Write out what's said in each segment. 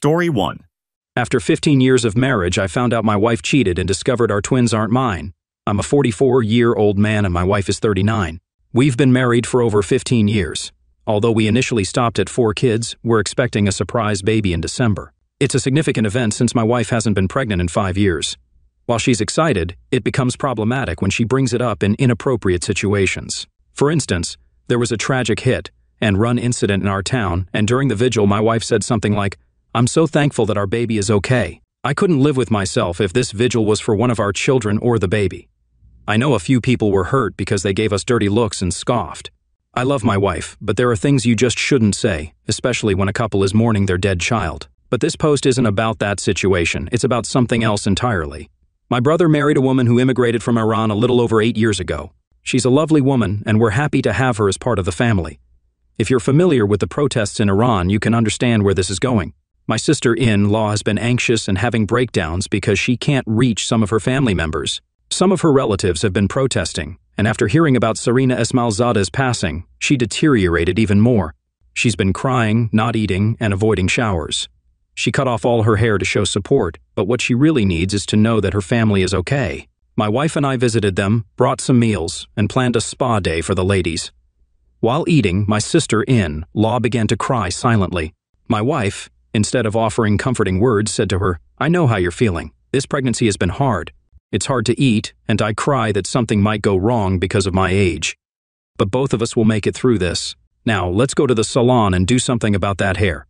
Story 1. After 15 years of marriage, I found out my wife cheated and discovered our twins aren't mine. I'm a 44-year-old man and my wife is 39. We've been married for over 15 years. Although we initially stopped at 4 kids, we're expecting a surprise baby in December. It's a significant event since my wife hasn't been pregnant in 5 years. While she's excited, it becomes problematic when she brings it up in inappropriate situations. For instance, there was a tragic hit and run incident in our town, and during the vigil my wife said something like, "I'm so thankful that our baby is okay." I couldn't live with myself if this vigil was for one of our children or the baby. I know a few people were hurt because they gave us dirty looks and scoffed. I love my wife, but there are things you just shouldn't say, especially when a couple is mourning their dead child. But this post isn't about that situation, it's about something else entirely. My brother married a woman who immigrated from Iran a little over 8 years ago. She's a lovely woman, and we're happy to have her as part of the family. If you're familiar with the protests in Iran, you can understand where this is going. My sister-in-law has been anxious and having breakdowns because she can't reach some of her family members. Some of her relatives have been protesting, and after hearing about Sarina Esmailzadeh's passing, she deteriorated even more. She's been crying, not eating, and avoiding showers. She cut off all her hair to show support, but what she really needs is to know that her family is okay. My wife and I visited them, brought some meals, and planned a spa day for the ladies. While eating, my sister-in-law began to cry silently. My wife, instead of offering comforting words, said to her, "I know how you're feeling. This pregnancy has been hard. It's hard to eat, and I cry that something might go wrong because of my age. But both of us will make it through this. Now, let's go to the salon and do something about that hair."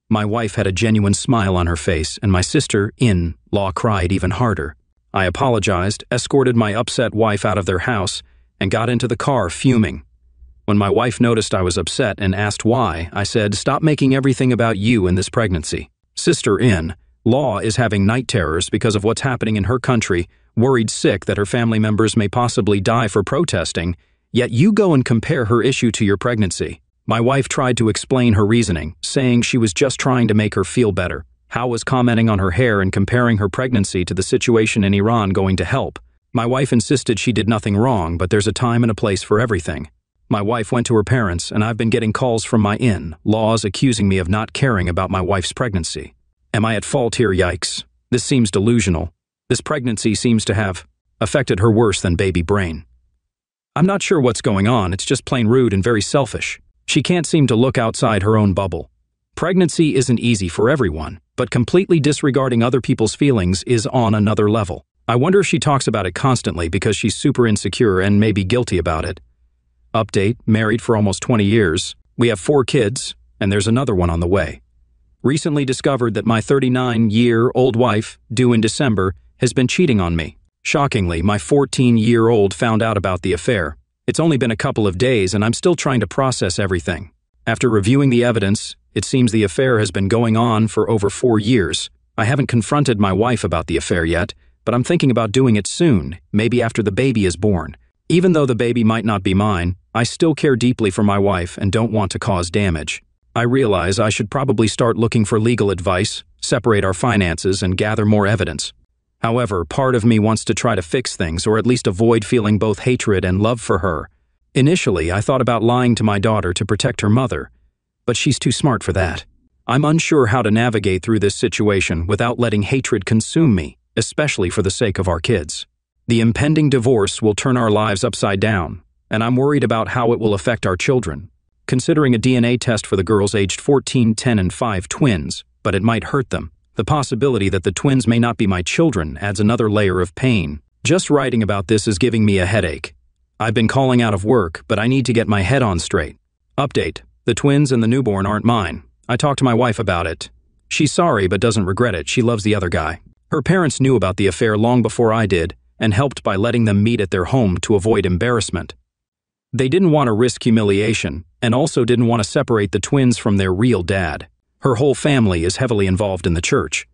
My wife had a genuine smile on her face, and my sister-in-law cried even harder. I apologized, escorted my upset wife out of their house, and got into the car fuming. When my wife noticed I was upset and asked why, I said, "Stop making everything about you in this pregnancy." Sister-in-law is having night terrors because of what's happening in her country, worried sick that her family members may possibly die for protesting, yet you go and compare her issue to your pregnancy. My wife tried to explain her reasoning, saying she was just trying to make her feel better. How was commenting on her hair and comparing her pregnancy to the situation in Iran going to help? My wife insisted she did nothing wrong, but there's a time and a place for everything. My wife went to her parents, and I've been getting calls from my in-laws accusing me of not caring about my wife's pregnancy. Am I at fault here? Yikes. This seems delusional. This pregnancy seems to have affected her worse than baby brain. I'm not sure what's going on, it's just plain rude and very selfish. She can't seem to look outside her own bubble. Pregnancy isn't easy for everyone, but completely disregarding other people's feelings is on another level. I wonder if she talks about it constantly because she's super insecure and may be guilty about it. Update, married for almost 20 years. We have 4 kids, and there's another one on the way. Recently discovered that my 39-year-old wife, due in December, has been cheating on me. Shockingly, my 14-year-old found out about the affair. It's only been a couple of days and I'm still trying to process everything. After reviewing the evidence, it seems the affair has been going on for over 4 years. I haven't confronted my wife about the affair yet, but I'm thinking about doing it soon, maybe after the baby is born. Even though the baby might not be mine, I still care deeply for my wife and don't want to cause damage. I realize I should probably start looking for legal advice, separate our finances, and gather more evidence. However, part of me wants to try to fix things or at least avoid feeling both hatred and love for her. Initially, I thought about lying to my daughter to protect her mother, but she's too smart for that. I'm unsure how to navigate through this situation without letting hatred consume me, especially for the sake of our kids. The impending divorce will turn our lives upside down, and I'm worried about how it will affect our children. Considering a DNA test for the girls aged 14, 10, and 5 twins, but it might hurt them. The possibility that the twins may not be my children adds another layer of pain. Just writing about this is giving me a headache. I've been calling out of work, but I need to get my head on straight. Update. The twins and the newborn aren't mine. I talked to my wife about it. She's sorry but doesn't regret it. She loves the other guy. Her parents knew about the affair long before I did and helped by letting them meet at their home to avoid embarrassment. They didn't want to risk humiliation and also didn't want to separate the twins from their real dad. Her whole family is heavily involved in the church.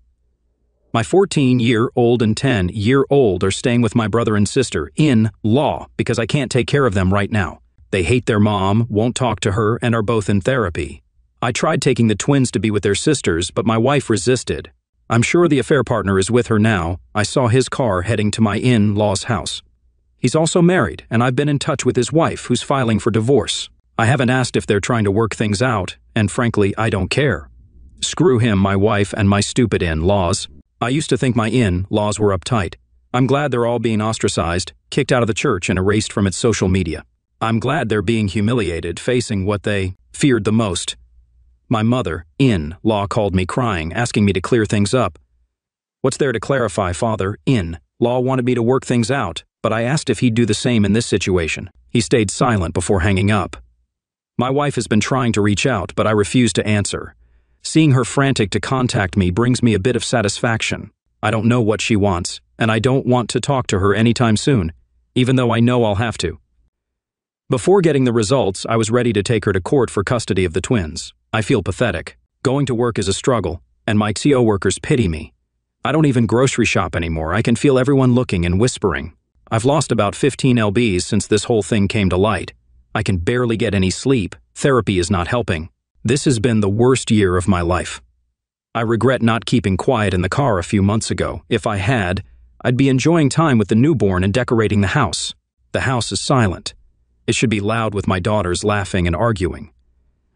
My 14-year-old and 10-year-old are staying with my brother and sister-in-law because I can't take care of them right now. They hate their mom, won't talk to her, and are both in therapy. I tried taking the twins to be with their sisters, but my wife resisted. I'm sure the affair partner is with her now. I saw his car heading to my in-law's house. He's also married, and I've been in touch with his wife, who's filing for divorce. I haven't asked if they're trying to work things out, and frankly, I don't care. Screw him, my wife, and my stupid in-laws. I used to think my in-laws were uptight. I'm glad they're all being ostracized, kicked out of the church, and erased from its social media. I'm glad they're being humiliated, facing what they feared the most. My mother-in-law called me crying, asking me to clear things up. What's there to clarify? Father-in-law wanted me to work things out, but I asked if he'd do the same in this situation. He stayed silent before hanging up. My wife has been trying to reach out, but I refuse to answer. Seeing her frantic to contact me brings me a bit of satisfaction. I don't know what she wants, and I don't want to talk to her anytime soon, even though I know I'll have to. Before getting the results, I was ready to take her to court for custody of the twins. I feel pathetic. Going to work is a struggle, and my co-workers pity me. I don't even grocery shop anymore. I can feel everyone looking and whispering. I've lost about 15 lbs since this whole thing came to light. I can barely get any sleep. Therapy is not helping. This has been the worst year of my life. I regret not keeping quiet in the car a few months ago. If I had, I'd be enjoying time with the newborn and decorating the house. The house is silent. It should be loud with my daughters laughing and arguing.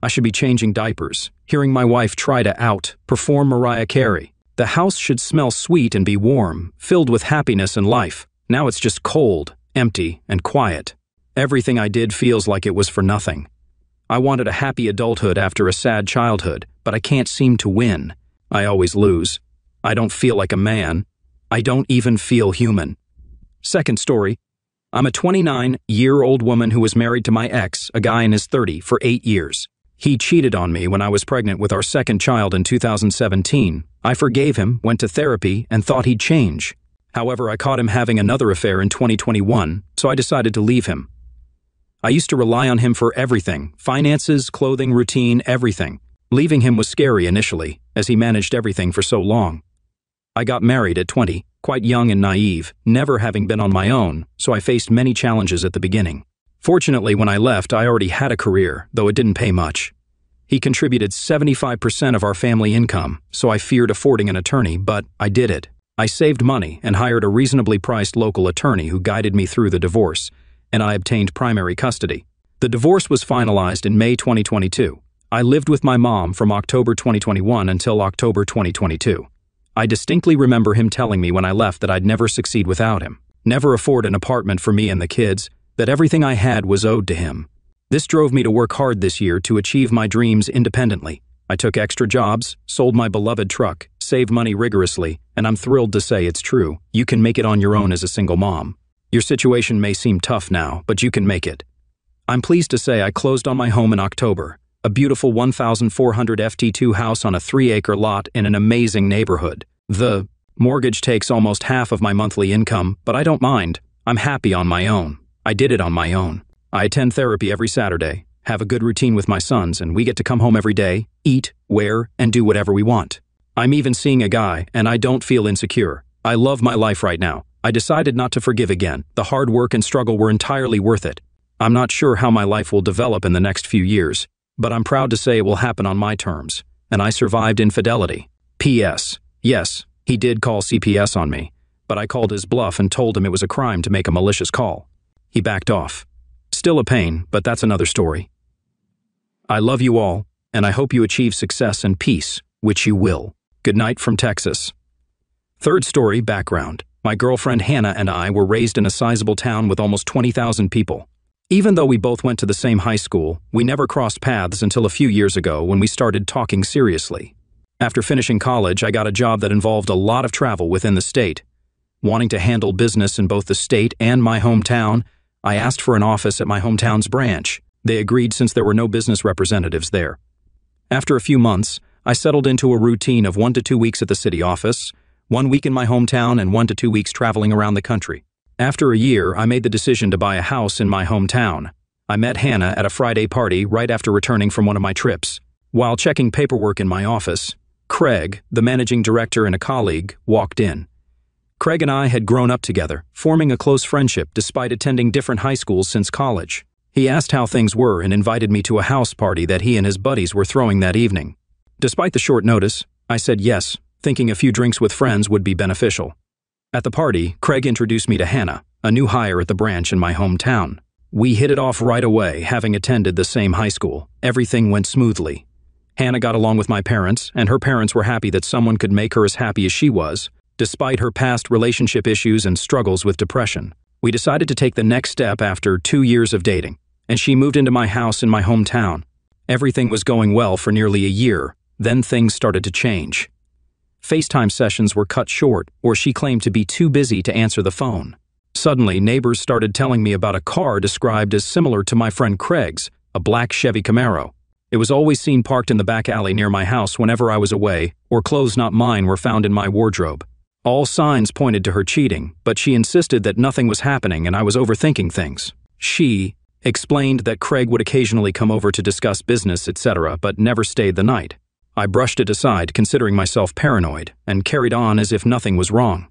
I should be changing diapers, hearing my wife try to outperform Mariah Carey. The house should smell sweet and be warm, filled with happiness and life. Now it's just cold, empty, and quiet. Everything I did feels like it was for nothing. I wanted a happy adulthood after a sad childhood, but I can't seem to win. I always lose. I don't feel like a man. I don't even feel human. Second story. I'm a 29-year-old woman who was married to my ex, a guy in his 30s, for 8 years. He cheated on me when I was pregnant with our second child in 2017. I forgave him, went to therapy, and thought he'd change. However, I caught him having another affair in 2021, so I decided to leave him. I used to rely on him for everything: finances, clothing, routine, everything. Leaving him was scary initially, as he managed everything for so long. I got married at 20, quite young and naive, never having been on my own, so I faced many challenges at the beginning. Fortunately, when I left, I already had a career, though it didn't pay much. He contributed 75% of our family income, so I feared affording an attorney, but I did it. I saved money and hired a reasonably priced local attorney who guided me through the divorce, and I obtained primary custody. The divorce was finalized in May 2022. I lived with my mom from October 2021 until October 2022. I distinctly remember him telling me when I left that I'd never succeed without him, never afford an apartment for me and the kids, that everything I had was owed to him. This drove me to work hard this year to achieve my dreams independently. I took extra jobs, sold my beloved truck, saved money rigorously, and I'm thrilled to say it's true. You can make it on your own as a single mom. Your situation may seem tough now, but you can make it. I'm pleased to say I closed on my home in October. A beautiful 1,400 FT2 house on a 3-acre lot in an amazing neighborhood. The mortgage takes almost half of my monthly income, but I don't mind. I'm happy on my own. I did it on my own. I attend therapy every Saturday, have a good routine with my sons, and we get to come home every day, eat, wear, and do whatever we want. I'm even seeing a guy, and I don't feel insecure. I love my life right now. I decided not to forgive again. The hard work and struggle were entirely worth it. I'm not sure how my life will develop in the next few years, but I'm proud to say it will happen on my terms, and I survived infidelity. P.S. Yes, he did call CPS on me, but I called his bluff and told him it was a crime to make a malicious call. He backed off. Still a pain, but that's another story. I love you all, and I hope you achieve success and peace, which you will. Good night from Texas. Third story, background. My girlfriend Hannah and I were raised in a sizable town with almost 20,000 people. Even though we both went to the same high school, we never crossed paths until a few years ago when we started talking seriously. After finishing college, I got a job that involved a lot of travel within the state. Wanting to handle business in both the state and my hometown, I asked for an office at my hometown's branch. They agreed since there were no business representatives there. After a few months, I settled into a routine of 1 to 2 weeks at the city office, 1 week in my hometown, and 1 to 2 weeks traveling around the country. After a year, I made the decision to buy a house in my hometown. I met Hannah at a Friday party right after returning from one of my trips. While checking paperwork in my office, Craig, the managing director and a colleague, walked in. Craig and I had grown up together, forming a close friendship despite attending different high schools since college. He asked how things were and invited me to a house party that he and his buddies were throwing that evening. Despite the short notice, I said yes, thinking a few drinks with friends would be beneficial. At the party, Craig introduced me to Hannah, a new hire at the branch in my hometown. We hit it off right away, having attended the same high school. Everything went smoothly. Hannah got along with my parents, and her parents were happy that someone could make her as happy as she was, despite her past relationship issues and struggles with depression. We decided to take the next step after 2 years of dating, and she moved into my house in my hometown. Everything was going well for nearly a year, then things started to change. FaceTime sessions were cut short, or she claimed to be too busy to answer the phone. Suddenly, neighbors started telling me about a car described as similar to my friend Craig's, a black Chevy Camaro. It was always seen parked in the back alley near my house whenever I was away, or clothes not mine were found in my wardrobe. All signs pointed to her cheating, but she insisted that nothing was happening and I was overthinking things. She explained that Craig would occasionally come over to discuss business, etc., but never stayed the night. I brushed it aside, considering myself paranoid, and carried on as if nothing was wrong.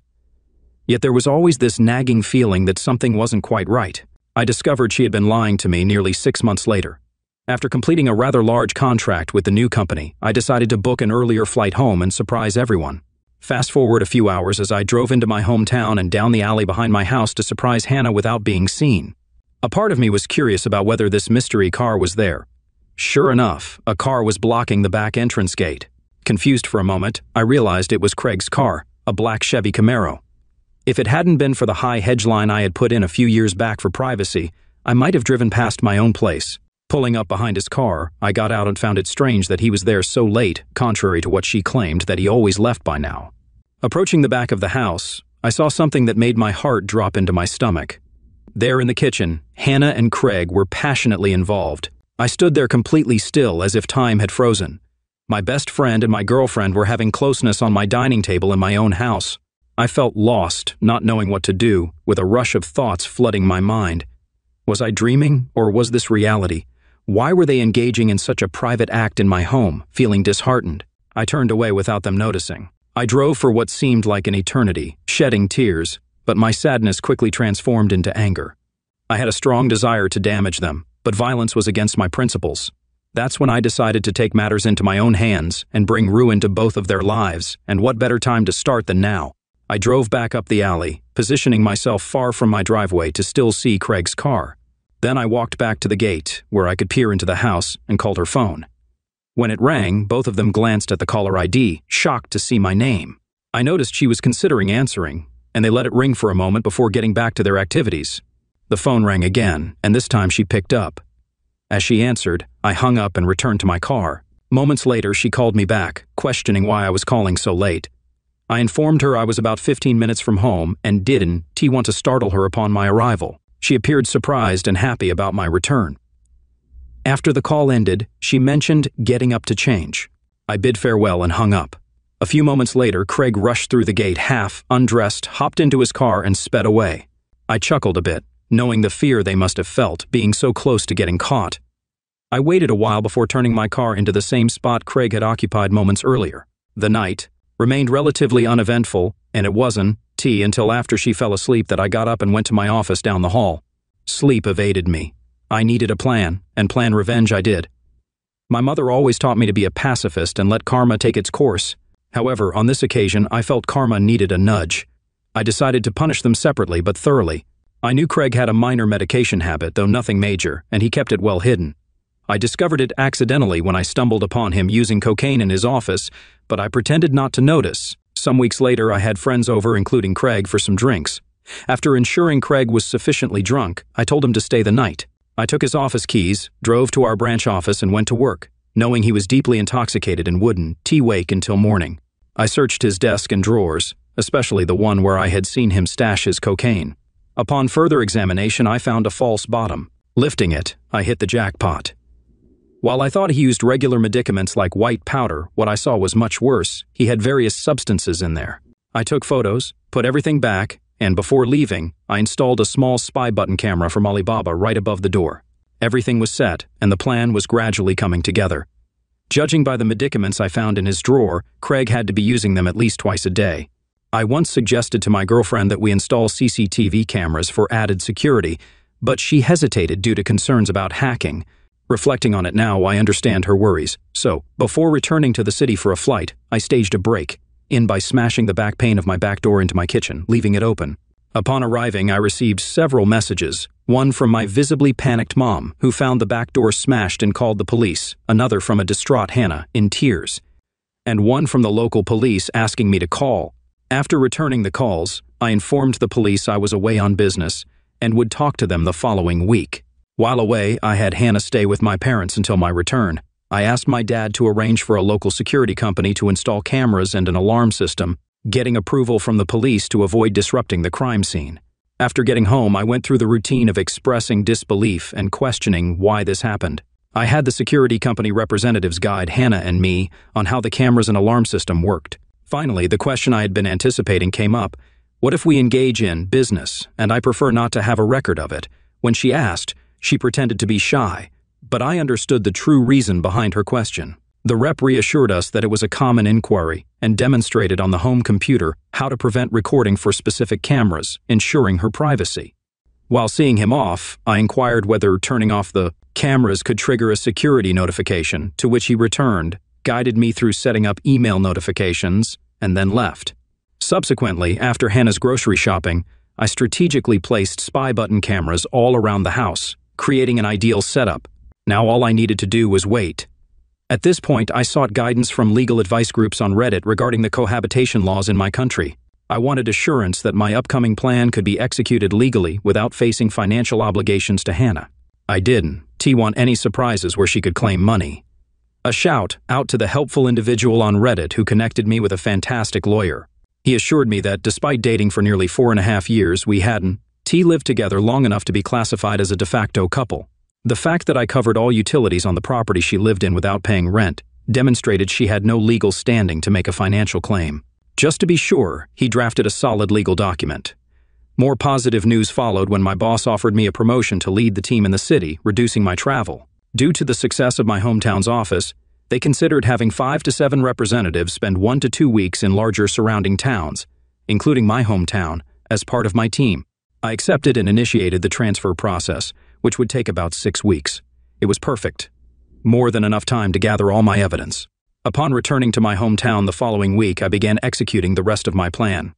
Yet there was always this nagging feeling that something wasn't quite right. I discovered she had been lying to me nearly 6 months later. After completing a rather large contract with the new company, I decided to book an earlier flight home and surprise everyone. Fast forward a few hours as I drove into my hometown and down the alley behind my house to surprise Hannah without being seen. A part of me was curious about whether this mystery car was there. Sure enough, a car was blocking the back entrance gate. Confused for a moment, I realized it was Craig's car, a black Chevy Camaro. If it hadn't been for the high hedge line I had put in a few years back for privacy, I might have driven past my own place. Pulling up behind his car, I got out and found it strange that he was there so late, contrary to what she claimed that he always left by now. Approaching the back of the house, I saw something that made my heart drop into my stomach. There in the kitchen, Hannah and Craig were passionately involved. I stood there completely still as if time had frozen. My best friend and my girlfriend were having closeness on my dining table in my own house. I felt lost, not knowing what to do, with a rush of thoughts flooding my mind. Was I dreaming, or was this reality? Why were they engaging in such a private act in my home, feeling disheartened? I turned away without them noticing. I drove for what seemed like an eternity, shedding tears, but my sadness quickly transformed into anger. I had a strong desire to damage them, but violence was against my principles. That's when I decided to take matters into my own hands and bring ruin to both of their lives, and what better time to start than now? I drove back up the alley, positioning myself far from my driveway to still see Craig's car. Then I walked back to the gate, where I could peer into the house, and called her phone. When it rang, both of them glanced at the caller ID, shocked to see my name. I noticed she was considering answering, and they let it ring for a moment before getting back to their activities. The phone rang again, and this time she picked up. As she answered, I hung up and returned to my car. Moments later, she called me back, questioning why I was calling so late. I informed her I was about 15 minutes from home and didn't want to startle her upon my arrival. She appeared surprised and happy about my return. After the call ended, she mentioned getting up to change. I bid farewell and hung up. A few moments later, Craig rushed through the gate half, undressed, hopped into his car and sped away. I chuckled a bit, knowing the fear they must have felt, being so close to getting caught. I waited a while before turning my car into the same spot Craig had occupied moments earlier. The night remained relatively uneventful, and it wasn't until after she fell asleep that I got up and went to my office down the hall. Sleep evaded me. I needed a plan, and plan revenge I did. My mother always taught me to be a pacifist and let karma take its course. However, on this occasion, I felt karma needed a nudge. I decided to punish them separately but thoroughly. I knew Craig had a minor medication habit, though nothing major, and he kept it well hidden. I discovered it accidentally when I stumbled upon him using cocaine in his office, but I pretended not to notice. Some weeks later, I had friends over, including Craig, for some drinks. After ensuring Craig was sufficiently drunk, I told him to stay the night. I took his office keys, drove to our branch office, and went to work, knowing he was deeply intoxicated and wouldn't wake until morning. I searched his desk and drawers, especially the one where I had seen him stash his cocaine. Upon further examination, I found a false bottom. Lifting it, I hit the jackpot. While I thought he used regular medicaments like white powder, what I saw was much worse. He had various substances in there. I took photos, put everything back, and before leaving, I installed a small spy button camera from Alibaba right above the door. Everything was set, and the plan was gradually coming together. Judging by the medicaments I found in his drawer, Craig had to be using them at least twice a day. I once suggested to my girlfriend that we install CCTV cameras for added security, but she hesitated due to concerns about hacking. Reflecting on it now, I understand her worries. So, before returning to the city for a flight, I staged a break, in by smashing the back pane of my back door into my kitchen, leaving it open. Upon arriving, I received several messages, One from my visibly panicked mom, who found the back door smashed and called the police, another from a distraught Hannah, in tears, and one from the local police asking me to call. After returning the calls, I informed the police I was away on business and would talk to them the following week. While away, I had Hannah stay with my parents until my return. I asked my dad to arrange for a local security company to install cameras and an alarm system, getting approval from the police to avoid disrupting the crime scene. After getting home, I went through the routine of expressing disbelief and questioning why this happened. I had the security company representatives guide Hannah and me on how the cameras and alarm system worked. Finally, the question I had been anticipating came up: what if we engage in business, and I prefer not to have a record of it? When she asked, she pretended to be shy, but I understood the true reason behind her question. The rep reassured us that it was a common inquiry and demonstrated on the home computer how to prevent recording for specific cameras, ensuring her privacy. While seeing him off, I inquired whether turning off the cameras could trigger a security notification, to which he returned, guided me through setting up email notifications, and then left. Subsequently, after Hannah's grocery shopping, I strategically placed spy button cameras all around the house, creating an ideal setup. Now all I needed to do was wait. At this point, I sought guidance from legal advice groups on Reddit regarding the cohabitation laws in my country. I wanted assurance that my upcoming plan could be executed legally without facing financial obligations to Hannah. I didn't want any surprises where she could claim money. A shout out to the helpful individual on Reddit who connected me with a fantastic lawyer. He assured me that despite dating for nearly 4.5 years, we hadn't lived together long enough to be classified as a de facto couple. The fact that I covered all utilities on the property she lived in without paying rent demonstrated she had no legal standing to make a financial claim. Just to be sure, he drafted a solid legal document. More positive news followed when my boss offered me a promotion to lead the team in the city, reducing my travel. Due to the success of my hometown's office, they considered having 5 to 7 representatives spend 1 to 2 weeks in larger surrounding towns, including my hometown, as part of my team. I accepted and initiated the transfer process, which would take about 6 weeks. It was perfect. More than enough time to gather all my evidence. Upon returning to my hometown the following week, I began executing the rest of my plan.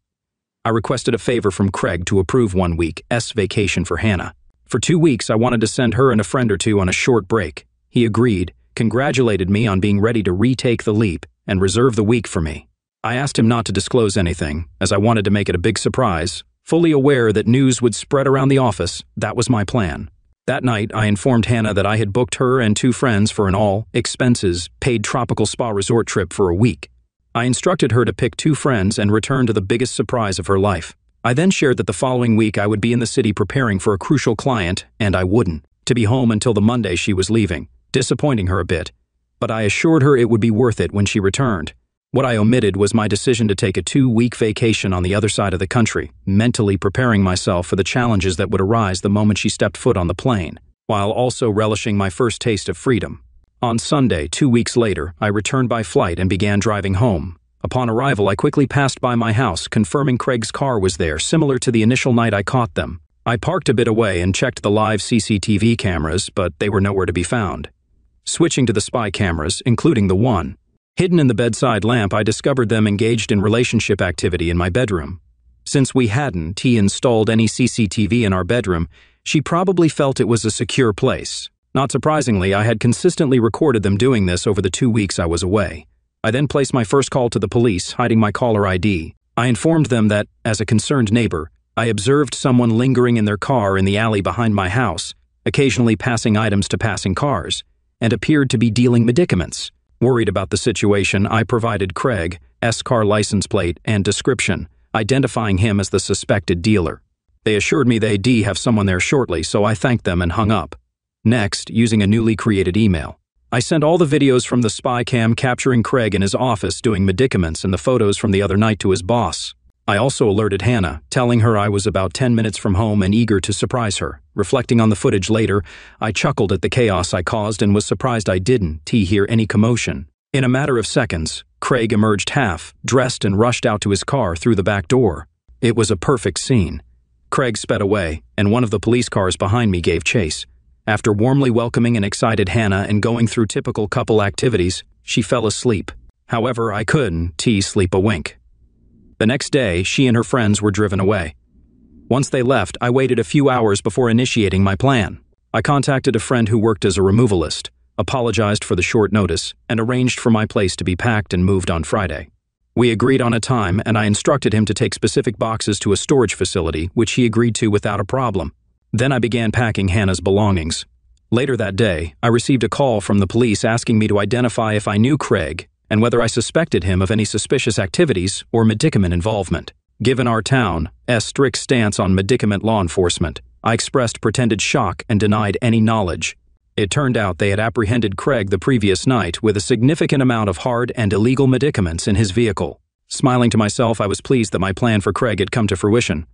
I requested a favor from Craig to approve 1 week's vacation for Hannah. For 2 weeks, I wanted to send her and a friend or two on a short break. He agreed, congratulated me on being ready to retake the leap, and reserve the week for me. I asked him not to disclose anything, as I wanted to make it a big surprise. Fully aware that news would spread around the office, that was my plan. That night, I informed Hannah that I had booked her and 2 friends for an all-expenses-paid tropical spa resort trip for a week. I instructed her to pick 2 friends and return to the biggest surprise of her life. I then shared that the following week I would be in the city preparing for a crucial client, and I wouldn't to be home until the Monday she was leaving, disappointing her a bit. But I assured her it would be worth it when she returned. What I omitted was my decision to take a 2-week vacation on the other side of the country, mentally preparing myself for the challenges that would arise the moment she stepped foot on the plane, while also relishing my first taste of freedom. On Sunday, 2 weeks later, I returned by flight and began driving home. Upon arrival, I quickly passed by my house, confirming Craig's car was there, similar to the initial night I caught them. I parked a bit away and checked the live CCTV cameras, but they were nowhere to be found. Switching to the spy cameras, including the one hidden in the bedside lamp, I discovered them engaged in relationship activity in my bedroom. Since we hadn't installed any CCTV in our bedroom, she probably felt it was a secure place. Not surprisingly, I had consistently recorded them doing this over the 2 weeks I was away. I then placed my first call to the police, hiding my caller ID. I informed them that, as a concerned neighbor, I observed someone lingering in their car in the alley behind my house, occasionally passing items to passing cars, and appeared to be dealing medicaments. Worried about the situation, I provided Craig's car license plate and description, identifying him as the suspected dealer. They assured me they'd have someone there shortly, so I thanked them and hung up. Next, using a newly created email, I sent all the videos from the spy cam capturing Craig in his office doing medicaments and the photos from the other night to his boss. I also alerted Hannah, telling her I was about 10 minutes from home and eager to surprise her. Reflecting on the footage later, I chuckled at the chaos I caused and was surprised I didn't hear any commotion. In a matter of seconds, Craig emerged half-dressed and rushed out to his car through the back door. It was a perfect scene. Craig sped away, and one of the police cars behind me gave chase. After warmly welcoming and excited Hannah and going through typical couple activities, she fell asleep. However, I couldn't sleep a wink. The next day, she and her friends were driven away. Once they left, I waited a few hours before initiating my plan. I contacted a friend who worked as a removalist, apologized for the short notice, and arranged for my place to be packed and moved on Friday. We agreed on a time, and I instructed him to take specific boxes to a storage facility, which he agreed to without a problem. Then I began packing Hannah's belongings. Later that day, I received a call from the police asking me to identify if I knew Craig and whether I suspected him of any suspicious activities or medicament involvement. Given our town's strict stance on medicament law enforcement, I expressed pretended shock and denied any knowledge. It turned out they had apprehended Craig the previous night with a significant amount of hard and illegal medicaments in his vehicle. Smiling to myself, I was pleased that my plan for Craig had come to fruition.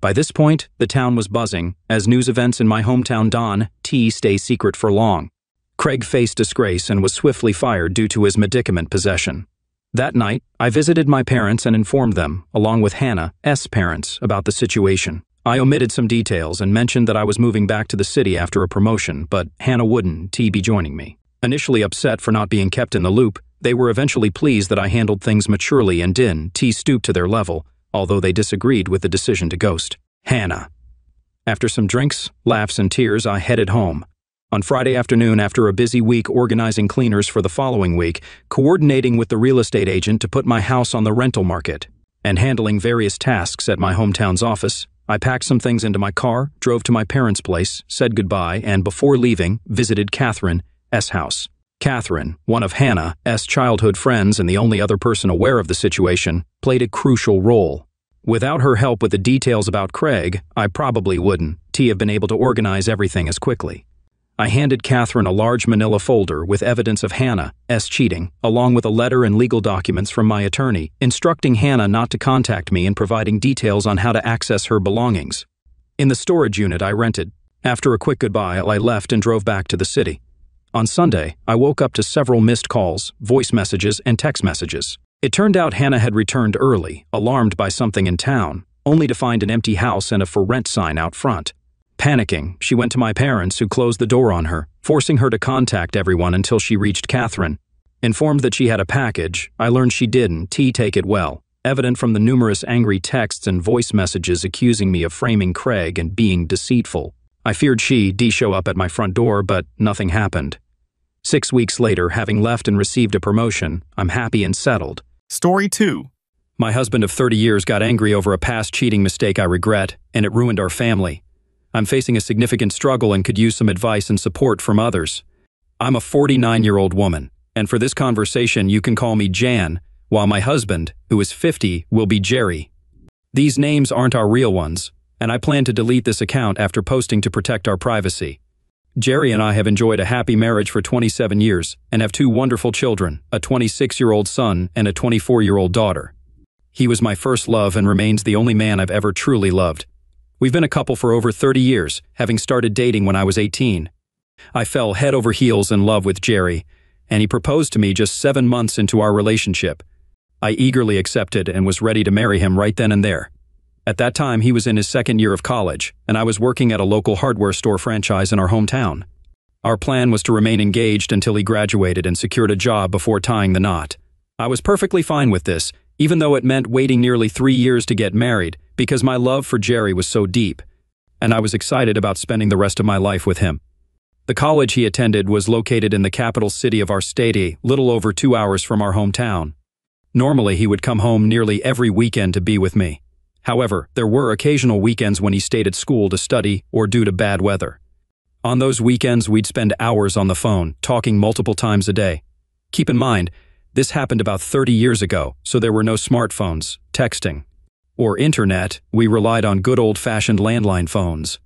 By this point, the town was buzzing, as news events in my hometown don't stay secret for long. Craig faced disgrace and was swiftly fired due to his medicament possession. That night, I visited my parents and informed them, along with Hannah's parents, about the situation. I omitted some details and mentioned that I was moving back to the city after a promotion, but Hannah wouldn't be joining me. Initially upset for not being kept in the loop, they were eventually pleased that I handled things maturely and didn't stoop to their level, although they disagreed with the decision to ghost Hannah. After some drinks, laughs, and tears, I headed home. On Friday afternoon, after a busy week organizing cleaners for the following week, coordinating with the real estate agent to put my house on the rental market, and handling various tasks at my hometown's office, I packed some things into my car, drove to my parents' place, said goodbye, and before leaving, visited Catherine's house. Catherine, one of Hannah's childhood friends and the only other person aware of the situation, played a crucial role. Without her help with the details about Craig, I probably wouldn't have been able to organize everything as quickly. I handed Catherine a large manila folder with evidence of Hannah's cheating, along with a letter and legal documents from my attorney, instructing Hannah not to contact me and providing details on how to access her belongings. In the storage unit I rented, after a quick goodbye, I left and drove back to the city. On Sunday, I woke up to several missed calls, voice messages, and text messages. It turned out Hannah had returned early, alarmed by something in town, only to find an empty house and a for rent sign out front. Panicking, she went to my parents, who closed the door on her, forcing her to contact everyone until she reached Catherine. Informed that she had a package, I learned she didn't take it well, evident from the numerous angry texts and voice messages accusing me of framing Craig and being deceitful. I feared she'd show up at my front door, but nothing happened. 6 weeks later, having left and received a promotion, I'm happy and settled. Story 2. My husband of 30 years got angry over a past cheating mistake I regret, and it ruined our family. I'm facing a significant struggle and could use some advice and support from others. I'm a 49-year-old woman, and for this conversation you can call me Jan, while my husband, who is 50, will be Jerry. These names aren't our real ones, and I plan to delete this account after posting to protect our privacy. Jerry and I have enjoyed a happy marriage for 27 years and have 2 wonderful children, a 26-year-old son and a 24-year-old daughter. He was my first love and remains the only man I've ever truly loved. We've been a couple for over 30 years, having started dating when I was 18. I fell head over heels in love with Jerry, and he proposed to me just 7 months into our relationship. I eagerly accepted and was ready to marry him right then and there. At that time, he was in his 2nd year of college, and I was working at a local hardware store franchise in our hometown. Our plan was to remain engaged until he graduated and secured a job before tying the knot. I was perfectly fine with this, even though it meant waiting nearly 3 years to get married, because my love for Jerry was so deep, and I was excited about spending the rest of my life with him. The college he attended was located in the capital city of our state, a little over 2 hours from our hometown. Normally, he would come home nearly every weekend to be with me. However, there were occasional weekends when he stayed at school to study or due to bad weather. On those weekends, we'd spend hours on the phone, talking multiple times a day. Keep in mind, this happened about 30 years ago, so there were no smartphones, texting, or internet. We relied on good old-fashioned landline phones.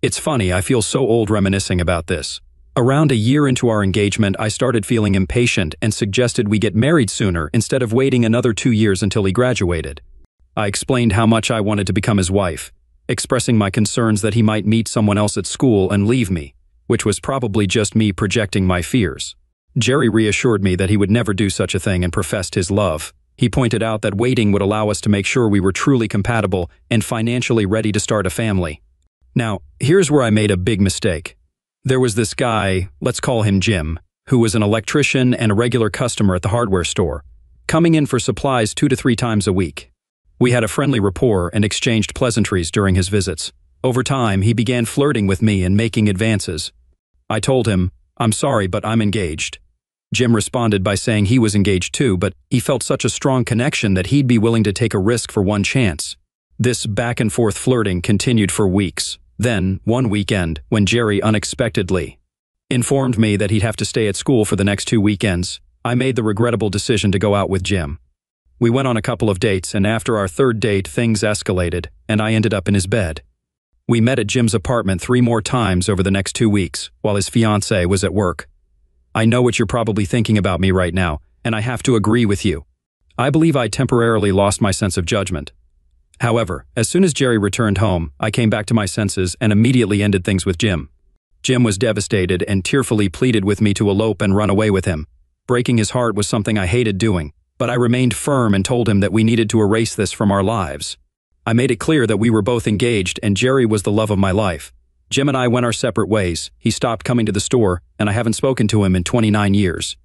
It's funny, I feel so old reminiscing about this. Around a year into our engagement, I started feeling impatient and suggested we get married sooner instead of waiting another 2 years until he graduated. I explained how much I wanted to become his wife, expressing my concerns that he might meet someone else at school and leave me, which was probably just me projecting my fears. Jerry reassured me that he would never do such a thing and professed his love. He pointed out that waiting would allow us to make sure we were truly compatible and financially ready to start a family. Now, here's where I made a big mistake. There was this guy, let's call him Jim, who was an electrician and a regular customer at the hardware store, coming in for supplies 2 to 3 times a week. We had a friendly rapport and exchanged pleasantries during his visits. Over time, he began flirting with me and making advances. I told him, "I'm sorry, but I'm engaged." Jim responded by saying he was engaged too, but he felt such a strong connection that he'd be willing to take a risk for one chance. This back-and-forth flirting continued for weeks. Then, one weekend, when Jerry unexpectedly informed me that he'd have to stay at school for the next 2 weekends, I made the regrettable decision to go out with Jim. We went on a couple of dates, and after our third date, things escalated, and I ended up in his bed. We met at Jim's apartment 3 more times over the next 2 weeks, while his fiancée was at work. I know what you're probably thinking about me right now, and I have to agree with you. I believe I temporarily lost my sense of judgment. However, as soon as Jerry returned home, I came back to my senses and immediately ended things with Jim. Jim was devastated and tearfully pleaded with me to elope and run away with him. Breaking his heart was something I hated doing, but I remained firm and told him that we needed to erase this from our lives. I made it clear that we were both engaged and Jerry was the love of my life. Jim and I went our separate ways. He stopped coming to the store, and I haven't spoken to him in 29 years.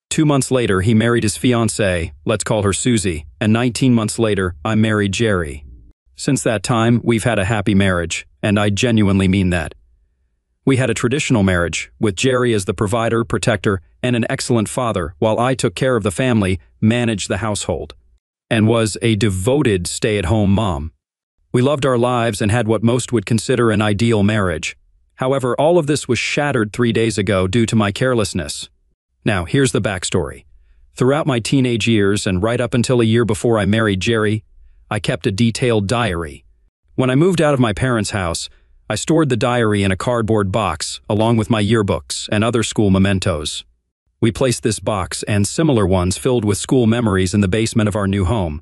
2 months later, he married his fiancée, let's call her Susie, and 19 months later, I married Jerry. Since that time, we've had a happy marriage, and I genuinely mean that. We had a traditional marriage, with Jerry as the provider, protector, and an excellent father, while I took care of the family, managed the household, and was a devoted stay-at-home mom. We loved our lives and had what most would consider an ideal marriage. However, all of this was shattered 3 days ago due to my carelessness. Now, here's the backstory. Throughout my teenage years and right up until a year before I married Jerry, I kept a detailed diary. When I moved out of my parents' house, I stored the diary in a cardboard box, along with my yearbooks and other school mementos. We placed this box and similar ones filled with school memories in the basement of our new home.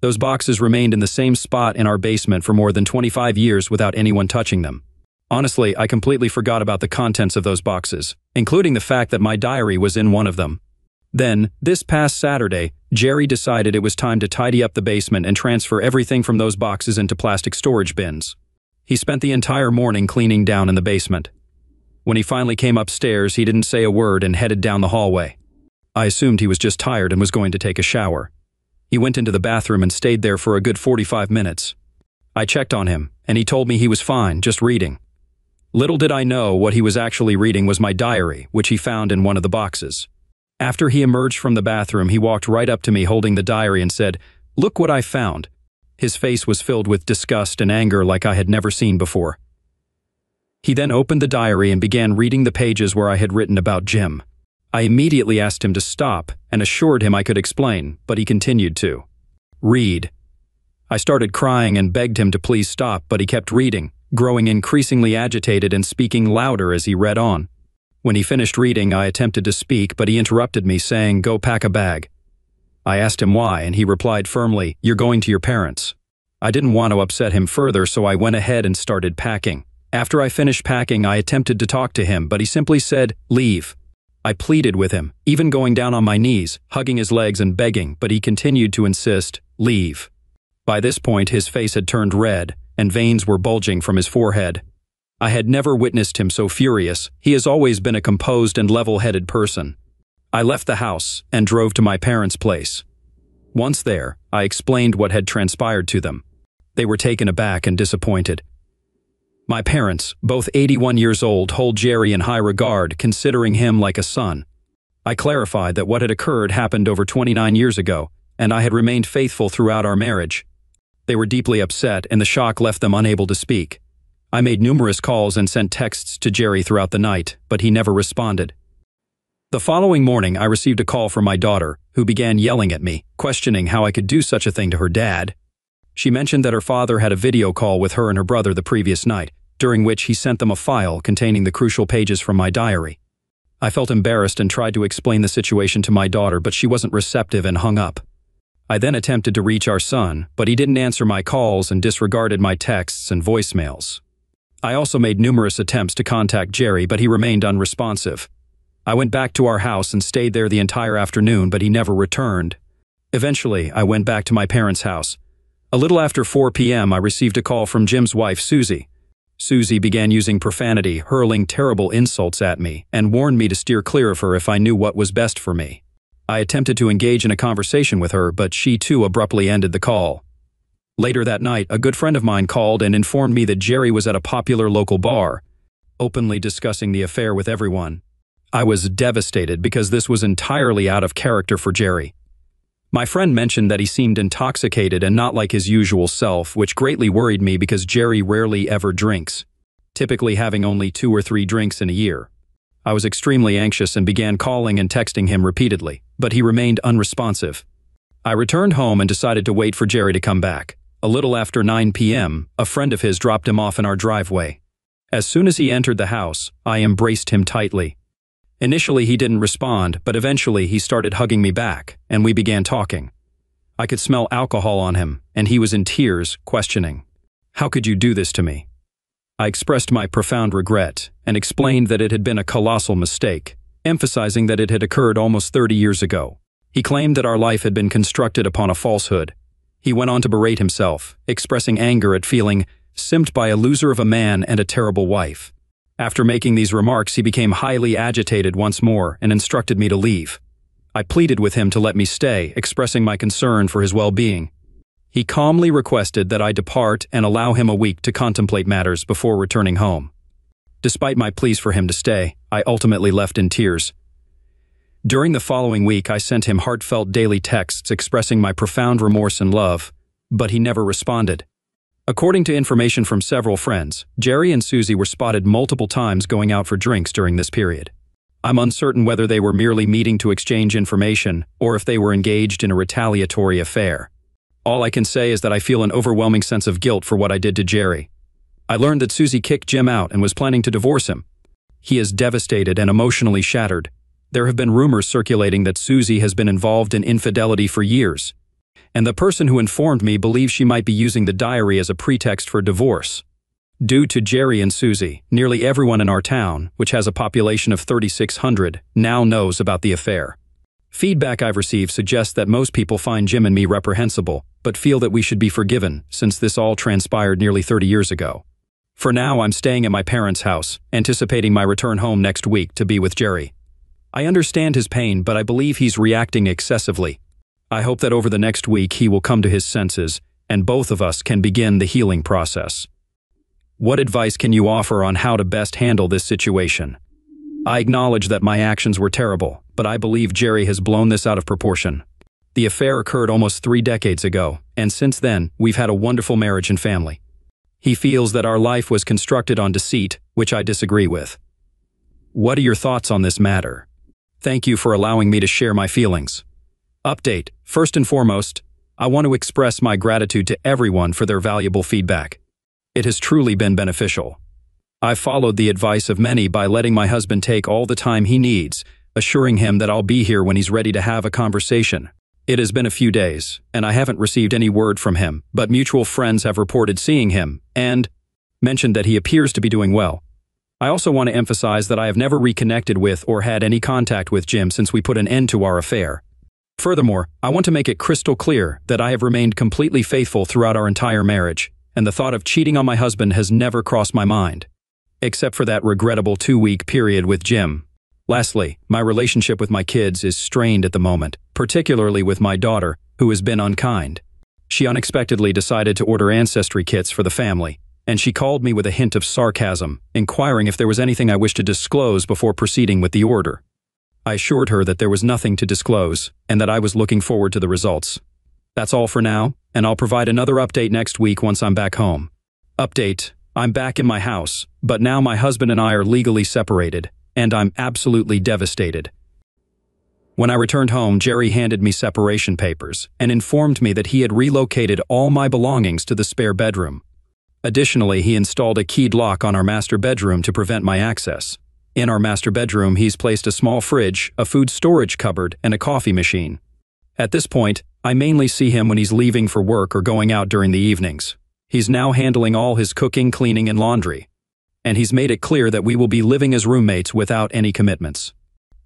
Those boxes remained in the same spot in our basement for more than 25 years without anyone touching them. Honestly, I completely forgot about the contents of those boxes, including the fact that my diary was in one of them. Then, this past Saturday, Jerry decided it was time to tidy up the basement and transfer everything from those boxes into plastic storage bins. He spent the entire morning cleaning down in the basement. When he finally came upstairs, he didn't say a word and headed down the hallway. I assumed he was just tired and was going to take a shower. He went into the bathroom and stayed there for a good 45 minutes. I checked on him, and he told me he was fine, just reading. Little did I know what he was actually reading was my diary, which he found in one of the boxes. After he emerged from the bathroom, he walked right up to me holding the diary and said, "Look what I found." His face was filled with disgust and anger like I had never seen before. He then opened the diary and began reading the pages where I had written about Jim. I immediately asked him to stop and assured him I could explain, but he continued to read. I started crying and begged him to please stop, but he kept reading, growing increasingly agitated and speaking louder as he read on. When he finished reading, I attempted to speak, but he interrupted me, saying, "Go pack a bag." I asked him why, and he replied firmly, "You're going to your parents." I didn't want to upset him further, so I went ahead and started packing. After I finished packing, I attempted to talk to him, but he simply said, "Leave." I pleaded with him, even going down on my knees, hugging his legs and begging, but he continued to insist, "Leave." By this point, his face had turned red, and veins were bulging from his forehead. I had never witnessed him so furious. He has always been a composed and level-headed person. I left the house and drove to my parents' place. Once there, I explained what had transpired to them. They were taken aback and disappointed. My parents, both 81 years old, hold Jerry in high regard, considering him like a son. I clarified that what had occurred happened over 29 years ago, and I had remained faithful throughout our marriage. They were deeply upset, and the shock left them unable to speak. I made numerous calls and sent texts to Jerry throughout the night, but he never responded. The following morning, I received a call from my daughter, who began yelling at me, questioning how I could do such a thing to her dad. She mentioned that her father had a video call with her and her brother the previous night, during which he sent them a file containing the crucial pages from my diary. I felt embarrassed and tried to explain the situation to my daughter, but she wasn't receptive and hung up. I then attempted to reach our son, but he didn't answer my calls and disregarded my texts and voicemails. I also made numerous attempts to contact Jerry, but he remained unresponsive. I went back to our house and stayed there the entire afternoon, but he never returned. Eventually, I went back to my parents' house. A little after 4 p.m., I received a call from Jim's wife, Susie. Susie began using profanity, hurling terrible insults at me, and warned me to steer clear of her if I knew what was best for me. I attempted to engage in a conversation with her, but she too abruptly ended the call. Later that night, a good friend of mine called and informed me that Jerry was at a popular local bar, openly discussing the affair with everyone. I was devastated because this was entirely out of character for Jerry. My friend mentioned that he seemed intoxicated and not like his usual self, which greatly worried me because Jerry rarely ever drinks, typically having only 2 or 3 drinks in a year. I was extremely anxious and began calling and texting him repeatedly, but he remained unresponsive. I returned home and decided to wait for Jerry to come back. A little after 9 p.m., a friend of his dropped him off in our driveway. As soon as he entered the house, I embraced him tightly. Initially, he didn't respond, but eventually he started hugging me back, and we began talking. I could smell alcohol on him, and he was in tears, questioning, "How could you do this to me?" I expressed my profound regret and explained that it had been a colossal mistake, emphasizing that it had occurred almost 30 years ago. He claimed that our life had been constructed upon a falsehood. He went on to berate himself, expressing anger at feeling simped by a loser of a man and a terrible wife. After making these remarks, he became highly agitated once more and instructed me to leave. I pleaded with him to let me stay, expressing my concern for his well-being. He calmly requested that I depart and allow him a week to contemplate matters before returning home. Despite my pleas for him to stay, I ultimately left in tears. During the following week, I sent him heartfelt daily texts expressing my profound remorse and love, but he never responded. According to information from several friends, Jerry and Susie were spotted multiple times going out for drinks during this period. I'm uncertain whether they were merely meeting to exchange information or if they were engaged in a retaliatory affair. All I can say is that I feel an overwhelming sense of guilt for what I did to Jerry. I learned that Susie kicked Jim out and was planning to divorce him. He is devastated and emotionally shattered. There have been rumors circulating that Susie has been involved in infidelity for years, and the person who informed me believes she might be using the diary as a pretext for divorce. Due to Jerry and Susie, nearly everyone in our town, which has a population of 3,600, now knows about the affair. Feedback I've received suggests that most people find Jim and me reprehensible, but feel that we should be forgiven since this all transpired nearly 30 years ago. For now, I'm staying at my parents' house, anticipating my return home next week to be with Jerry. I understand his pain, but I believe he's reacting excessively. I hope that over the next week he will come to his senses, and both of us can begin the healing process. What advice can you offer on how to best handle this situation? I acknowledge that my actions were terrible, but I believe Jerry has blown this out of proportion. The affair occurred almost 3 decades ago, and since then, we've had a wonderful marriage and family. He feels that our life was constructed on deceit, which I disagree with. What are your thoughts on this matter? Thank you for allowing me to share my feelings. Update. First and foremost, I want to express my gratitude to everyone for their valuable feedback. It has truly been beneficial. I've followed the advice of many by letting my husband take all the time he needs, assuring him that I'll be here when he's ready to have a conversation. It has been a few days, and I haven't received any word from him, but mutual friends have reported seeing him and mentioned that he appears to be doing well. I also want to emphasize that I have never reconnected with or had any contact with Jim since we put an end to our affair. Furthermore, I want to make it crystal clear that I have remained completely faithful throughout our entire marriage, and the thought of cheating on my husband has never crossed my mind, except for that regrettable 2-week period with Jim. Lastly, my relationship with my kids is strained at the moment, particularly with my daughter, who has been unkind. She unexpectedly decided to order ancestry kits for the family, and she called me with a hint of sarcasm, inquiring if there was anything I wished to disclose before proceeding with the order. I assured her that there was nothing to disclose, and that I was looking forward to the results. That's all for now, and I'll provide another update next week once I'm back home. Update: I'm back in my house, but now my husband and I are legally separated, and I'm absolutely devastated. When I returned home, Jerry handed me separation papers and informed me that he had relocated all my belongings to the spare bedroom. Additionally, he installed a keyed lock on our master bedroom to prevent my access. In our master bedroom, he's placed a small fridge, a food storage cupboard, and a coffee machine. At this point, I mainly see him when he's leaving for work or going out during the evenings. He's now handling all his cooking, cleaning, and laundry. And he's made it clear that we will be living as roommates without any commitments.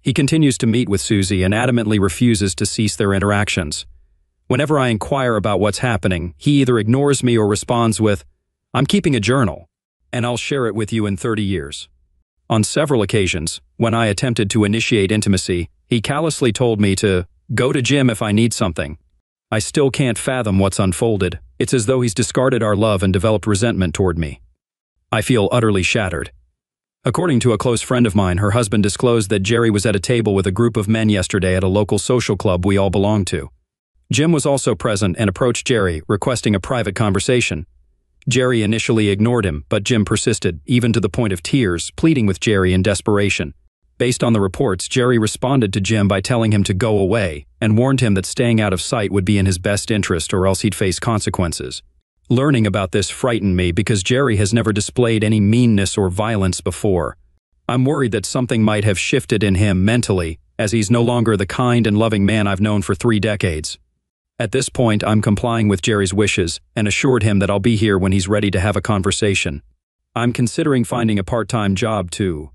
He continues to meet with Susie and adamantly refuses to cease their interactions. Whenever I inquire about what's happening, he either ignores me or responds with, "I'm keeping a journal, and I'll share it with you in 30 years. On several occasions, when I attempted to initiate intimacy, he callously told me to go to Jim if I need something. I still can't fathom what's unfolded. It's as though he's discarded our love and developed resentment toward me. I feel utterly shattered. According to a close friend of mine, her husband disclosed that Jerry was at a table with a group of men yesterday at a local social club we all belong to. Jim was also present and approached Jerry, requesting a private conversation. Jerry initially ignored him, but Jim persisted, even to the point of tears, pleading with Jerry in desperation. Based on the reports, Jerry responded to Jim by telling him to go away and warned him that staying out of sight would be in his best interest or else he'd face consequences. Learning about this frightened me because Jerry has never displayed any meanness or violence before. I'm worried that something might have shifted in him mentally, as he's no longer the kind and loving man I've known for 3 decades. At this point, I'm complying with Jerry's wishes and assured him that I'll be here when he's ready to have a conversation. I'm considering finding a part-time job to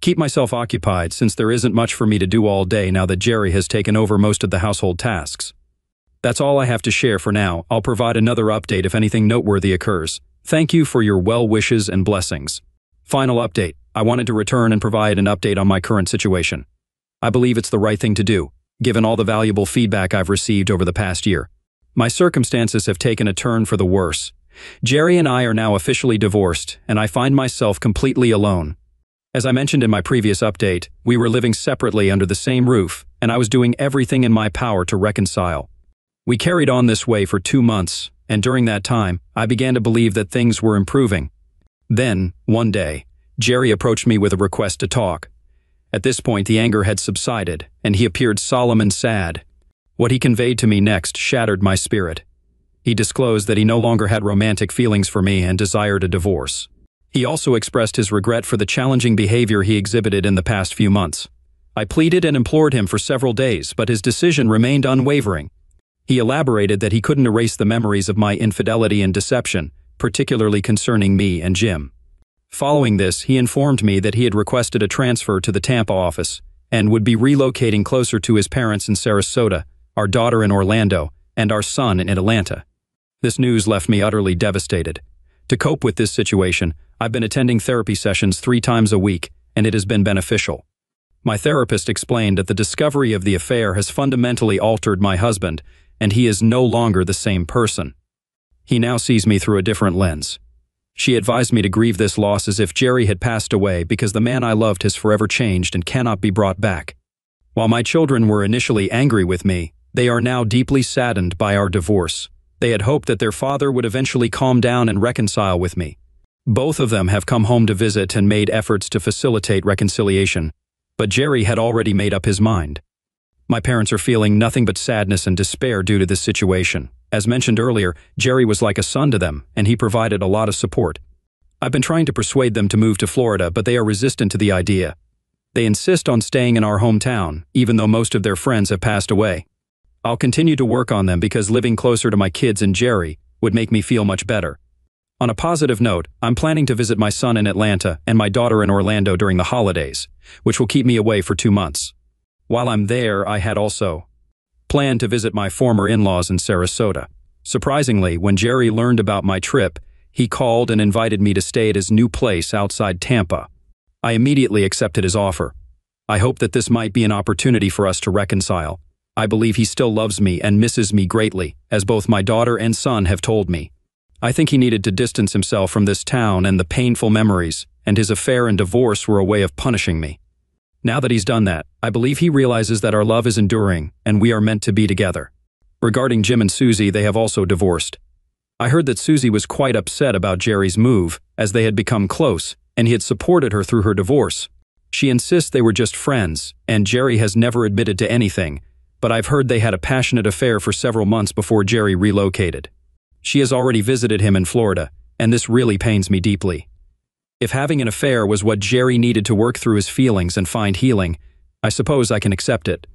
keep myself occupied since there isn't much for me to do all day now that Jerry has taken over most of the household tasks. That's all I have to share for now. I'll provide another update if anything noteworthy occurs. Thank you for your well wishes and blessings. Final update. I wanted to return and provide an update on my current situation. I believe it's the right thing to do, given all the valuable feedback I've received over the past year. My circumstances have taken a turn for the worse. Jerry and I are now officially divorced, and I find myself completely alone. As I mentioned in my previous update, we were living separately under the same roof, and I was doing everything in my power to reconcile. We carried on this way for 2 months, and during that time, I began to believe that things were improving. Then, one day, Jerry approached me with a request to talk. At this point, the anger had subsided, and he appeared solemn and sad. What he conveyed to me next shattered my spirit. He disclosed that he no longer had romantic feelings for me and desired a divorce. He also expressed his regret for the challenging behavior he exhibited in the past few months. I pleaded and implored him for several days, but his decision remained unwavering. He elaborated that he couldn't erase the memories of my infidelity and deception, particularly concerning me and Jim. Following this, he informed me that he had requested a transfer to the Tampa office and would be relocating closer to his parents in Sarasota, our daughter in Orlando, and our son in Atlanta. This news left me utterly devastated. To cope with this situation, I've been attending therapy sessions 3 times a week, and it has been beneficial. My therapist explained that the discovery of the affair has fundamentally altered my husband, and he is no longer the same person. He now sees me through a different lens. She advised me to grieve this loss as if Jerry had passed away because the man I loved has forever changed and cannot be brought back. While my children were initially angry with me, they are now deeply saddened by our divorce. They had hoped that their father would eventually calm down and reconcile with me. Both of them have come home to visit and made efforts to facilitate reconciliation, but Jerry had already made up his mind. My parents are feeling nothing but sadness and despair due to this situation. As mentioned earlier, Jerry was like a son to them, and he provided a lot of support. I've been trying to persuade them to move to Florida, but they are resistant to the idea. They insist on staying in our hometown, even though most of their friends have passed away. I'll continue to work on them because living closer to my kids and Jerry would make me feel much better. On a positive note, I'm planning to visit my son in Atlanta and my daughter in Orlando during the holidays, which will keep me away for 2 months. While I'm there, I had also planned to visit my former in-laws in Sarasota. Surprisingly, when Jerry learned about my trip, he called and invited me to stay at his new place outside Tampa. I immediately accepted his offer. I hope that this might be an opportunity for us to reconcile. I believe he still loves me and misses me greatly, as both my daughter and son have told me. I think he needed to distance himself from this town and the painful memories, and his affair and divorce were a way of punishing me. Now that he's done that, I believe he realizes that our love is enduring and we are meant to be together. Regarding Jim and Susie, they have also divorced. I heard that Susie was quite upset about Jerry's move, as they had become close, and he had supported her through her divorce. She insists they were just friends, and Jerry has never admitted to anything, but I've heard they had a passionate affair for several months before Jerry relocated. She has already visited him in Florida, and this really pains me deeply. If having an affair was what Jerry needed to work through his feelings and find healing, I suppose I can accept it.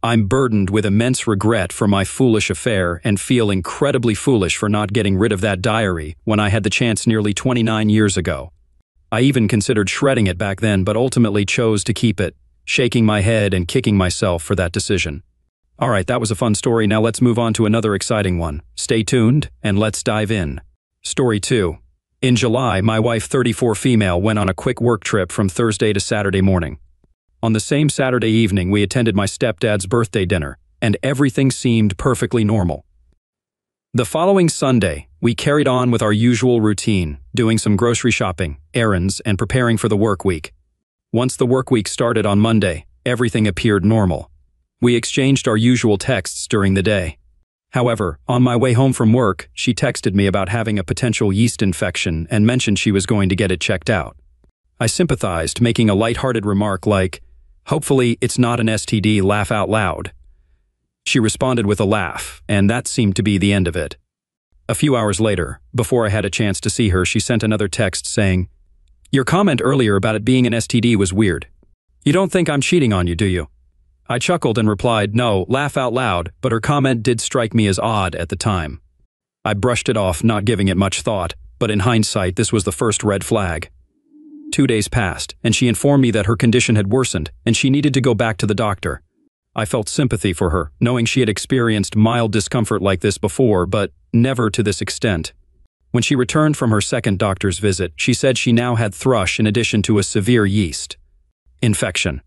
I'm burdened with immense regret for my foolish affair and feel incredibly foolish for not getting rid of that diary when I had the chance nearly 29 years ago. I even considered shredding it back then, but ultimately chose to keep it, shaking my head and kicking myself for that decision. Alright, that was a fun story. Now let's move on to another exciting one. Stay tuned, and let's dive in. Story 2. In July, my wife, 34 female, went on a quick work trip from Thursday to Saturday morning. On the same Saturday evening, we attended my stepdad's birthday dinner, and everything seemed perfectly normal. The following Sunday, we carried on with our usual routine, doing some grocery shopping, errands, and preparing for the work week. Once the work week started on Monday, everything appeared normal. We exchanged our usual texts during the day. However, on my way home from work, she texted me about having a potential yeast infection and mentioned she was going to get it checked out. I sympathized, making a lighthearted remark like, "Hopefully it's not an STD, laugh out loud." She responded with a laugh, and that seemed to be the end of it. A few hours later, before I had a chance to see her, she sent another text saying, "Your comment earlier about it being an STD was weird. You don't think I'm cheating on you, do you?" I chuckled and replied, "No, laugh out loud," but her comment did strike me as odd at the time. I brushed it off, not giving it much thought, but in hindsight, this was the first red flag. 2 days passed, and she informed me that her condition had worsened and she needed to go back to the doctor. I felt sympathy for her, knowing she had experienced mild discomfort like this before, but never to this extent. When she returned from her second doctor's visit, she said she now had thrush in addition to a severe yeast infection.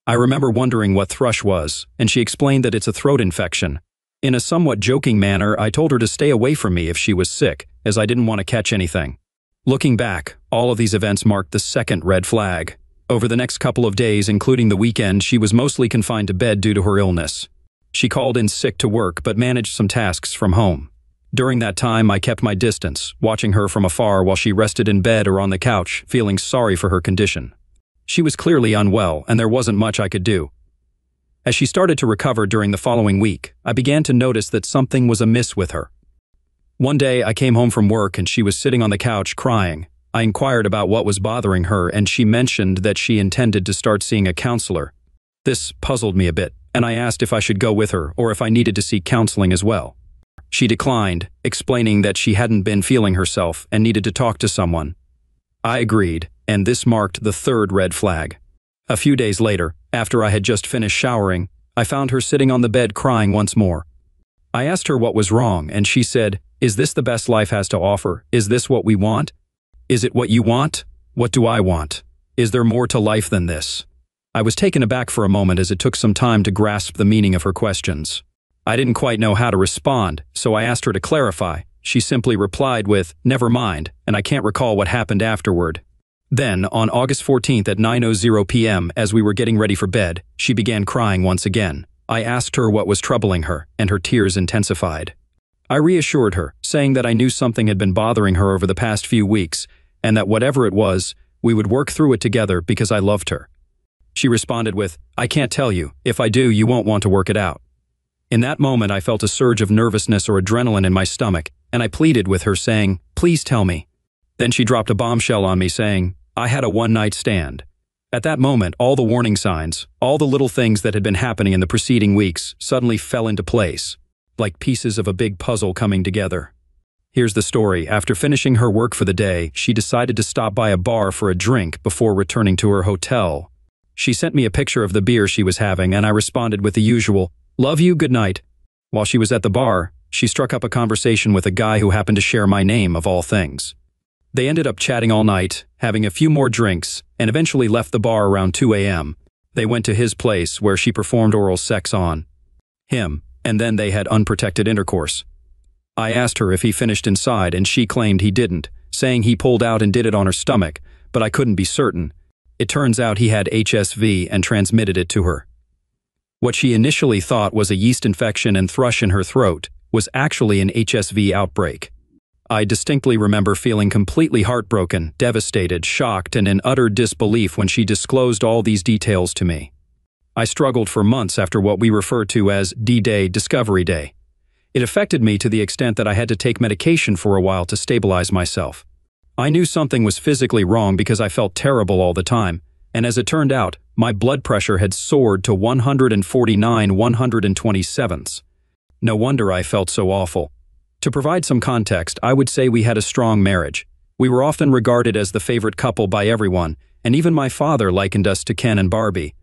I remember wondering what thrush was, and she explained that it's a throat infection. In a somewhat joking manner, I told her to stay away from me if she was sick, as I didn't want to catch anything. Looking back, all of these events marked the second red flag. Over the next couple of days, including the weekend, she was mostly confined to bed due to her illness. She called in sick to work but managed some tasks from home. During that time, I kept my distance, watching her from afar while she rested in bed or on the couch, feeling sorry for her condition. She was clearly unwell, and there wasn't much I could do. As she started to recover during the following week, I began to notice that something was amiss with her. One day, I came home from work and she was sitting on the couch crying. I inquired about what was bothering her, and she mentioned that she intended to start seeing a counselor. This puzzled me a bit, and I asked if I should go with her or if I needed to seek counseling as well. She declined, explaining that she hadn't been feeling herself and needed to talk to someone. I agreed, and this marked the third red flag. A few days later, after I had just finished showering, I found her sitting on the bed crying once more. I asked her what was wrong, and she said, "Is this the best life has to offer? Is this what we want? Is it what you want? What do I want? Is there more to life than this?" I was taken aback for a moment as it took some time to grasp the meaning of her questions. I didn't quite know how to respond, so I asked her to clarify. She simply replied with, "Never mind," and I can't recall what happened afterward. Then, on August 14th at 9:00 p.m., as we were getting ready for bed, she began crying once again. I asked her what was troubling her, and her tears intensified. I reassured her, saying that I knew something had been bothering her over the past few weeks, and that whatever it was, we would work through it together because I loved her. She responded with, "I can't tell you. If I do, you won't want to work it out." In that moment, I felt a surge of nervousness or adrenaline in my stomach, and I pleaded with her, saying, "Please tell me." Then she dropped a bombshell on me, saying, "I had a one-night stand." At that moment, all the warning signs, all the little things that had been happening in the preceding weeks, suddenly fell into place, like pieces of a big puzzle coming together. Here's the story. After finishing her work for the day, she decided to stop by a bar for a drink before returning to her hotel. She sent me a picture of the beer she was having, and I responded with the usual, "Love you, good night." While she was at the bar, she struck up a conversation with a guy who happened to share my name, of all things. They ended up chatting all night, having a few more drinks, and eventually left the bar around 2 a.m. They went to his place where she performed oral sex on him, and then they had unprotected intercourse. I asked her if he finished inside, and she claimed he didn't, saying he pulled out and did it on her stomach, but I couldn't be certain. It turns out he had HSV and transmitted it to her. What she initially thought was a yeast infection and thrush in her throat was actually an HSV outbreak. I distinctly remember feeling completely heartbroken, devastated, shocked, and in utter disbelief when she disclosed all these details to me. I struggled for months after what we refer to as D-Day, Discovery Day. It affected me to the extent that I had to take medication for a while to stabilize myself. I knew something was physically wrong because I felt terrible all the time, and as it turned out, my blood pressure had soared to 149/127. No wonder I felt so awful. To provide some context, I would say we had a strong marriage. We were often regarded as the favorite couple by everyone, and even my father likened us to Ken and Barbie.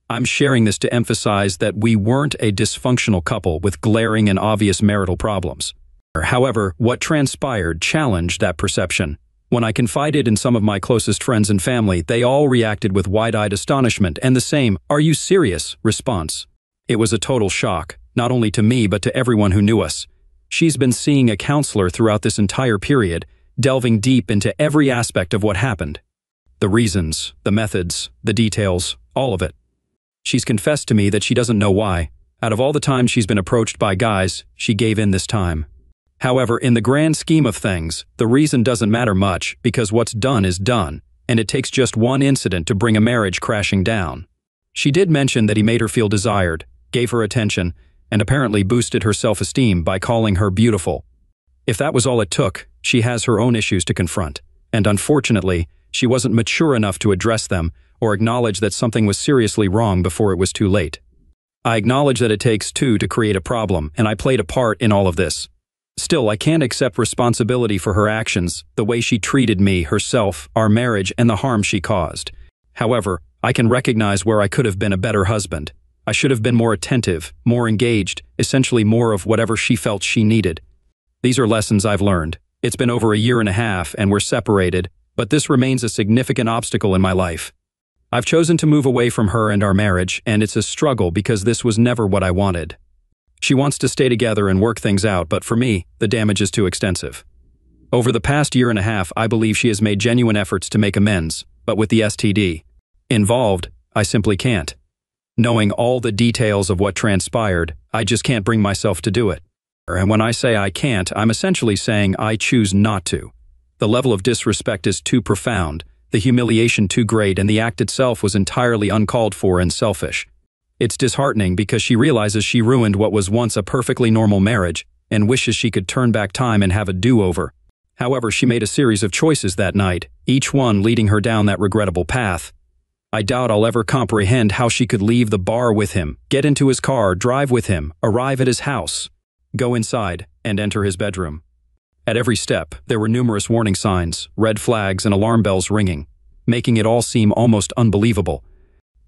I'm sharing this to emphasize that we weren't a dysfunctional couple with glaring and obvious marital problems. However, what transpired challenged that perception. When I confided in some of my closest friends and family, they all reacted with wide-eyed astonishment and the same "Are you serious?" response. It was a total shock, not only to me but to everyone who knew us. She's been seeing a counselor throughout this entire period, delving deep into every aspect of what happened. The reasons, the methods, the details, all of it. She's confessed to me that she doesn't know why. Out of all the times she's been approached by guys, she gave in this time. However, in the grand scheme of things, the reason doesn't matter much because what's done is done, and it takes just one incident to bring a marriage crashing down. She did mention that he made her feel desired, gave her attention, and apparently boosted her self-esteem by calling her beautiful. If that was all it took, she has her own issues to confront, and unfortunately, she wasn't mature enough to address them or acknowledge that something was seriously wrong before it was too late. I acknowledge that it takes two to create a problem, and I played a part in all of this. Still, I can't accept responsibility for her actions, the way she treated me, herself, our marriage, and the harm she caused. However, I can recognize where I could have been a better husband. I should have been more attentive, more engaged, essentially more of whatever she felt she needed. These are lessons I've learned. It's been over a year and a half and we're separated, but this remains a significant obstacle in my life. I've chosen to move away from her and our marriage, and it's a struggle because this was never what I wanted. She wants to stay together and work things out, but for me, the damage is too extensive. Over the past year and a half, I believe she has made genuine efforts to make amends, but with the STD involved, I simply can't. Knowing all the details of what transpired, I just can't bring myself to do it. And when I say I can't, I'm essentially saying I choose not to. The level of disrespect is too profound, the humiliation too great, and the act itself was entirely uncalled for and selfish. It's disheartening because she realizes she ruined what was once a perfectly normal marriage and wishes she could turn back time and have a do-over. However, she made a series of choices that night, each one leading her down that regrettable path. I doubt I'll ever comprehend how she could leave the bar with him, get into his car, drive with him, arrive at his house, go inside, and enter his bedroom. At every step, there were numerous warning signs, red flags, and alarm bells ringing, making it all seem almost unbelievable.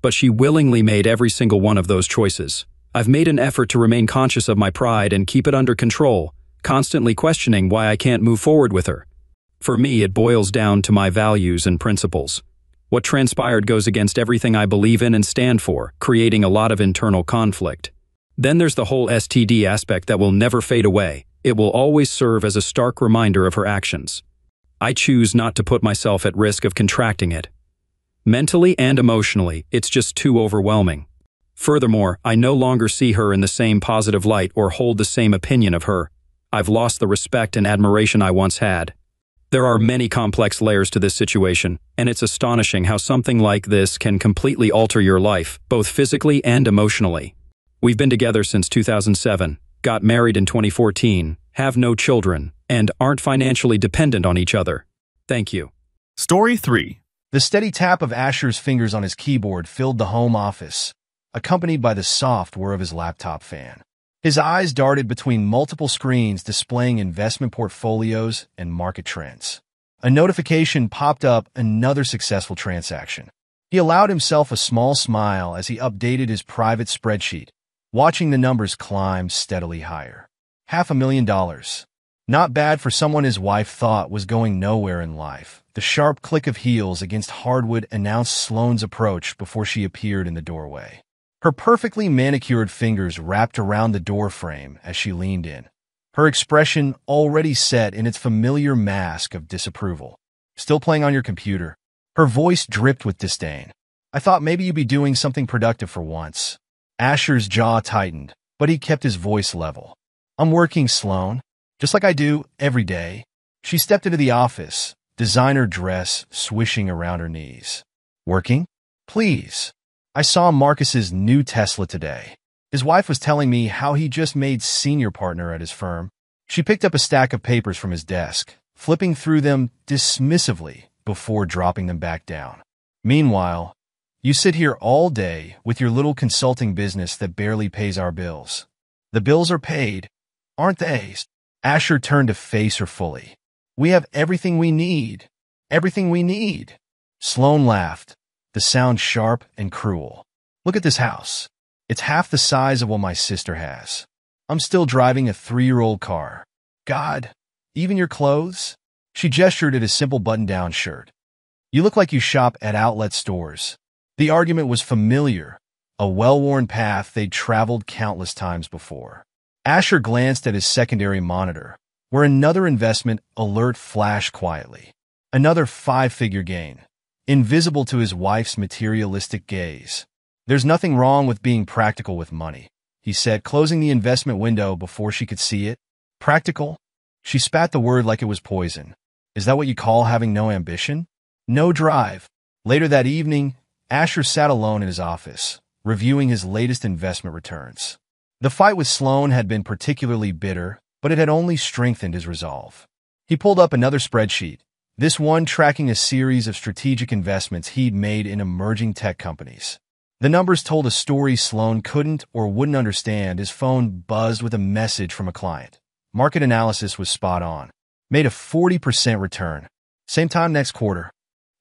But she willingly made every single one of those choices. I've made an effort to remain conscious of my pride and keep it under control, constantly questioning why I can't move forward with her. For me, it boils down to my values and principles. What transpired goes against everything I believe in and stand for, creating a lot of internal conflict. Then there's the whole STD aspect that will never fade away. It will always serve as a stark reminder of her actions. I choose not to put myself at risk of contracting it. Mentally and emotionally, it's just too overwhelming. Furthermore, I no longer see her in the same positive light or hold the same opinion of her. I've lost the respect and admiration I once had. There are many complex layers to this situation, and it's astonishing how something like this can completely alter your life, both physically and emotionally. We've been together since 2007, got married in 2014, have no children, and aren't financially dependent on each other. Thank you. Story 3. The steady tap of Asher's fingers on his keyboard filled the home office, accompanied by the soft whir of his laptop fan. His eyes darted between multiple screens displaying investment portfolios and market trends. A notification popped up, another successful transaction. He allowed himself a small smile as he updated his private spreadsheet, watching the numbers climb steadily higher. $500,000. Not bad for someone his wife thought was going nowhere in life. The sharp click of heels against hardwood announced Sloane's approach before she appeared in the doorway. Her perfectly manicured fingers wrapped around the door frame as she leaned in, her expression already set in its familiar mask of disapproval. Still playing on your computer? Her voice dripped with disdain. I thought maybe you'd be doing something productive for once. Asher's jaw tightened, but he kept his voice level. I'm working, Sloane, just like I do every day. She stepped into the office, designer dress swishing around her knees. Working? Please. I saw Marcus's new Tesla today. His wife was telling me how he just made senior partner at his firm. She picked up a stack of papers from his desk, flipping through them dismissively before dropping them back down. Meanwhile, you sit here all day with your little consulting business that barely pays our bills. The bills are paid, aren't they? Asher turned to face her fully. We have everything we need. Everything we need. Sloane laughed, the sound sharp and cruel. Look at this house. It's half the size of what my sister has. I'm still driving a 3-year-old car. God, even your clothes? She gestured at his simple button-down shirt. You look like you shop at outlet stores. The argument was familiar, a well-worn path they'd traveled countless times before. Asher glanced at his secondary monitor, where another investment alert flashed quietly. Another five-figure gain, invisible to his wife's materialistic gaze. "There's nothing wrong with being practical with money," he said, closing the investment window before she could see it. "Practical?" She spat the word like it was poison. "Is that what you call having no ambition? No drive?" Later that evening, Asher sat alone in his office, reviewing his latest investment returns. The fight with Sloan had been particularly bitter, but it had only strengthened his resolve. He pulled up another spreadsheet, this one tracking a series of strategic investments he'd made in emerging tech companies. The numbers told a story Sloan couldn't or wouldn't understand. His phone buzzed with a message from a client. Market analysis was spot on. Made a 40% return. Same time next quarter.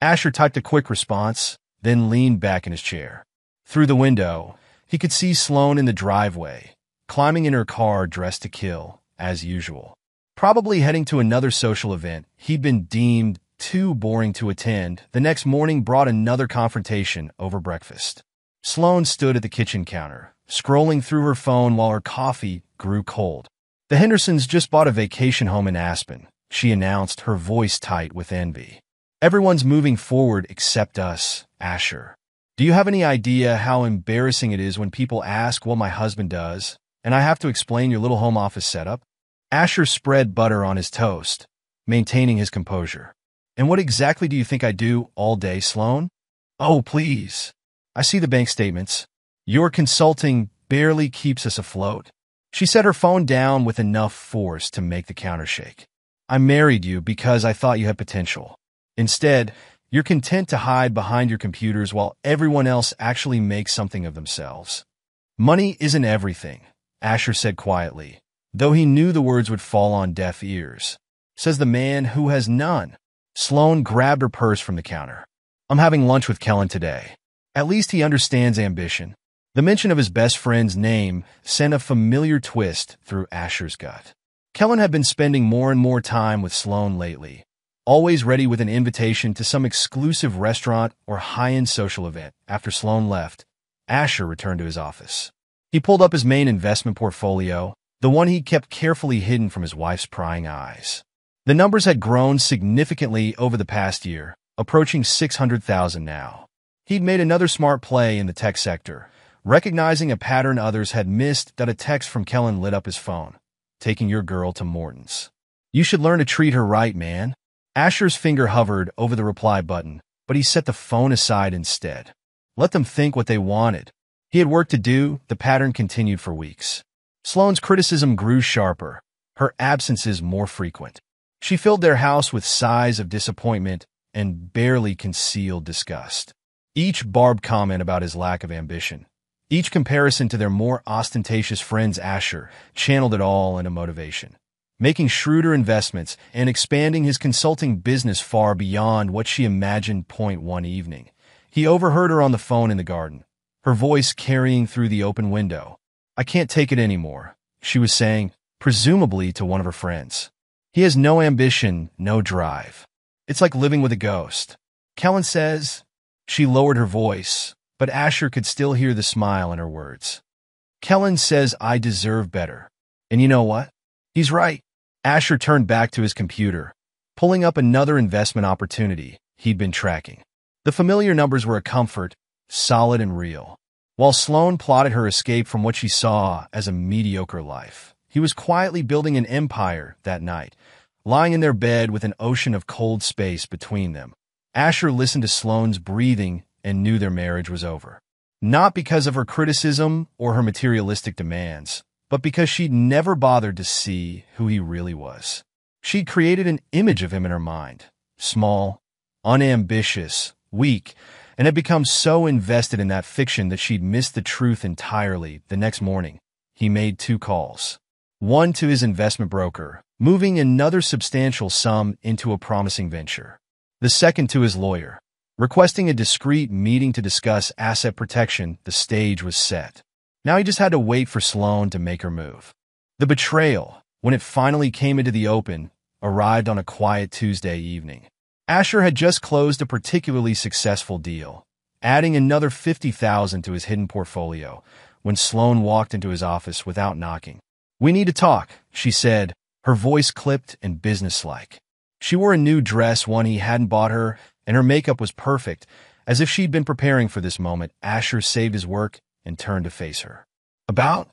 Asher typed a quick response, then leaned back in his chair. Through the window, he could see Sloan in the driveway, climbing in her car dressed to kill, as usual. Probably heading to another social event he'd been deemed too boring to attend. The next morning brought another confrontation over breakfast. Sloan stood at the kitchen counter, scrolling through her phone while her coffee grew cold. "The Hendersons just bought a vacation home in Aspen," she announced, her voice tight with envy. "Everyone's moving forward except us, Asher. Do you have any idea how embarrassing it is when people ask what my husband does, and I have to explain your little home office setup?" Asher spread butter on his toast, maintaining his composure. "And what exactly do you think I do all day, Sloan?" "Oh, please. I see the bank statements. Your consulting barely keeps us afloat." She set her phone down with enough force to make the counter shake. "I married you because I thought you had potential. Instead, you're content to hide behind your computers while everyone else actually makes something of themselves." "Money isn't everything," Asher said quietly, though he knew the words would fall on deaf ears. "Says the man who has none." Sloan grabbed her purse from the counter. "I'm having lunch with Kellen today. At least he understands ambition." The mention of his best friend's name sent a familiar twist through Asher's gut. Kellen had been spending more and more time with Sloan lately, always ready with an invitation to some exclusive restaurant or high-end social event. After Sloan left, Asher returned to his office. He pulled up his main investment portfolio, the one he kept carefully hidden from his wife's prying eyes. The numbers had grown significantly over the past year, approaching 600,000 now. He'd made another smart play in the tech sector, recognizing a pattern others had missed. That a text from Kellen lit up his phone. "Taking your girl to Morton's. You should learn to treat her right, man." Asher's finger hovered over the reply button, but he set the phone aside instead. Let them think what they wanted. He had work to do. The pattern continued for weeks. Sloan's criticism grew sharper, her absences more frequent. She filled their house with sighs of disappointment and barely concealed disgust. Each barbed comment about his lack of ambition, each comparison to their more ostentatious friends, Asher channeled it all into motivation. Making shrewder investments and expanding his consulting business far beyond what she imagined. One evening, he overheard her on the phone in the garden, her voice carrying through the open window. "I can't take it anymore," she was saying, presumably to one of her friends. "He has no ambition, no drive. It's like living with a ghost. Kellen says—" She lowered her voice, but Asher could still hear the smile in her words. "Kellen says I deserve better. And you know what? He's right." Asher turned back to his computer, pulling up another investment opportunity he'd been tracking. The familiar numbers were a comfort, solid and real. While Sloan plotted her escape from what she saw as a mediocre life, he was quietly building an empire that night, lying in their bed with an ocean of cold space between them. Asher listened to Sloan's breathing and knew their marriage was over. Not because of her criticism or her materialistic demands, but because she'd never bothered to see who he really was. She'd created an image of him in her mind, small, unambitious, weak, and had become so invested in that fiction that she'd missed the truth entirely. The next morning, he made 2 calls. One to his investment broker, moving another substantial sum into a promising venture. The second to his lawyer, requesting a discreet meeting to discuss asset protection. The stage was set. Now he just had to wait for Sloan to make her move. The betrayal, when it finally came into the open, arrived on a quiet Tuesday evening. Asher had just closed a particularly successful deal, adding another $50,000 to his hidden portfolio, when Sloane walked into his office without knocking. "We need to talk," she said, her voice clipped and businesslike. She wore a new dress, one he hadn't bought her, and her makeup was perfect, as if she'd been preparing for this moment. Asher saved his work and turned to face her. "About?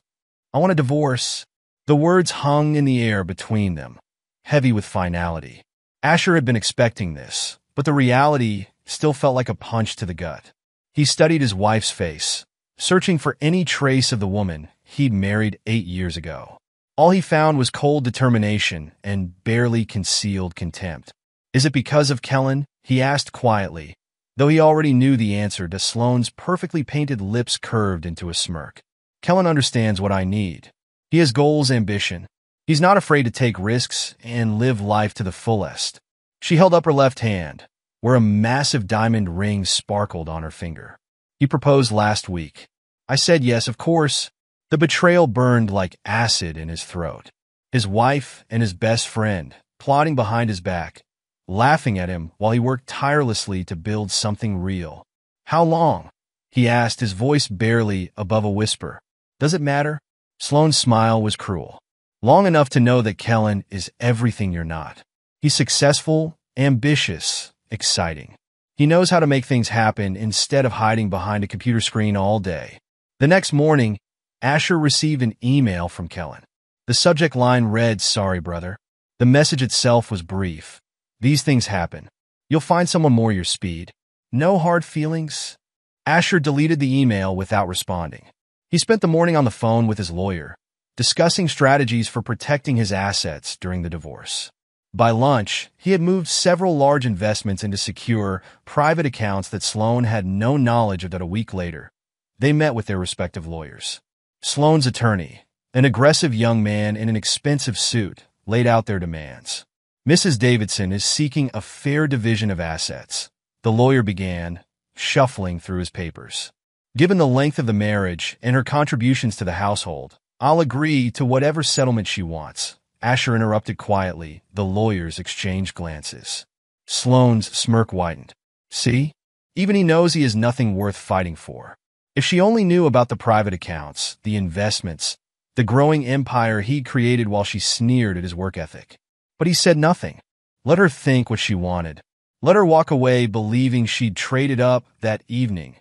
I want a divorce." The words hung in the air between them, heavy with finality. Asher had been expecting this, but the reality still felt like a punch to the gut. He studied his wife's face, searching for any trace of the woman he'd married 8 years ago. All he found was cold determination and barely concealed contempt. "Is it because of Kellen?" he asked quietly, though he already knew the answer. Sloane's perfectly painted lips curved into a smirk. "Kellen understands what I need. He has goals, ambition. He's not afraid to take risks and live life to the fullest." She held up her left hand, where a massive diamond ring sparkled on her finger. "He proposed last week. I said yes, of course." The betrayal burned like acid in his throat. His wife and his best friend, plotting behind his back, laughing at him while he worked tirelessly to build something real. "How long?" he asked, his voice barely above a whisper. "Does it matter?" Sloane's smile was cruel. "Long enough to know that Kellen is everything you're not. He's successful, ambitious, exciting. He knows how to make things happen instead of hiding behind a computer screen all day." The next morning, Asher received an email from Kellen. The subject line read, "Sorry, brother." The message itself was brief. "These things happen. You'll find someone more your speed. No hard feelings." Asher deleted the email without responding. He spent the morning on the phone with his lawyer, discussing strategies for protecting his assets during the divorce. By lunch, he had moved several large investments into secure, private accounts that Sloane had no knowledge of. That a week later, they met with their respective lawyers. Sloane's attorney, an aggressive young man in an expensive suit, laid out their demands. "Mrs. Davidson is seeking a fair division of assets," the lawyer began, shuffling through his papers. "Given the length of the marriage and her contributions to the household, I'll agree to whatever settlement she wants." Asher interrupted quietly. The lawyers exchanged glances. Sloane's smirk widened. "See? Even he knows he has nothing worth fighting for. If she only knew about the private accounts, the investments, the growing empire he'd created," while she sneered at his work ethic. But he said nothing. Let her think what she wanted. Let her walk away believing she'd traded up. That evening,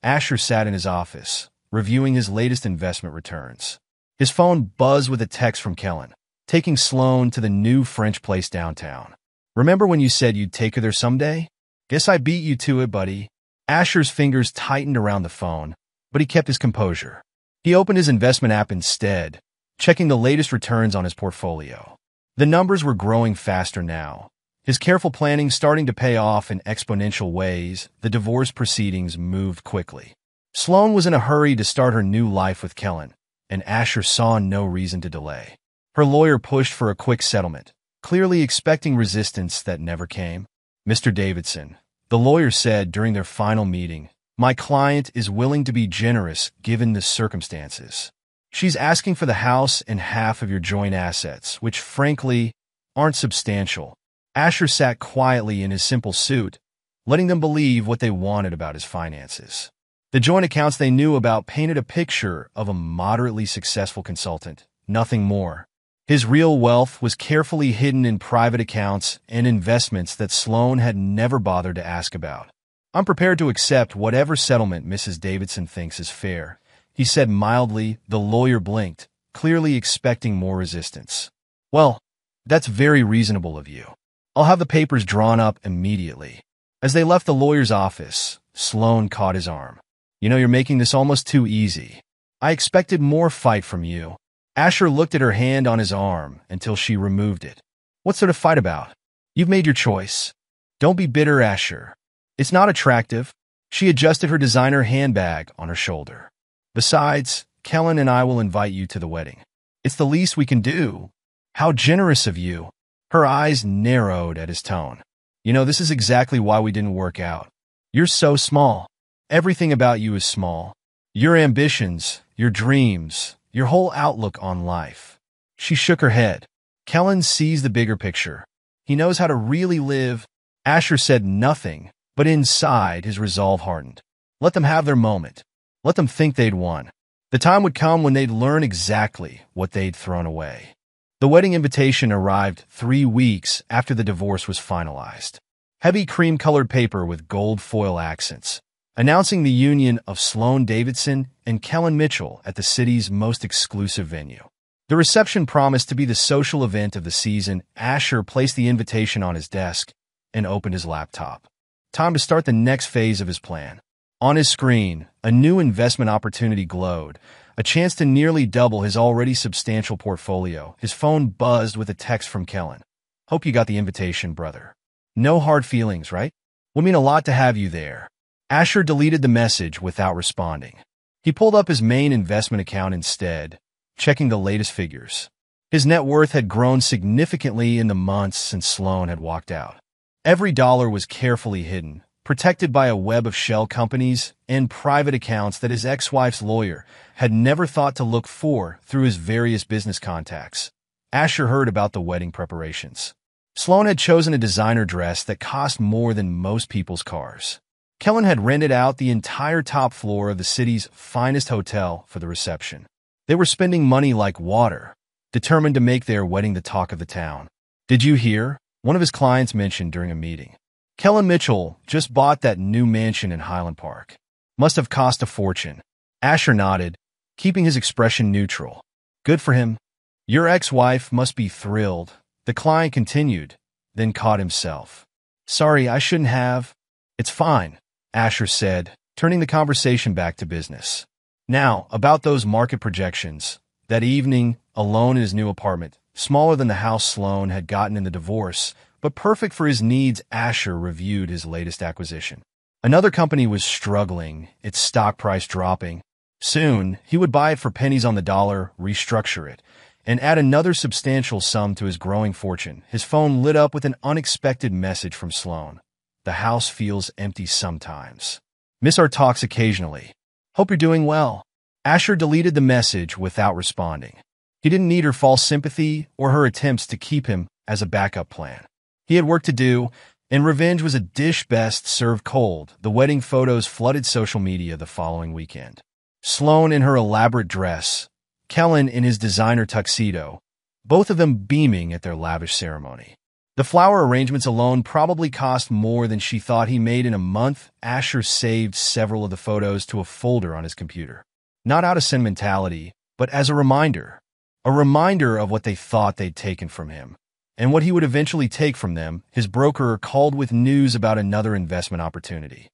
Asher sat in his office, reviewing his latest investment returns. His phone buzzed with a text from Kellen, taking Sloane to the new French place downtown. "Remember when you said you'd take her there someday? Guess I beat you to it, buddy." Asher's fingers tightened around the phone, but he kept his composure. He opened his investment app instead, checking the latest returns on his portfolio. The numbers were growing faster now, his careful planning starting to pay off in exponential ways. The divorce proceedings moved quickly. Sloane was in a hurry to start her new life with Kellen, and Asher saw no reason to delay. Her lawyer pushed for a quick settlement, clearly expecting resistance that never came. "Mr. Davidson," the lawyer said during their final meeting, "my client is willing to be generous given the circumstances. She's asking for the house and half of your joint assets, which frankly aren't substantial." Asher sat quietly in his simple suit, letting them believe what they wanted about his finances. The joint accounts they knew about painted a picture of a moderately successful consultant, nothing more. His real wealth was carefully hidden in private accounts and investments that Sloane had never bothered to ask about. "I'm prepared to accept whatever settlement Mrs. Davidson thinks is fair," he said mildly. The lawyer blinked, clearly expecting more resistance. "Well, that's very reasonable of you. I'll have the papers drawn up immediately." As they left the lawyer's office, Sloane caught his arm. "You know, you're making this almost too easy. I expected more fight from you." Asher looked at her hand on his arm until she removed it. "What's there to fight about? You've made your choice. Don't be bitter, Asher. It's not attractive." She adjusted her designer handbag on her shoulder. "Besides, Kellen and I will invite you to the wedding. It's the least we can do." "How generous of you." Her eyes narrowed at his tone. "You know, this is exactly why we didn't work out. You're so small. Everything about you is small. Your ambitions, your dreams, your whole outlook on life." She shook her head. "Kellen sees the bigger picture. He knows how to really live." Asher said nothing, but inside his resolve hardened. Let them have their moment. Let them think they'd won. The time would come when they'd learn exactly what they'd thrown away. The wedding invitation arrived 3 weeks after the divorce was finalized. Heavy cream-colored paper with gold foil accents, announcing the union of Sloan Davidson and Kellen Mitchell at the city's most exclusive venue. The reception promised to be the social event of the season. Asher placed the invitation on his desk and opened his laptop. Time to start the next phase of his plan. On his screen, a new investment opportunity glowed, a chance to nearly double his already substantial portfolio. His phone buzzed with a text from Kellen. "Hope you got the invitation, brother. No hard feelings, right? Will mean a lot to have you there." Asher deleted the message without responding. He pulled up his main investment account instead, checking the latest figures. His net worth had grown significantly in the months since Sloan had walked out. Every dollar was carefully hidden, protected by a web of shell companies and private accounts that his ex-wife's lawyer had never thought to look for through his various business contacts. Asher heard about the wedding preparations. Sloan had chosen a designer dress that cost more than most people's cars. Kellen had rented out the entire top floor of the city's finest hotel for the reception. They were spending money like water, determined to make their wedding the talk of the town. "Did you hear?" one of his clients mentioned during a meeting. Kellen Mitchell just bought that new mansion in Highland Park. Must have cost a fortune. Asher nodded, keeping his expression neutral. "Good for him. Your ex-wife must be thrilled." The client continued, then caught himself. "Sorry, I shouldn't have." "It's fine," Asher said, turning the conversation back to business. Now, about those market projections. That evening, alone in his new apartment, smaller than the house Sloan had gotten in the divorce, but perfect for his needs, Asher reviewed his latest acquisition. Another company was struggling, its stock price dropping. Soon, he would buy it for pennies on the dollar, restructure it, and add another substantial sum to his growing fortune. His phone lit up with an unexpected message from Sloan. "The house feels empty sometimes. Miss our talks occasionally. Hope you're doing well." Asher deleted the message without responding. He didn't need her false sympathy or her attempts to keep him as a backup plan. He had work to do, and revenge was a dish best served cold. The wedding photos flooded social media the following weekend. Sloan in her elaborate dress, Kellen in his designer tuxedo, both of them beaming at their lavish ceremony. The flower arrangements alone probably cost more than she thought he made in a month. Asher saved several of the photos to a folder on his computer. Not out of sentimentality, but as a reminder of what they thought they'd taken from him, and what he would eventually take from them. His broker called with news about another investment opportunity.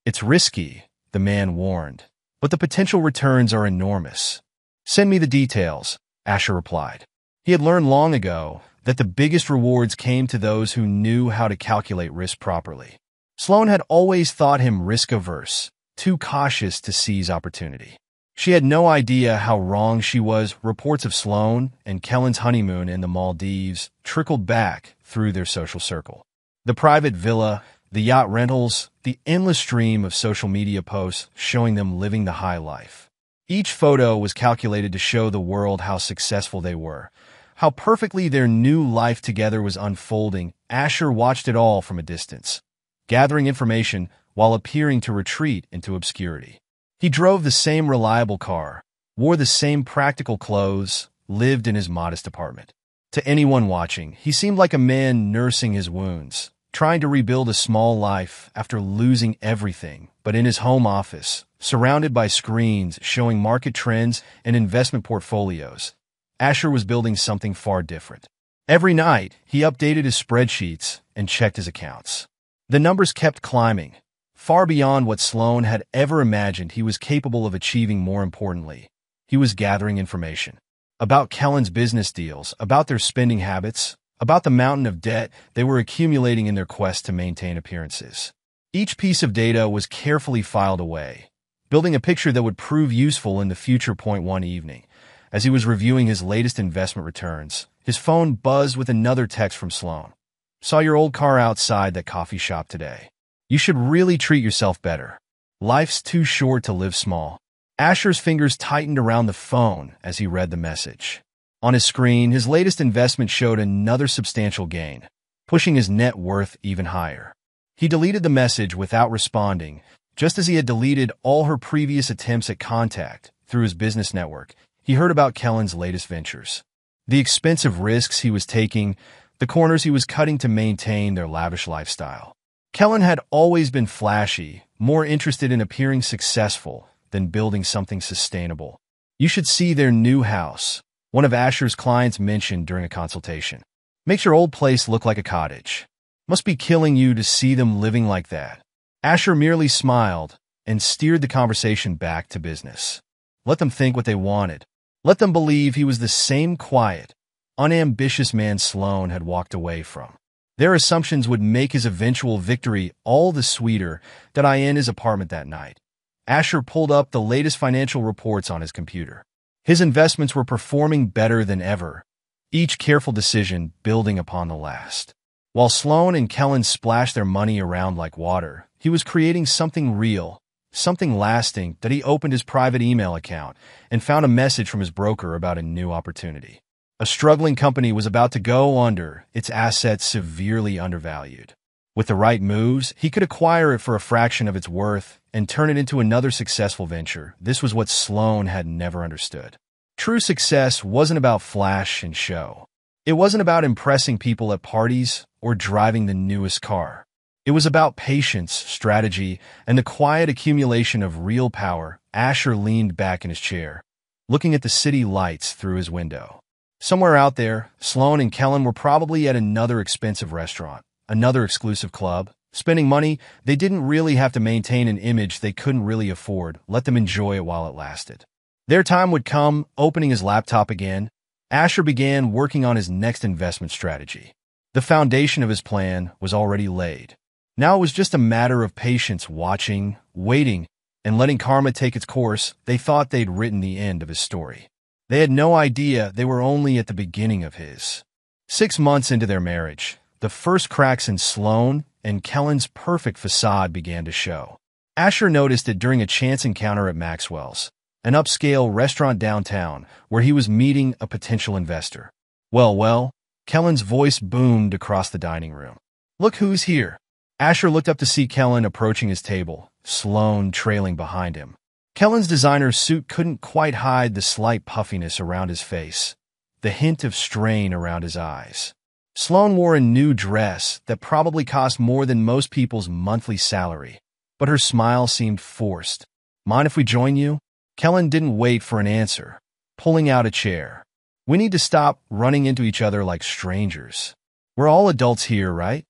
"It's risky," the man warned, "but the potential returns are enormous." "Send me the details," Asher replied. He had learned long ago that the biggest rewards came to those who knew how to calculate risk properly. Sloan had always thought him risk-averse, too cautious to seize opportunity. She had no idea how wrong she was. Reports of Sloan and Kellen's honeymoon in the Maldives trickled back through their social circle. The private villa, the yacht rentals, the endless stream of social media posts showing them living the high life. Each photo was calculated to show the world how successful they were, how perfectly their new life together was unfolding. Asher watched it all from a distance, gathering information while appearing to retreat into obscurity. He drove the same reliable car, wore the same practical clothes, lived in his modest apartment. To anyone watching, he seemed like a man nursing his wounds, trying to rebuild a small life after losing everything. But in his home office, surrounded by screens showing market trends and investment portfolios, Asher was building something far different. Every night, he updated his spreadsheets and checked his accounts. The numbers kept climbing, far beyond what Sloan had ever imagined he was capable of achieving. More importantly, he was gathering information about Kellen's business deals, about their spending habits, about the mountain of debt they were accumulating in their quest to maintain appearances. Each piece of data was carefully filed away, building a picture that would prove useful in the future. One evening, as he was reviewing his latest investment returns, his phone buzzed with another text from Sloan. "Saw your old car outside that coffee shop today. You should really treat yourself better. Life's too short to live small." Asher's fingers tightened around the phone as he read the message. On his screen, his latest investment showed another substantial gain, pushing his net worth even higher. He deleted the message without responding, Just as he had deleted all her previous attempts at contact through his business network, he heard about Kellen's latest ventures. The expensive risks he was taking, the corners he was cutting to maintain their lavish lifestyle. Kellen had always been flashy, more interested in appearing successful than building something sustainable. "You should see their new house," one of Asher's clients mentioned during a consultation. "Makes your old place look like a cottage. Must be killing you to see them living like that." Asher merely smiled and steered the conversation back to business. Let them think what they wanted. Let them believe he was the same quiet, unambitious man Sloan had walked away from. Their assumptions would make his eventual victory all the sweeter. In his apartment that night, Asher pulled up the latest financial reports on his computer. His investments were performing better than ever, each careful decision building upon the last. While Sloan and Kellen splashed their money around like water, he was creating something real, something lasting. He opened his private email account and found a message from his broker about a new opportunity. A struggling company was about to go under, its assets severely undervalued. With the right moves, he could acquire it for a fraction of its worth and turn it into another successful venture. This was what Sloan had never understood. True success wasn't about flash and show. It wasn't about impressing people at parties or driving the newest car. It was about patience, strategy, and the quiet accumulation of real power. Asher leaned back in his chair, looking at the city lights through his window. Somewhere out there, Sloan and Kellen were probably at another expensive restaurant, another exclusive club, spending money they didn't really have to maintain, an image they couldn't really afford. Let them enjoy it while it lasted. Their time would come. Opening his laptop again, Asher began working on his next investment strategy. The foundation of his plan was already laid. Now it was just a matter of patience, watching, waiting, and letting karma take its course. They thought they'd written the end of his story. They had no idea they were only at the beginning of his. 6 months into their marriage, the first cracks in Sloan and Kellen's perfect facade began to show. Asher noticed it during a chance encounter at Maxwell's, an upscale restaurant downtown where he was meeting a potential investor. Well, Kellen's voice boomed across the dining room. "Look who's here." Asher looked up to see Kellen approaching his table, Sloan trailing behind him. Kellen's designer suit couldn't quite hide the slight puffiness around his face, the hint of strain around his eyes. Sloan wore a new dress that probably cost more than most people's monthly salary, but her smile seemed forced. "Mind if we join you?" Kellen didn't wait for an answer, pulling out a chair. "We need to stop running into each other like strangers. We're all adults here, right?"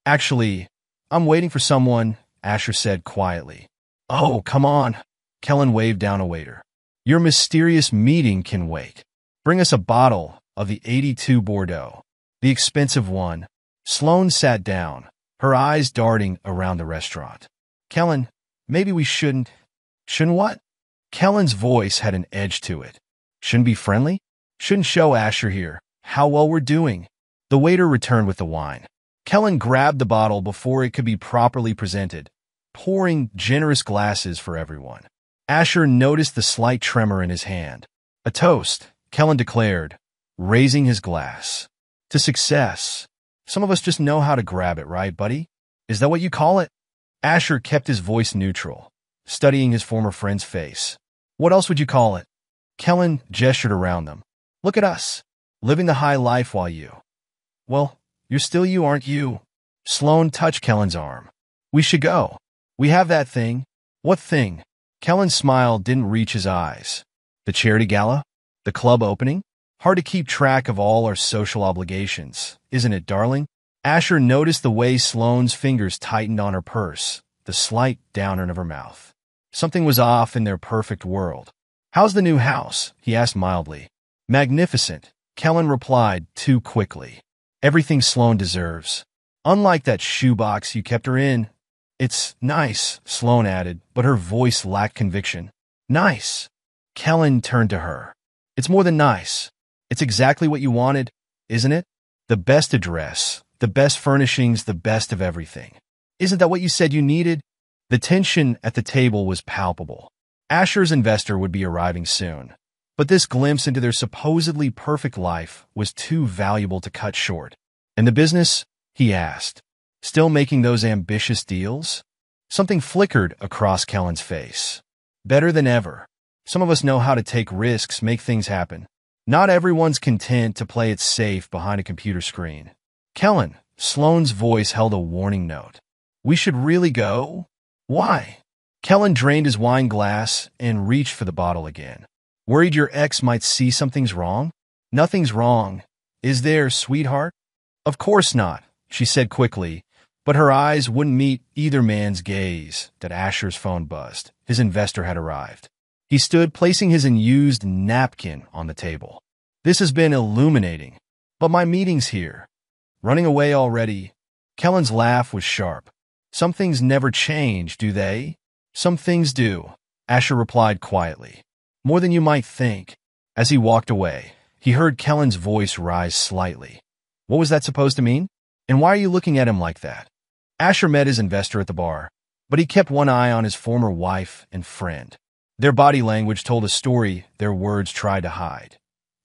"Actually, I'm waiting for someone," Asher said quietly. "Oh, come on." Kellen waved down a waiter. "Your mysterious meeting can wait. Bring us a bottle of the 82 Bordeaux, the expensive one." Sloan sat down, her eyes darting around the restaurant. "Kellen, maybe we shouldn't." "Shouldn't what?" Kellen's voice had an edge to it. "Shouldn't be friendly? Shouldn't show Asher here how well we're doing." The waiter returned with the wine. Kellen grabbed the bottle before it could be properly presented, pouring generous glasses for everyone. Asher noticed the slight tremor in his hand. "A toast," Kellen declared, raising his glass. "To success. Some of us just know how to grab it, right, buddy? Is that what you call it?" Asher kept his voice neutral, studying his former friend's face. "What else would you call it?" Kellen gestured around them. "Look at us, living the high life while you... Well, you're still you, aren't you?" Sloan touched Kellen's arm. "We should go. We have that thing." "What thing?" Kellen's smile didn't reach his eyes. "The charity gala? The club opening? Hard to keep track of all our social obligations, isn't it, darling?" Asher noticed the way Sloan's fingers tightened on her purse, the slight downturn of her mouth. Something was off in their perfect world. "How's the new house?" he asked mildly. "Magnificent," Kellen replied too quickly. "Everything Sloan deserves. Unlike that shoebox you kept her in." "It's nice," Sloan added, but her voice lacked conviction. "Nice." Kellen turned to her. "It's more than nice. It's exactly what you wanted, isn't it? The best address, the best furnishings, the best of everything. Isn't that what you said you needed?" The tension at the table was palpable. Asher's investor would be arriving soon, but this glimpse into their supposedly perfect life was too valuable to cut short. "And the business?" he asked. "Still making those ambitious deals?" Something flickered across Kellen's face. Better than ever. Some of us know how to take risks, make things happen. Not everyone's content to play it safe behind a computer screen. Kellen, Sloane's voice held a warning note. We should really go? Why? Kellen drained his wine glass and reached for the bottle again. Worried your ex might see something's wrong? Nothing's wrong. Is there, sweetheart? Of course not, she said quickly, but her eyes wouldn't meet either man's gaze. That Asher's phone buzzed. His investor had arrived. He stood, placing his unused napkin on the table. This has been illuminating. But my meeting's here. Running away already? Kellen's laugh was sharp. Some things never change, do they? Some things do, Asher replied quietly. More than you might think. As he walked away, he heard Kellen's voice rise slightly. What was that supposed to mean? And why are you looking at him like that? Asher met his investor at the bar, but he kept one eye on his former wife and friend. Their body language told a story their words tried to hide.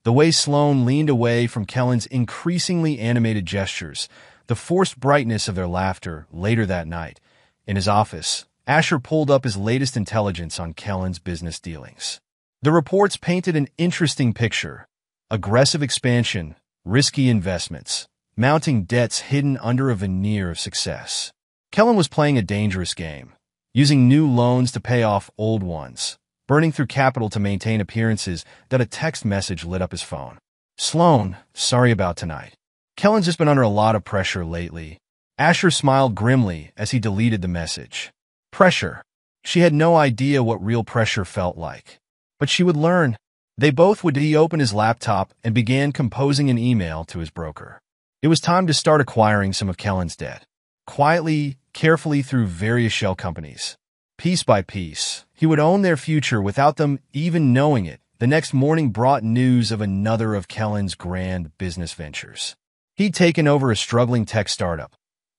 The way Sloane leaned away from Kellen's increasingly animated gestures, the forced brightness of their laughter later that night. In his office, Asher pulled up his latest intelligence on Kellen's business dealings. The reports painted an interesting picture. Aggressive expansion, risky investments, mounting debts hidden under a veneer of success. Kellen was playing a dangerous game, using new loans to pay off old ones, burning through capital to maintain appearances that a text message lit up his phone. Sloane, sorry about tonight. Kellen's just been under a lot of pressure lately. Asher smiled grimly as he deleted the message. Pressure. She had no idea what real pressure felt like. But she would learn. They both would. He opened his laptop and began composing an email to his broker. It was time to start acquiring some of Kellen's debt. Quietly, carefully through various shell companies. Piece by piece, he would own their future without them even knowing it. The next morning brought news of another of Kellen's grand business ventures. He'd taken over a struggling tech startup,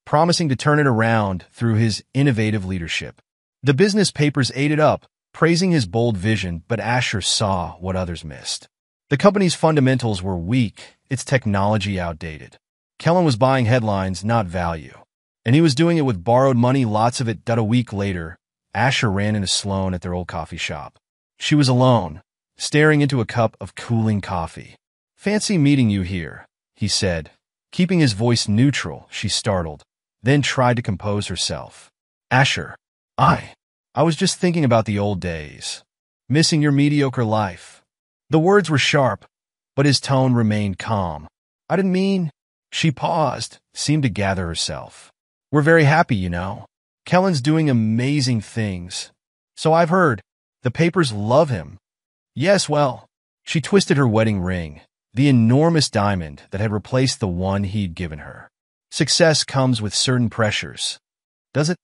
promising to turn it around through his innovative leadership. The business papers ate it up, praising his bold vision, but Asher saw what others missed. The company's fundamentals were weak, its technology outdated. Kellen was buying headlines, not value. And he was doing it with borrowed money, lots of it. A week later, Asher ran into Sloane at their old coffee shop. She was alone, staring into a cup of cooling coffee. Fancy meeting you here, he said. Keeping his voice neutral, she startled, then tried to compose herself. Asher, I was just thinking about the old days. Missing your mediocre life. The words were sharp, but his tone remained calm. I didn't mean... She paused, seemed to gather herself. We're very happy, you know. Kellen's doing amazing things. So I've heard. The papers love him. Yes, well. She twisted her wedding ring, the enormous diamond that had replaced the one he'd given her. Success comes with certain pressures. Does it?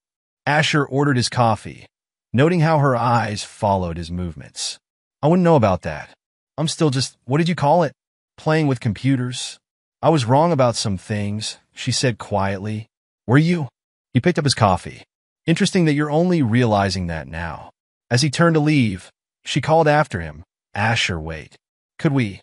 Asher ordered his coffee, noting how her eyes followed his movements. I wouldn't know about that. I'm still just, what did you call it? Playing with computers. I was wrong about some things, she said quietly. Were you? He picked up his coffee. Interesting that you're only realizing that now. As he turned to leave, she called after him. Asher, wait. Could we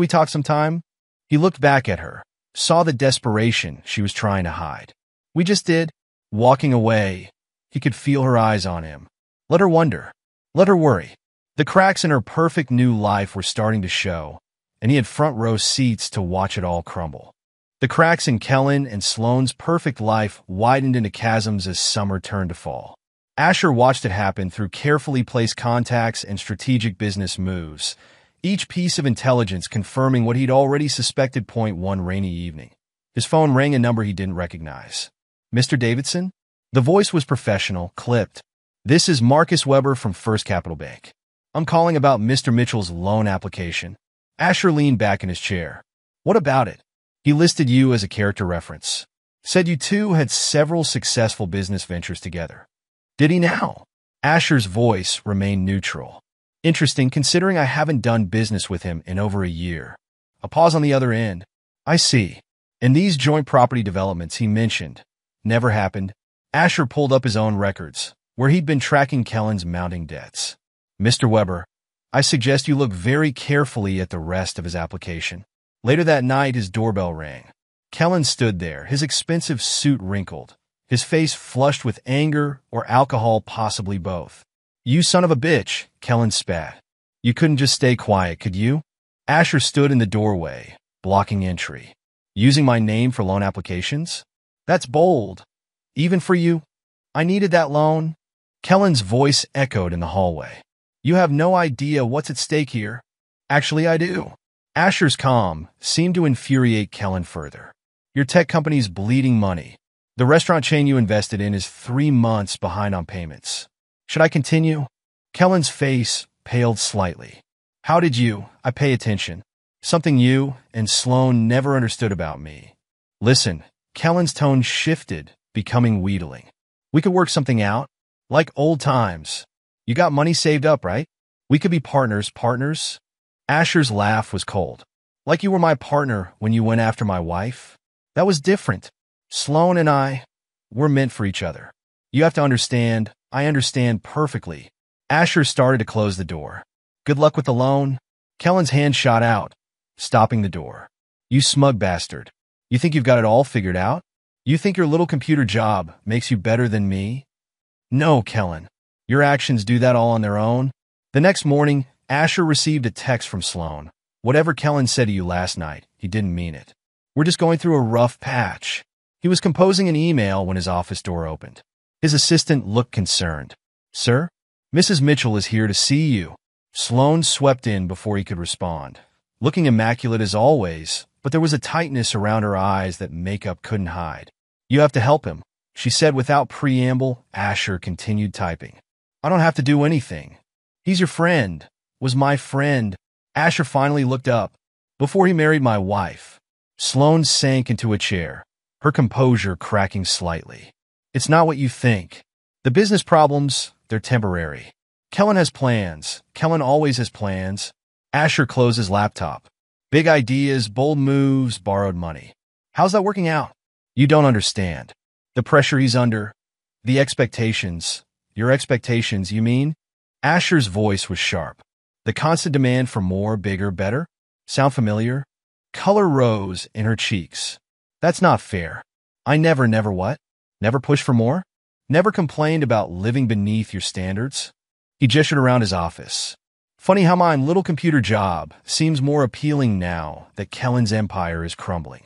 talk some time? He looked back at her, saw the desperation she was trying to hide. We just did. Walking away, he could feel her eyes on him. Let her wonder. Let her worry. The cracks in her perfect new life were starting to show, and he had front row seats to watch it all crumble. The cracks in Kellen and Sloane's perfect life widened into chasms as summer turned to fall. Asher watched it happen through carefully placed contacts and strategic business moves, each piece of intelligence confirming what he'd already suspected. One rainy evening, his phone rang, a number he didn't recognize. Mr. Davidson? The voice was professional, clipped. This is Marcus Weber from First Capital Bank. I'm calling about Mr. Mitchell's loan application. Asher leaned back in his chair. What about it? He listed you as a character reference. Said you two had several successful business ventures together. Did he now? Asher's voice remained neutral. Interesting, considering I haven't done business with him in over a year. A pause on the other end. I see. And these joint property developments he mentioned never happened. Asher pulled up his own records, where he'd been tracking Kellen's mounting debts. Mr. Weber, I suggest you look very carefully at the rest of his application. Later that night, his doorbell rang. Kellen stood there, his expensive suit wrinkled, his face flushed with anger or alcohol, possibly both. "You son of a bitch," Kellen spat. "You couldn't just stay quiet, could you?" Asher stood in the doorway, blocking entry. "Using my name for loan applications? That's bold. Even for you? I needed that loan." Kellen's voice echoed in the hallway. "You have no idea what's at stake here." "Actually, I do." Asher's calm seemed to infuriate Kellen further. "Your tech company's bleeding money. The restaurant chain you invested in is 3 months behind on payments. Should I continue?" Kellen's face paled slightly. "How did you? I pay attention. Something you and Sloan never understood about me." "Listen," Kellen's tone shifted, becoming wheedling. "We could work something out. Like old times. You got money saved up, right? We could be partners. Asher's laugh was cold. "Like you were my partner when you went after my wife? That was different. Sloan and I, we're meant for each other. You have to understand, I understand perfectly." Asher started to close the door. "Good luck with the loan." Kellen's hand shot out, stopping the door. "You smug bastard. You think you've got it all figured out? You think your little computer job makes you better than me?" "No, Kellen. Your actions do that all on their own." The next morning, Asher received a text from Sloan. "Whatever Kellen said to you last night, he didn't mean it. We're just going through a rough patch." He was composing an email when his office door opened. His assistant looked concerned. "Sir, Mrs. Mitchell is here to see you." Sloan swept in before he could respond, looking immaculate as always, but there was a tightness around her eyes that makeup couldn't hide. "You have to help him," she said without preamble. Asher continued typing. "I don't have to do anything. He's your friend. Was my friend." Asher finally looked up. "Before he married my wife." Sloan sank into a chair, her composure cracking slightly. "It's not what you think. The business problems, they're temporary. Kellen has plans. Kellen always has plans." Asher closed his laptop. "Big ideas, bold moves, borrowed money. How's that working out?" "You don't understand. The pressure he's under. The expectations. Your expectations, you mean?" Asher's voice was sharp. "The constant demand for more, bigger, better? Sound familiar?" Color rose in her cheeks. "That's not fair. I never what? Never pushed for more? Never complained about living beneath your standards?" He gestured around his office. "Funny how my little computer job seems more appealing now that Kellen's empire is crumbling."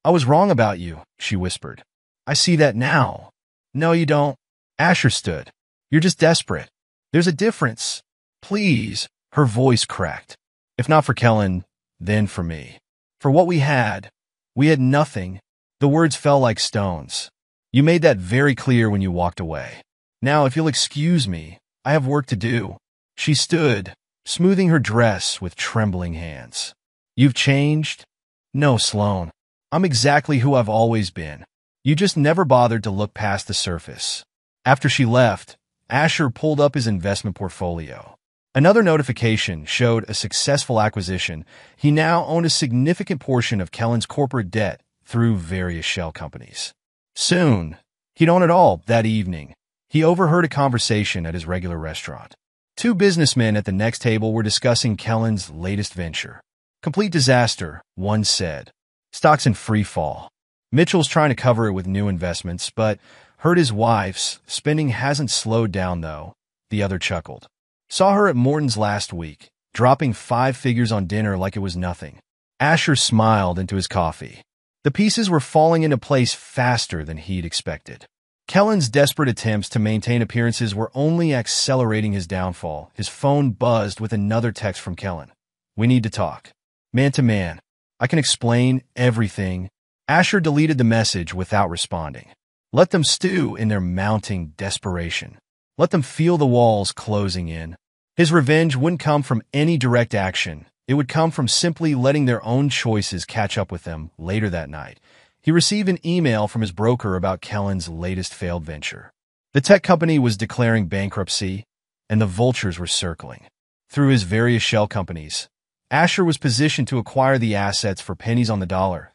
"I was wrong about you," she whispered. "I see that now." "No, you don't." Asher stood. "You're just desperate. There's a difference. Please." Her voice cracked. "If not for Kellen, then for me. For what we had nothing." The words fell like stones. "You made that very clear when you walked away. Now, if you'll excuse me, I have work to do." She stood, smoothing her dress with trembling hands. "You've changed?" "No, Sloan. I'm exactly who I've always been. You just never bothered to look past the surface." After she left, Asher pulled up his investment portfolio. Another notification showed a successful acquisition. He now owned a significant portion of Kellen's corporate debt through various shell companies. Soon, he'd own it all. That evening, he overheard a conversation at his regular restaurant. Two businessmen at the next table were discussing Kellen's latest venture. "Complete disaster," one said. "Stock's in free fall. Mitchell's trying to cover it with new investments, but heard his wife's spending hasn't slowed down, though." The other chuckled. "Saw her at Morton's last week, dropping 5 figures on dinner like it was nothing." Asher smiled into his coffee. The pieces were falling into place faster than he'd expected. Kellen's desperate attempts to maintain appearances were only accelerating his downfall. His phone buzzed with another text from Kellen. "We need to talk. Man to man. I can explain everything." Asher deleted the message without responding. Let them stew in their mounting desperation. Let them feel the walls closing in. His revenge wouldn't come from any direct action. It would come from simply letting their own choices catch up with them. Later that night, he received an email from his broker about Kellen's latest failed venture. The tech company was declaring bankruptcy, and the vultures were circling. Through his various shell companies, Asher was positioned to acquire the assets for pennies on the dollar.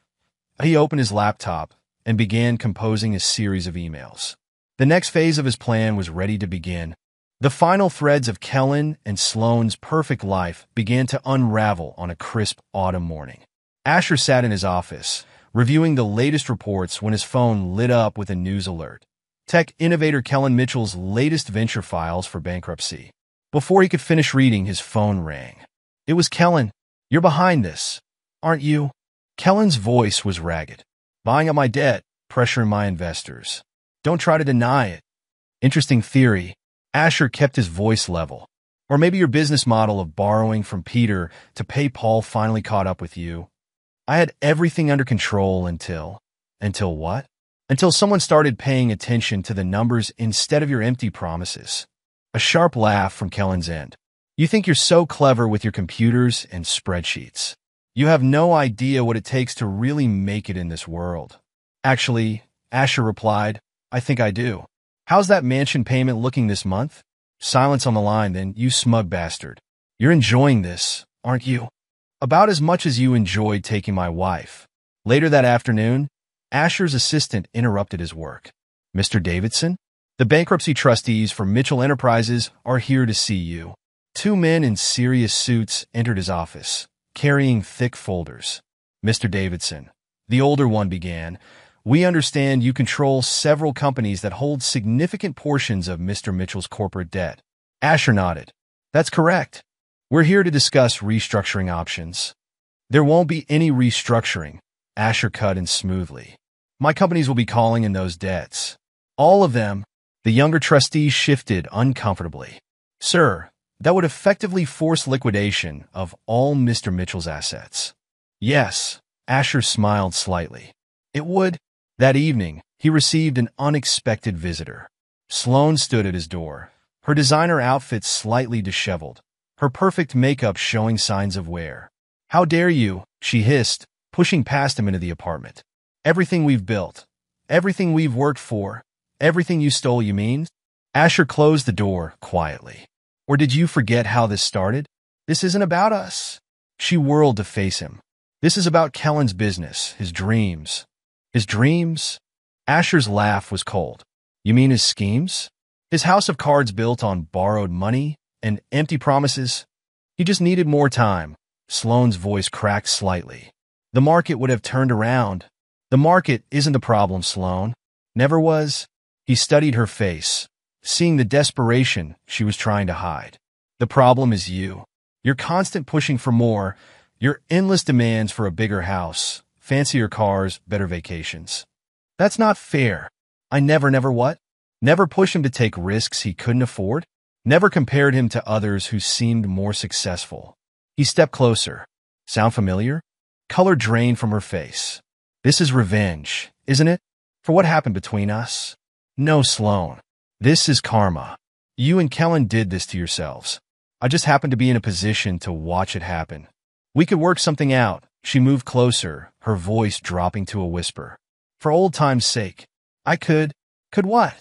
He opened his laptop and began composing a series of emails. The next phase of his plan was ready to begin. The final threads of Kellen and Sloan's perfect life began to unravel on a crisp autumn morning. Asher sat in his office, reviewing the latest reports when his phone lit up with a news alert. tech innovator Kellen Mitchell's latest venture files for bankruptcy. Before he could finish reading, his phone rang. It was Kellen. "You're behind this, aren't you?" Kellen's voice was ragged. "Buying up my debt, pressuring my investors. Don't try to deny it." "Interesting theory." Asher kept his voice level. "Or maybe your business model of borrowing from Peter to pay Paul finally caught up with you. I had everything under control until..." "Until what?" "Until someone started paying attention to the numbers instead of your empty promises." A sharp laugh from Kellen's end. "You think you're so clever with your computers and spreadsheets. You have no idea what it takes to really make it in this world." "Actually," Asher replied, "I think I do." "How's that mansion payment looking this month?" Silence on the line. "Then, you smug bastard. You're enjoying this, aren't you?" "About as much as you enjoyed taking my wife." Later that afternoon, Asher's assistant interrupted his work. "Mr. Davidson? The bankruptcy trustees for Mitchell Enterprises are here to see you." Two men in serious suits entered his office, carrying thick folders. "Mr. Davidson," the older one began, "we understand you control several companies that hold significant portions of Mr. Mitchell's corporate debt." Asher nodded. "That's correct. We're here to discuss restructuring options." "There won't be any restructuring," Asher cut in smoothly. "My companies will be calling in those debts. All of them." The younger trustee shifted uncomfortably. "Sir, that would effectively force liquidation of all Mr. Mitchell's assets." "Yes," Asher smiled slightly. "It would." That evening, he received an unexpected visitor. Sloane stood at his door, her designer outfit slightly disheveled, her perfect makeup showing signs of wear. "How dare you?" she hissed, pushing past him into the apartment. "Everything we've built, everything we've worked for, everything you stole, you mean?" Asher closed the door quietly. "Or did you forget how this started? This isn't about us." She whirled to face him. "This is about Kellen's business, his dreams." "His dreams?" Asher's laugh was cold. "You mean his schemes? His house of cards built on borrowed money and empty promises? He just needed more time." Sloane's voice cracked slightly. "The market would have turned around." "The market isn't the problem, Sloane. Never was." He studied her face, seeing the desperation she was trying to hide. "The problem is you. Your constant pushing for more, your endless demands for a bigger house, fancier cars, better vacations. That's not fair. I never what? Never pushed him to take risks he couldn't afford? Never compared him to others who seemed more successful." He stepped closer. "Sound familiar?" Color drained from her face. "This is revenge, isn't it? For what happened between us?" "No, Sloane. This is karma. You and Kellen did this to yourselves. I just happened to be in a position to watch it happen. We could work something out." She moved closer, her voice dropping to a whisper. "For old time's sake. I could." "Could what?"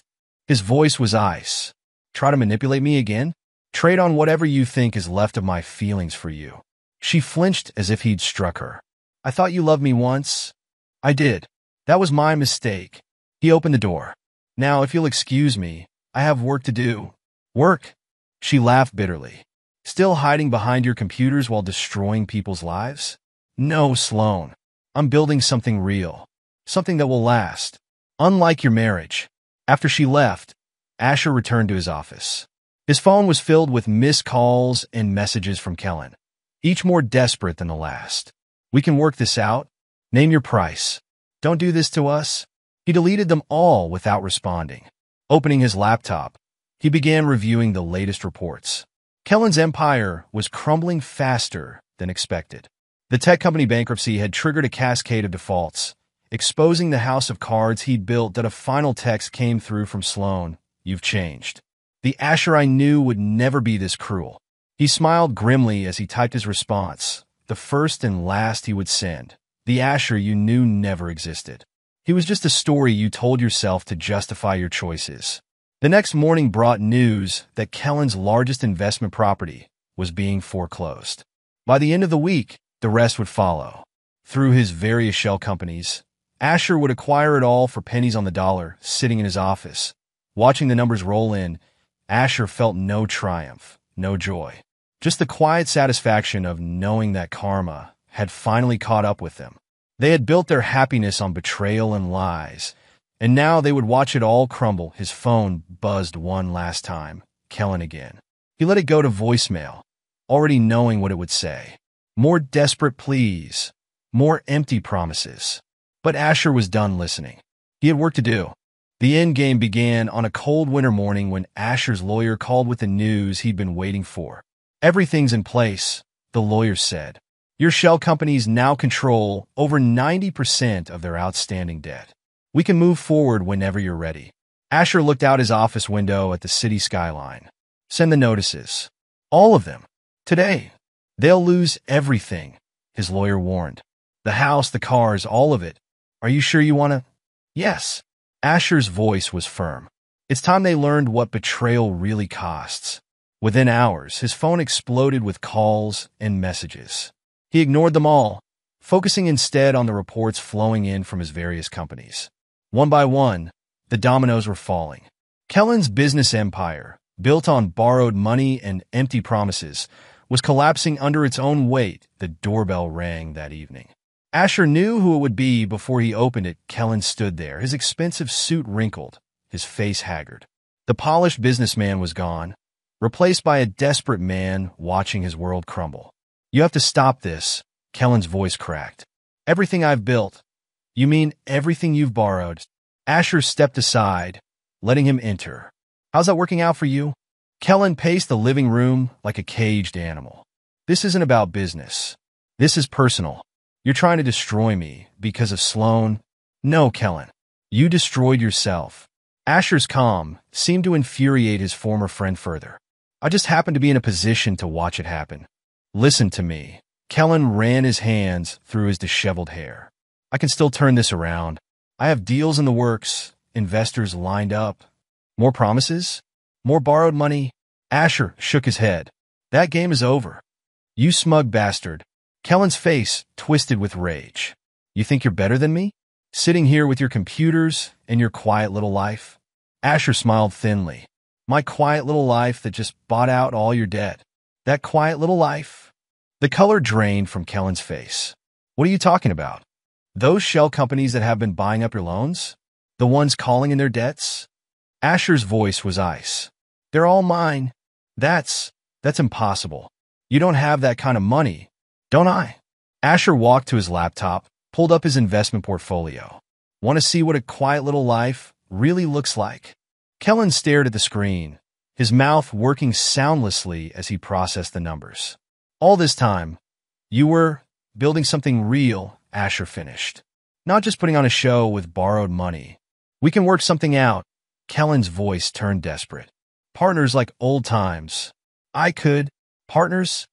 His voice was ice. "Try to manipulate me again? Trade on whatever you think is left of my feelings for you." She flinched as if he'd struck her. "I thought you loved me once." "I did. That was my mistake." He opened the door. "Now, if you'll excuse me, I have work to do." "Work?" She laughed bitterly. "Still hiding behind your computers while destroying people's lives?" "No, Sloane. I'm building something real. Something that will last. Unlike your marriage." After she left, Asher returned to his office. His phone was filled with missed calls and messages from Kellen, each more desperate than the last. "We can work this out. Name your price. Don't do this to us." He deleted them all without responding. Opening his laptop, he began reviewing the latest reports. Kellen's empire was crumbling faster than expected. The tech company bankruptcy had triggered a cascade of defaults, exposing the house of cards he'd built. That a final text came through from Sloane. "You've changed." The Asher I knew would never be this cruel. He smiled grimly as he typed his response, the first and last he would send. The Asher you knew never existed. He was just a story you told yourself to justify your choices. The next morning brought news that Kellen's largest investment property was being foreclosed. By the end of the week, the rest would follow. Through his various shell companies, Asher would acquire it all for pennies on the dollar, sitting in his office. Watching the numbers roll in, Asher felt no triumph, no joy. Just the quiet satisfaction of knowing that karma had finally caught up with them. They had built their happiness on betrayal and lies, And now they would watch it all crumble. His phone buzzed one last time. Kellen again. He let it go to voicemail, already knowing what it would say. More desperate pleas. More empty promises. But Asher was done listening. He had work to do. The end game began on a cold winter morning when Asher's lawyer called with the news he'd been waiting for. Everything's in place, the lawyer said. Your shell companies now control over 90% of their outstanding debt. We can move forward whenever you're ready. Asher looked out his office window at the city skyline. Send the notices. All of them. Today. They'll lose everything, his lawyer warned. The house, the cars, all of it. Are you sure you want to? Yes. Asher's voice was firm. It's time they learned what betrayal really costs. Within hours, his phone exploded with calls and messages. He ignored them all, focusing instead on the reports flowing in from his various companies. One by one, the dominoes were falling. Kellen's business empire, built on borrowed money and empty promises, was collapsing under its own weight. The doorbell rang that evening. Asher knew who it would be before he opened it. Kellen stood there, his expensive suit wrinkled, his face haggard. The polished businessman was gone, replaced by a desperate man watching his world crumble. You have to stop this, Kellen's voice cracked. Everything I've built. You mean everything you've borrowed? Asher stepped aside, letting him enter. How's that working out for you? Kellen paced the living room like a caged animal. This isn't about business. This is personal. You're trying to destroy me because of Sloan? No, Kellen. You destroyed yourself. Asher's calm seemed to infuriate his former friend further. I just happened to be in a position to watch it happen. Listen to me. Kellen ran his hands through his disheveled hair. I can still turn this around. I have deals in the works, investors lined up. More promises? More borrowed money? Asher shook his head. That game is over. You smug bastard. Kellen's face twisted with rage. You think you're better than me? Sitting here with your computers and your quiet little life? Asher smiled thinly. My quiet little life that just bought out all your debt. That quiet little life? The color drained from Kellen's face. What are you talking about? Those shell companies that have been buying up your loans? The ones calling in their debts? Asher's voice was ice. They're all mine. That's impossible. You don't have that kind of money. Don't I? Asher walked to his laptop, pulled up his investment portfolio. Want to see what a quiet little life really looks like? Kellen stared at the screen, his mouth working soundlessly as he processed the numbers. All this time, you were building something real, Asher finished. Not just putting on a show with borrowed money. We can work something out. Kellen's voice turned desperate. Partners like old times. I could. Partners?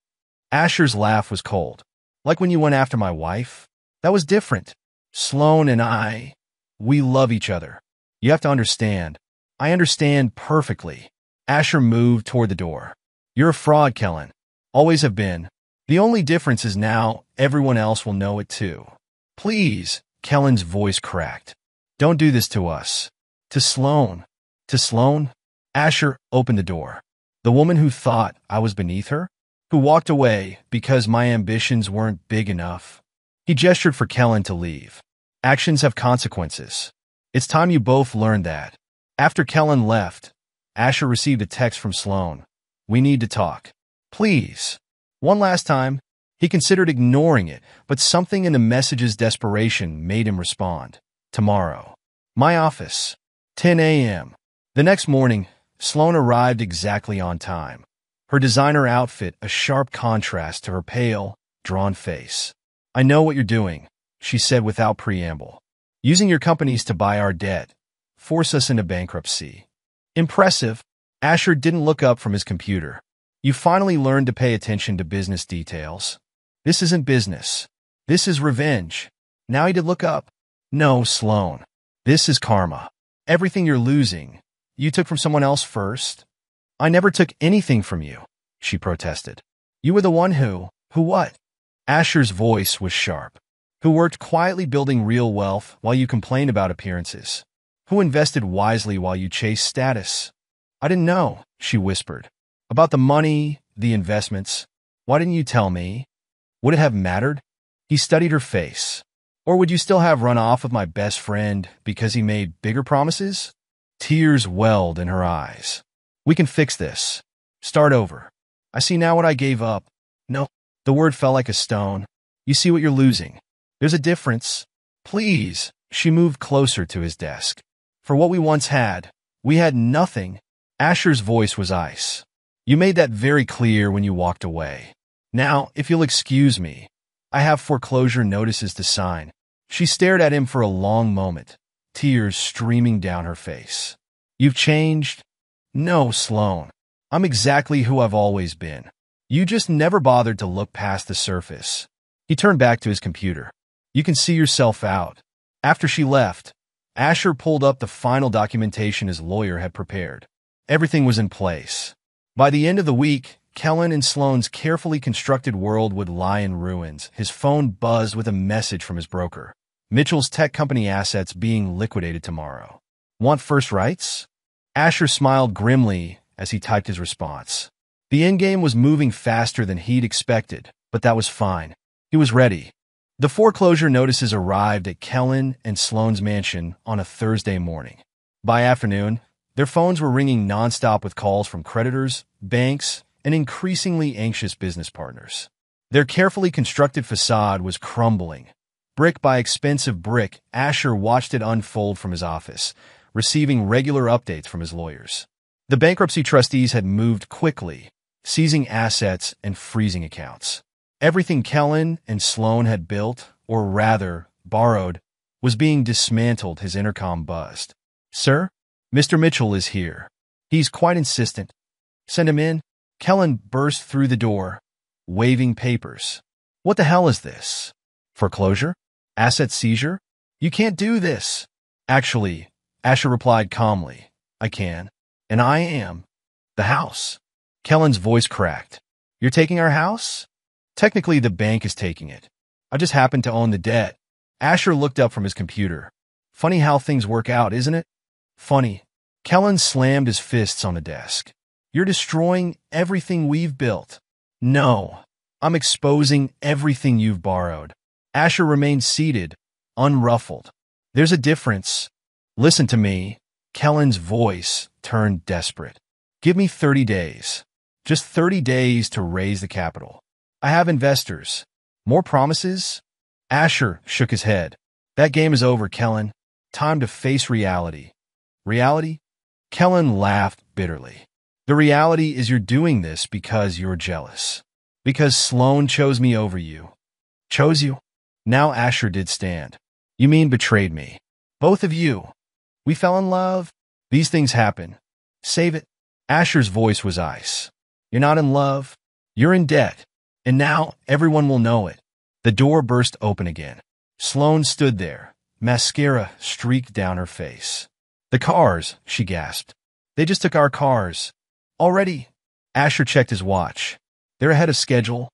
Asher's laugh was cold. Like when you went after my wife? That was different. Sloan and I, we love each other. You have to understand. I understand perfectly. Asher moved toward the door. You're a fraud, Kellen. Always have been. The only difference is now everyone else will know it too. Please, Kellen's voice cracked. Don't do this to us. To Sloan. To Sloan? Asher opened the door. The woman who thought I was beneath her? Who walked away because my ambitions weren't big enough. He gestured for Kellen to leave. Actions have consequences. It's time you both learned that. After Kellen left, Asher received a text from Sloan. We need to talk. Please. One last time. He considered ignoring it, but something in the message's desperation made him respond. Tomorrow. My office. 10 a.m. The next morning, Sloan arrived exactly on time. Her designer outfit a sharp contrast to her pale, drawn face. I know what you're doing, she said without preamble. Using your companies to buy our debt. Force us into bankruptcy. Impressive. Asher didn't look up from his computer. You finally learned to pay attention to business details. This isn't business. This is revenge. Now he did look up. No, Sloan. This is karma. Everything you're losing, you took from someone else first. I never took anything from you, she protested. You were the one who what? Asher's voice was sharp. Who worked quietly building real wealth while you complained about appearances. Who invested wisely while you chased status. I didn't know, she whispered. About the money, the investments. Why didn't you tell me? Would it have mattered? He studied her face. Or would you still have run off with my best friend because he made bigger promises? Tears welled in her eyes. We can fix this. Start over. I see now what I gave up. No, the word fell like a stone. You see what you're losing. There's a difference. Please. She moved closer to his desk. For what we once had, we had nothing. Asher's voice was ice. You made that very clear when you walked away. Now, if you'll excuse me, I have foreclosure notices to sign. She stared at him for a long moment, tears streaming down her face. You've changed? No, Sloan. I'm exactly who I've always been. You just never bothered to look past the surface. He turned back to his computer. You can see yourself out. After she left, Asher pulled up the final documentation his lawyer had prepared. Everything was in place. By the end of the week, Kellen and Sloan's carefully constructed world would lie in ruins. His phone buzzed with a message from his broker. Mitchell's tech company assets being liquidated tomorrow. Want first rights? Asher smiled grimly as he typed his response. The endgame was moving faster than he'd expected, but that was fine. He was ready. The foreclosure notices arrived at Kellen and Sloan's mansion on a Thursday morning. By afternoon, their phones were ringing nonstop with calls from creditors, banks, and increasingly anxious business partners. Their carefully constructed facade was crumbling. Brick by expensive brick, Asher watched it unfold from his office, receiving regular updates from his lawyers. The bankruptcy trustees had moved quickly, seizing assets and freezing accounts. Everything Kellen and Sloan had built, or rather, borrowed, was being dismantled. His intercom buzzed. Sir? Mr. Mitchell is here. He's quite insistent. Send him in. Kellen burst through the door, waving papers. What the hell is this? Foreclosure? Asset seizure? You can't do this. Actually, Asher replied calmly, I can. And I am. The house. Kellen's voice cracked. You're taking our house? Technically, the bank is taking it. I just happen to own the debt. Asher looked up from his computer. Funny how things work out, isn't it? Funny. Kellen slammed his fists on the desk. You're destroying everything we've built. No, I'm exposing everything you've borrowed. Asher remained seated, unruffled. There's a difference. Listen to me. Kellen's voice turned desperate. Give me 30 days. Just 30 days to raise the capital. I have investors. More promises? Asher shook his head. That game is over, Kellen. Time to face reality. Reality? Kellen laughed bitterly. The reality is you're doing this because you're jealous. Because Sloan chose me over you. Chose you? Now Asher did stand. You mean betrayed me. Both of you. We fell in love. These things happen. Save it. Asher's voice was ice. You're not in love. You're in debt. And now everyone will know it. The door burst open again. Sloan stood there. Mascara streaked down her face. The cars, she gasped. They just took our cars. Already? Asher checked his watch. They're ahead of schedule.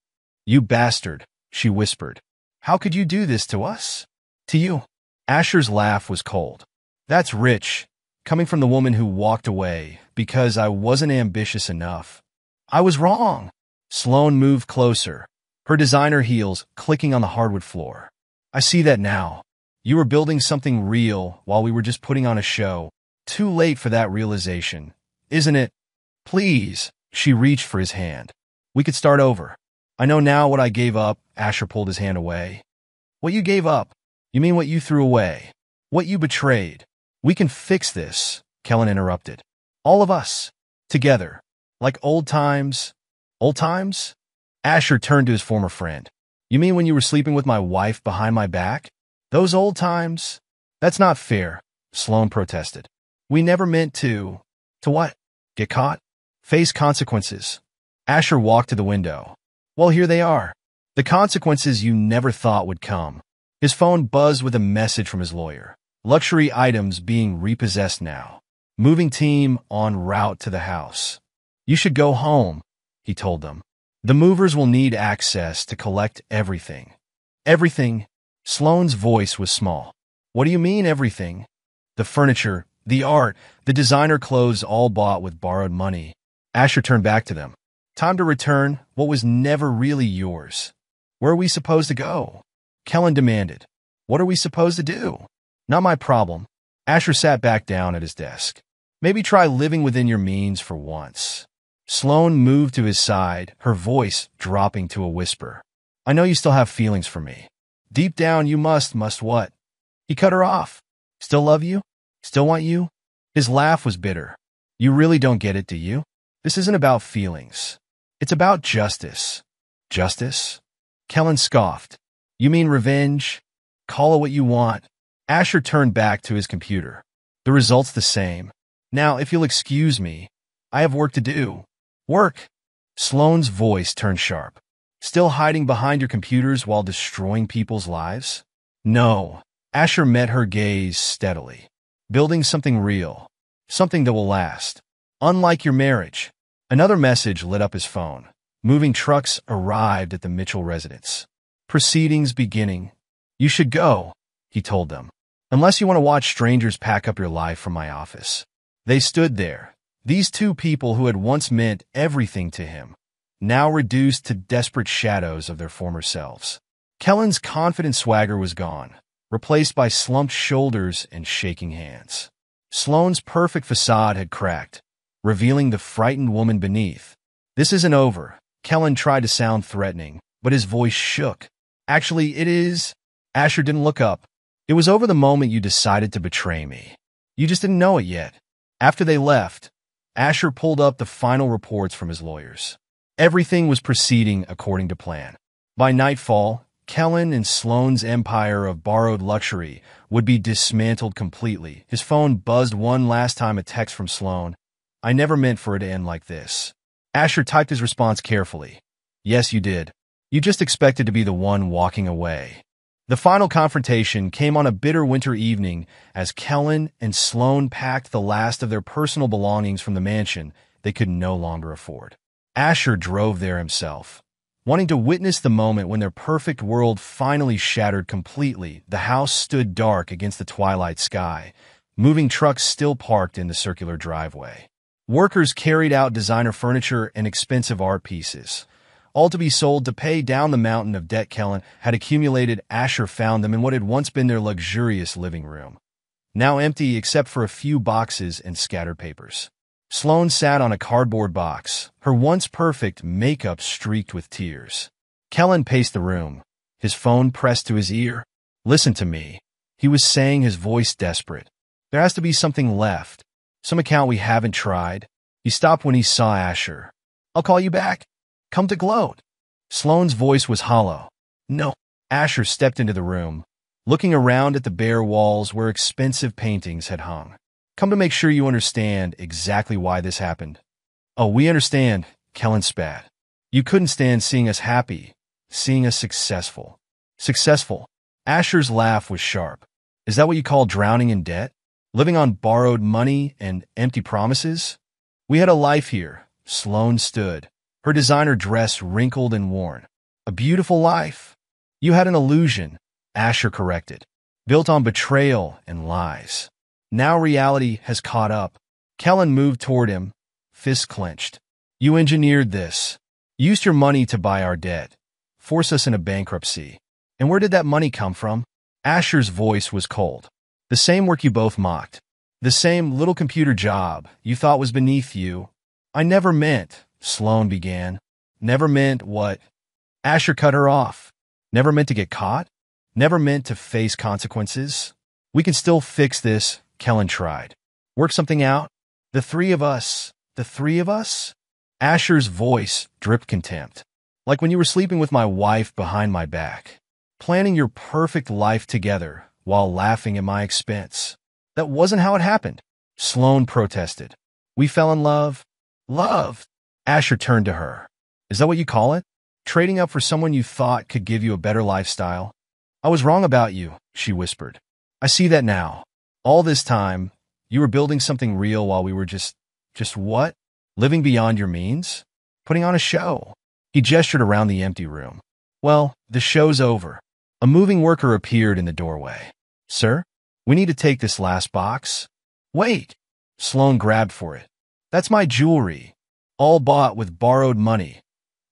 You bastard, she whispered. How could you do this to us? To you. Asher's laugh was cold. That's rich, coming from the woman who walked away because I wasn't ambitious enough. I was wrong. Sloan moved closer, her designer heels clicking on the hardwood floor. I see that now. You were building something real while we were just putting on a show. Too late for that realization, isn't it? Please, she reached for his hand. We could start over. I know now what I gave up. Asher pulled his hand away. What you gave up? You mean what you threw away? What you betrayed? We can fix this, Kellen interrupted. All of us. Together. Like old times. Old times? Asher turned to his former friend. You mean when you were sleeping with my wife behind my back? Those old times? That's not fair, Sloan protested. We never meant to. To what? Get caught? Face consequences. Asher walked to the window. Well, here they are. The consequences you never thought would come. His phone buzzed with a message from his lawyer. Luxury items being repossessed now. Moving team en route to the house. You should go home, he told them. The movers will need access to collect everything. Everything? Sloan's voice was small. What do you mean, everything? The furniture, the art, the designer clothes all bought with borrowed money. Asher turned back to them. Time to return what was never really yours. Where are we supposed to go? Kellen demanded. What are we supposed to do? Not my problem. Asher sat back down at his desk. Maybe try living within your means for once. Sloane moved to his side, her voice dropping to a whisper. I know you still have feelings for me. Deep down, you must what? He cut her off. Still love you? Still want you? His laugh was bitter. You really don't get it, do you? This isn't about feelings. It's about justice. Justice? Kellen scoffed. You mean revenge? Call it what you want. Asher turned back to his computer. The result's the same. Now, if you'll excuse me, I have work to do. Work? Sloane's voice turned sharp. Still hiding behind your computers while destroying people's lives? No. Asher met her gaze steadily. Building something real. Something that will last. Unlike your marriage. Another message lit up his phone. Moving trucks arrived at the Mitchell residence. Proceedings beginning. You should go, he told them. Unless you want to watch strangers pack up your life from my office. They stood there. These two people who had once meant everything to him, now reduced to desperate shadows of their former selves. Kellen's confident swagger was gone, replaced by slumped shoulders and shaking hands. Sloane's perfect facade had cracked, revealing the frightened woman beneath. This isn't over. Kellen tried to sound threatening, but his voice shook. Actually, it is. Asher didn't look up. It was over the moment you decided to betray me. You just didn't know it yet. After they left, Asher pulled up the final reports from his lawyers. Everything was proceeding according to plan. By nightfall, Kellen and Sloane's empire of borrowed luxury would be dismantled completely. His phone buzzed one last time, a text from Sloane. I never meant for it to end like this. Asher typed his response carefully. Yes, you did. You just expected to be the one walking away. The final confrontation came on a bitter winter evening as Kellen and Sloane packed the last of their personal belongings from the mansion they could no longer afford. Asher drove there himself, wanting to witness the moment when their perfect world finally shattered completely. The house stood dark against the twilight sky, moving trucks still parked in the circular driveway. Workers carried out designer furniture and expensive art pieces, all to be sold to pay down the mountain of debt Kellen had accumulated. Asher found them in what had once been their luxurious living room, now empty except for a few boxes and scattered papers. Sloane sat on a cardboard box, her once perfect makeup streaked with tears. Kellen paced the room, his phone pressed to his ear. Listen to me, he was saying, his voice desperate. There has to be something left, some account we haven't tried. He stopped when he saw Asher. I'll call you back. Come to gloat. Sloane's voice was hollow. No. Asher stepped into the room, looking around at the bare walls where expensive paintings had hung. Come to make sure you understand exactly why this happened. Oh, we understand, Kellen spat. You couldn't stand seeing us happy, seeing us successful. Successful? Asher's laugh was sharp. Is that what you call drowning in debt? Living on borrowed money and empty promises? We had a life here. Sloane stood, her designer dress wrinkled and worn. A beautiful life. You had an illusion, Asher corrected, built on betrayal and lies. Now reality has caught up. Kellen moved toward him, fists clenched. You engineered this. Used your money to buy our debt. Force us into bankruptcy. And where did that money come from? Asher's voice was cold. The same work you both mocked. The same little computer job you thought was beneath you. I never meant, Sloane began. Never meant what? Asher cut her off. Never meant to get caught? Never meant to face consequences? We can still fix this, Kellen tried. Work something out? The three of us? The three of us? Asher's voice dripped contempt. Like when you were sleeping with my wife behind my back. Planning your perfect life together while laughing at my expense. That wasn't how it happened. Sloane protested. We fell in love. Love. Asher turned to her. Is that what you call it? Trading up for someone you thought could give you a better lifestyle? I was wrong about you, she whispered. I see that now. All this time, you were building something real while we were just what? Living beyond your means? Putting on a show. He gestured around the empty room. Well, the show's over. A moving worker appeared in the doorway. Sir, we need to take this last box. Wait. Sloane grabbed for it. That's my jewelry. All bought with borrowed money.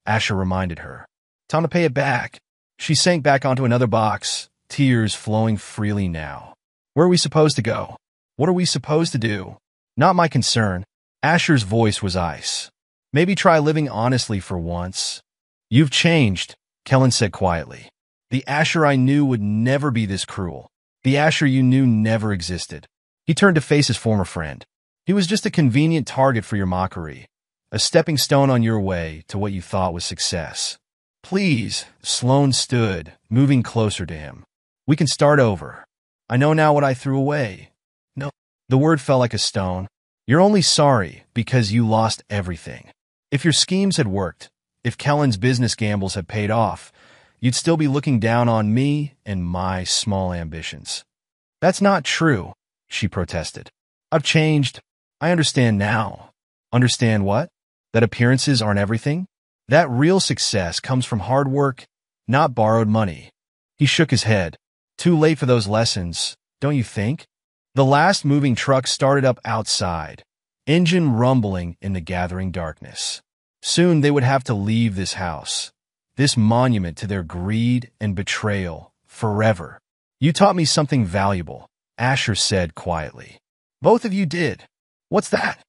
Asher reminded her. Time to pay it back. She sank back onto another box, tears flowing freely now. Where are we supposed to go? What are we supposed to do? Not my concern. Asher's voice was ice. Maybe try living honestly for once. You've changed, Kellen said quietly. The Asher I knew would never be this cruel. The Asher you knew never existed. He turned to face his former friend. He was just a convenient target for your mockery, a stepping stone on your way to what you thought was success. Please, Sloane stood, moving closer to him. We can start over. I know now what I threw away. No, the word fell like a stone. You're only sorry because you lost everything. If your schemes had worked, if Kellen's business gambles had paid off, you'd still be looking down on me and my small ambitions. That's not true, she protested. I've changed. I understand now. Understand what? That appearances aren't everything? That real success comes from hard work, not borrowed money. He shook his head. Too late for those lessons, don't you think? The last moving truck started up outside, engine rumbling in the gathering darkness. Soon they would have to leave this house, this monument to their greed and betrayal, forever. You taught me something valuable, Asher said quietly. Both of you did. What's that?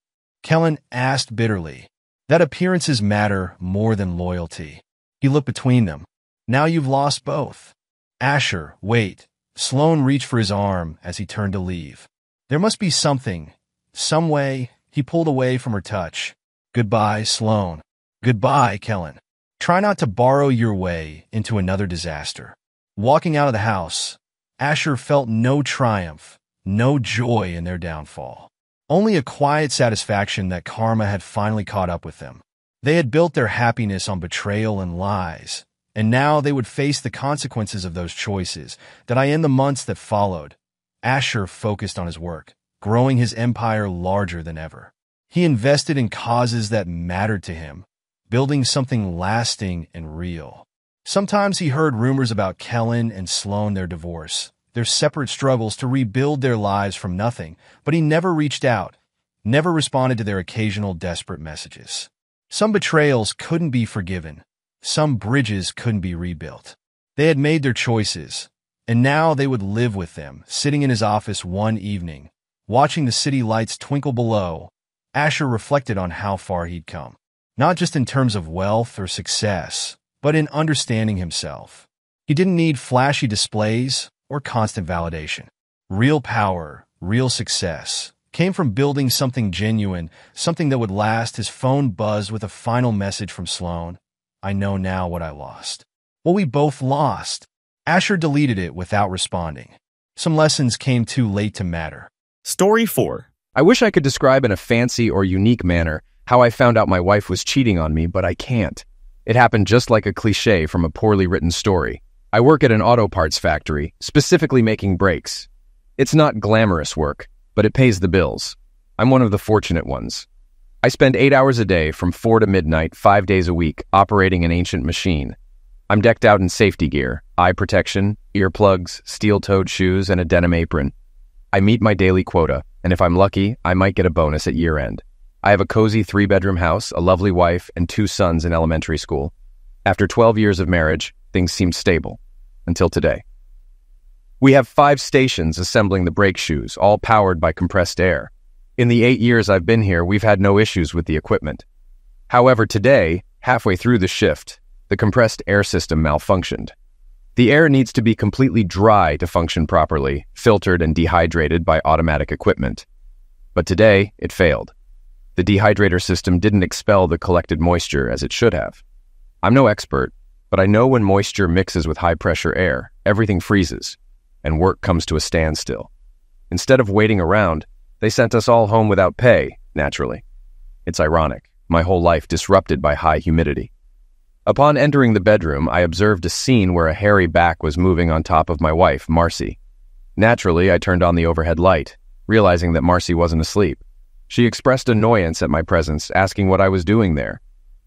Kellen asked bitterly. That appearances matter more than loyalty. He looked between them. Now you've lost both. Asher, wait. Sloane reached for his arm as he turned to leave. There must be something, some way. He pulled away from her touch. Goodbye, Sloane. Goodbye, Kellen. Try not to borrow your way into another disaster. Walking out of the house, Asher felt no triumph, no joy in their downfall. Only a quiet satisfaction that karma had finally caught up with them. They had built their happiness on betrayal and lies, and now they would face the consequences of those choices. In the months that followed, Asher focused on his work, growing his empire larger than ever. He invested in causes that mattered to him, building something lasting and real. Sometimes he heard rumors about Kellen and Sloane, their divorce, their separate struggles to rebuild their lives from nothing, but he never reached out, never responded to their occasional desperate messages. Some betrayals couldn't be forgiven. Some bridges couldn't be rebuilt. They had made their choices, and now they would live with them. Sitting in his office one evening, watching the city lights twinkle below, Asher reflected on how far he'd come. Not just in terms of wealth or success, but in understanding himself. He didn't need flashy displays or constant validation. Real power, real success, came from building something genuine, something that would last. His phone buzzed with a final message from Sloane. I know now what I lost. What we both lost. Asher deleted it without responding. Some lessons came too late to matter. Story 4. I wish I could describe in a fancy or unique manner how I found out my wife was cheating on me, but I can't. It happened just like a cliché from a poorly written story. I work at an auto parts factory, specifically making brakes. It's not glamorous work, but it pays the bills. I'm one of the fortunate ones. I spend 8 hours a day from 4 to midnight, 5 days a week, operating an ancient machine. I'm decked out in safety gear, eye protection, earplugs, steel-toed shoes, and a denim apron. I meet my daily quota, and if I'm lucky, I might get a bonus at year-end. I have a cozy 3-bedroom house, a lovely wife, and 2 sons in elementary school. After 12 years of marriage, things seemed stable. Until today. We have 5 stations assembling the brake shoes, all powered by compressed air. In the 8 years I've been here, we've had no issues with the equipment. However, today, halfway through the shift, the compressed air system malfunctioned. The air needs to be completely dry to function properly, filtered and dehydrated by automatic equipment. But today, it failed. The dehydrator system didn't expel the collected moisture as it should have. I'm no expert, but I know when moisture mixes with high-pressure air, everything freezes, and work comes to a standstill. Instead of waiting around, they sent us all home without pay, naturally. It's ironic, my whole life disrupted by high humidity. Upon entering the bedroom, I observed a scene where a hairy back was moving on top of my wife, Marcy. Naturally, I turned on the overhead light, realizing that Marcy wasn't asleep. She expressed annoyance at my presence, asking what I was doing there.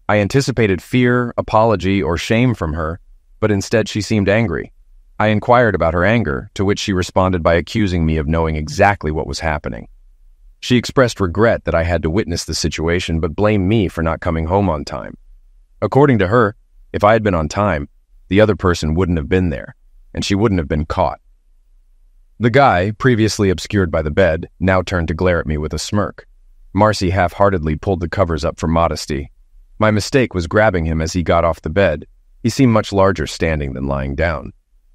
I anticipated fear, apology, or shame from her, but instead she seemed angry. I inquired about her anger, to which she responded by accusing me of knowing exactly what was happening. She expressed regret that I had to witness the situation, but blamed me for not coming home on time. According to her, if I had been on time, the other person wouldn't have been there, and she wouldn't have been caught. The guy, previously obscured by the bed, now turned to glare at me with a smirk. Marcy half-heartedly pulled the covers up for modesty. My mistake was grabbing him as he got off the bed. He seemed much larger standing than lying down.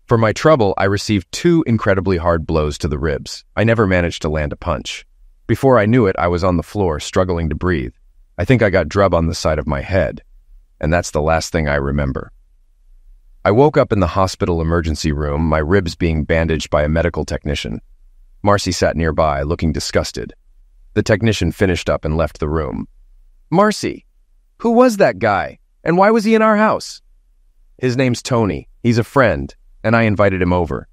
For my trouble, I received 2 incredibly hard blows to the ribs. I never managed to land a punch. Before I knew it, I was on the floor, struggling to breathe. I think I got drub on the side of my head, and that's the last thing I remember. I woke up in the hospital emergency room, my ribs being bandaged by a medical technician. Marcy sat nearby, looking disgusted. The technician finished up and left the room. "Marcy, who was that guy? And why was he in our house?" "His name's Tony. He's a friend, and I invited him over."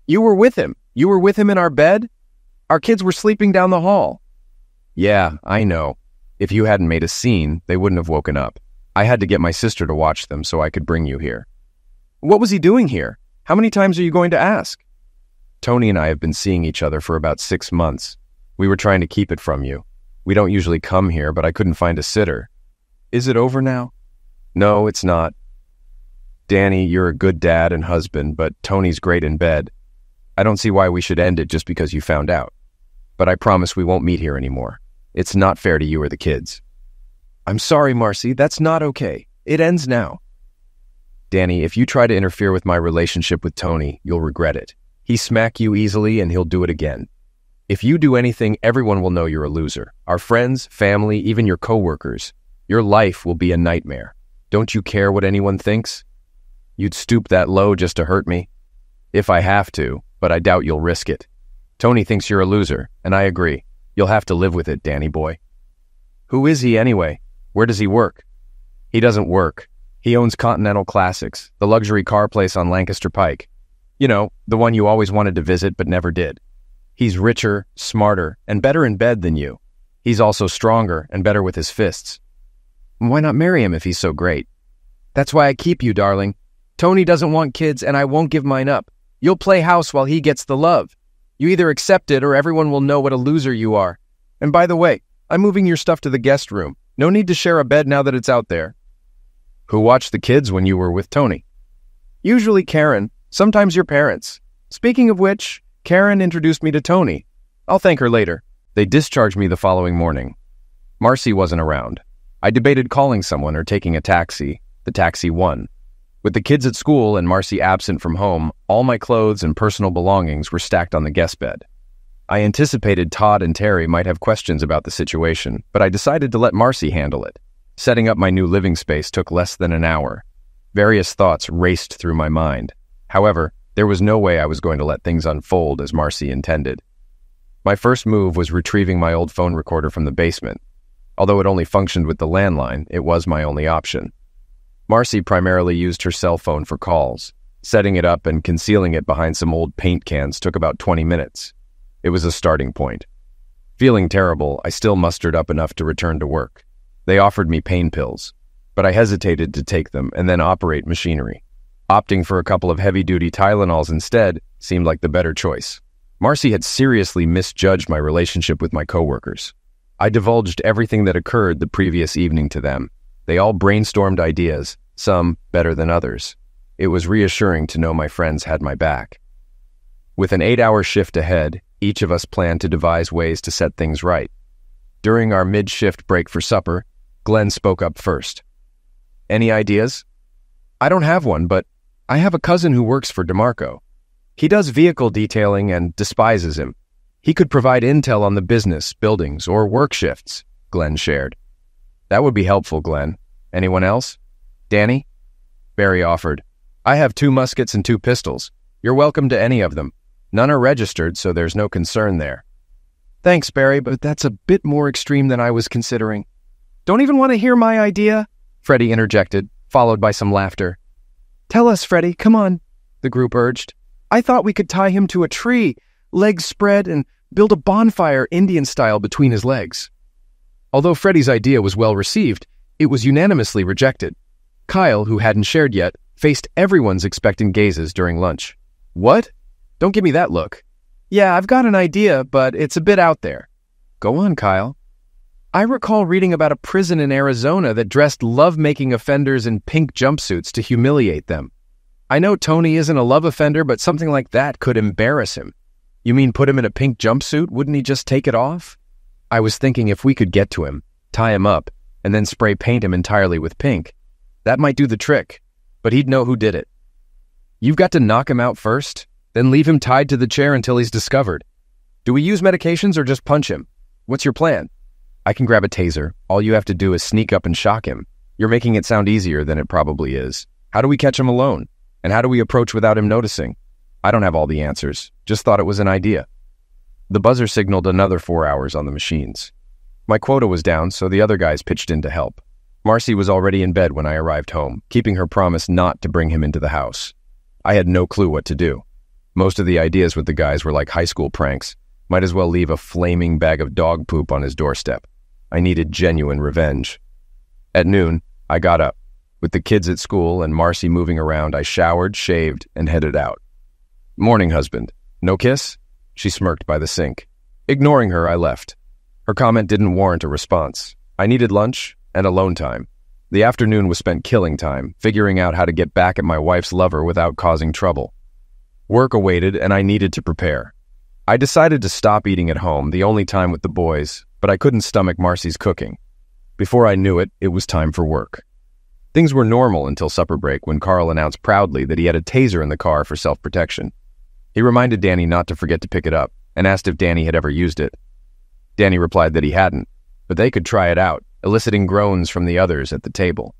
"You were with him? You were with him in our bed? Our kids were sleeping down the hall." "Yeah, I know. If you hadn't made a scene, they wouldn't have woken up. I had to get my sister to watch them so I could bring you here." "What was he doing here? How many times are you going to ask?" "Tony and I have been seeing each other for about 6 months. We were trying to keep it from you. We don't usually come here, but I couldn't find a sitter." "Is it over now?" "No, it's not. Danny, you're a good dad and husband, but Tony's great in bed. I don't see why we should end it just because you found out. But I promise we won't meet here anymore. It's not fair to you or the kids." "I'm sorry, Marcy. That's not okay. It ends now." "Danny, if you try to interfere with my relationship with Tony, you'll regret it. He smack you easily and he'll do it again. If you do anything, everyone will know you're a loser. Our friends, family, even your coworkers. Your life will be a nightmare. Don't you care what anyone thinks? You'd stoop that low just to hurt me?" "If I have to, but I doubt you'll risk it. Tony thinks you're a loser, and I agree. You'll have to live with it, Danny boy." "Who is he anyway? Where does he work?" "He doesn't work. He owns Continental Classics, the luxury car place on Lancaster Pike. You know, the one you always wanted to visit but never did. He's richer, smarter, and better in bed than you. He's also stronger and better with his fists." "Why not marry him if he's so great?" "That's why I keep you, darling. Tony doesn't want kids, and I won't give mine up. You'll play house while he gets the love. You either accept it or everyone will know what a loser you are. And by the way, I'm moving your stuff to the guest room. No need to share a bed now that it's out there." "Who watched the kids when you were with Tony?" "Usually Karen, sometimes your parents. Speaking of which, Karen introduced me to Tony. I'll thank her later." They discharged me the following morning. Marcy wasn't around. I debated calling someone or taking a taxi. The taxi won. With the kids at school and Marcy absent from home, all my clothes and personal belongings were stacked on the guest bed. I anticipated Todd and Terry might have questions about the situation, but I decided to let Marcy handle it. Setting up my new living space took less than an hour. Various thoughts raced through my mind. However, there was no way I was going to let things unfold as Marcy intended. My first move was retrieving my old phone recorder from the basement. Although it only functioned with the landline, it was my only option. Marcy primarily used her cell phone for calls. Setting it up and concealing it behind some old paint cans took about 20 minutes. It was a starting point. Feeling terrible, I still mustered up enough to return to work. They offered me pain pills, but I hesitated to take them and then operate machinery. Opting for a couple of heavy-duty Tylenols instead seemed like the better choice. Marcy had seriously misjudged my relationship with my coworkers. I divulged everything that occurred the previous evening to them. They all brainstormed ideas, some better than others. It was reassuring to know my friends had my back. With an 8-hour shift ahead, each of us planned to devise ways to set things right. During our mid-shift break for supper, Glenn spoke up first. "Any ideas?" "I don't have one, but I have a cousin who works for DeMarco. He does vehicle detailing and despises him. He could provide intel on the business, buildings, or work shifts," Glenn shared. "That would be helpful, Glenn. Anyone else?" "Danny?" Barry offered. "I have 2 muskets and 2 pistols. You're welcome to any of them. None are registered, so there's no concern there." "Thanks, Barry, but that's a bit more extreme than I was considering." "Don't even want to hear my idea?" Freddie interjected, followed by some laughter. "Tell us, Freddie, come on," the group urged. "I thought we could tie him to a tree, legs spread, and build a bonfire Indian style between his legs." Although Freddie's idea was well received, it was unanimously rejected. Kyle, who hadn't shared yet, faced everyone's expectant gazes during lunch. "What? Don't give me that look." "Yeah, I've got an idea, but it's a bit out there." "Go on, Kyle." "I recall reading about a prison in Arizona that dressed love-making offenders in pink jumpsuits to humiliate them." I know Tony isn't a love offender, but something like that could embarrass him. You mean put him in a pink jumpsuit? Wouldn't he just take it off? I was thinking if we could get to him, tie him up, and then spray paint him entirely with pink. That might do the trick, but he'd know who did it. You've got to knock him out first, then leave him tied to the chair until he's discovered. Do we use medications or just punch him? What's your plan? I can grab a taser. All you have to do is sneak up and shock him. You're making it sound easier than it probably is. How do we catch him alone? And how do we approach without him noticing? I don't have all the answers. Just thought it was an idea. The buzzer signaled another 4 hours on the machines. My quota was down, so the other guys pitched in to help. Marcy was already in bed when I arrived home, keeping her promise not to bring him into the house. I had no clue what to do. Most of the ideas with the guys were like high school pranks. Might as well leave a flaming bag of dog poop on his doorstep. I needed genuine revenge. At noon, I got up. With the kids at school and Marcy moving around, I showered, shaved, and headed out. Morning, husband. No kiss? She smirked by the sink. Ignoring her, I left. Her comment didn't warrant a response. I needed lunch and alone time. The afternoon was spent killing time, figuring out how to get back at my wife's lover without causing trouble. Work awaited, and I needed to prepare. I decided to stop eating at home, the only time with the boys, but I couldn't stomach Marcy's cooking. Before I knew it, it was time for work. Things were normal until supper break when Carl announced proudly that he had a taser in the car for self-protection. He reminded Danny not to forget to pick it up and asked if Danny had ever used it. Danny replied that he hadn't, but they could try it out, eliciting groans from the others at the table.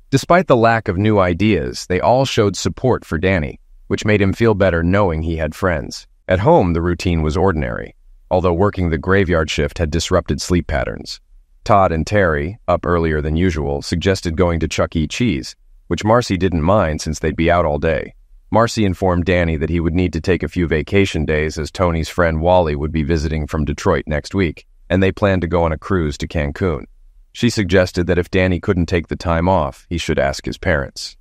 Despite the lack of new ideas, they all showed support for Danny, which made him feel better knowing he had friends. At home, the routine was ordinary, although working the graveyard shift had disrupted sleep patterns. Todd and Terry, up earlier than usual, suggested going to Chuck E. Cheese, which Marcy didn't mind since they'd be out all day. Marcy informed Danny that he would need to take a few vacation days as Tony's friend Wally would be visiting from Detroit next week, and they planned to go on a cruise to Cancun. She suggested that if Danny couldn't take the time off, he should ask his parents.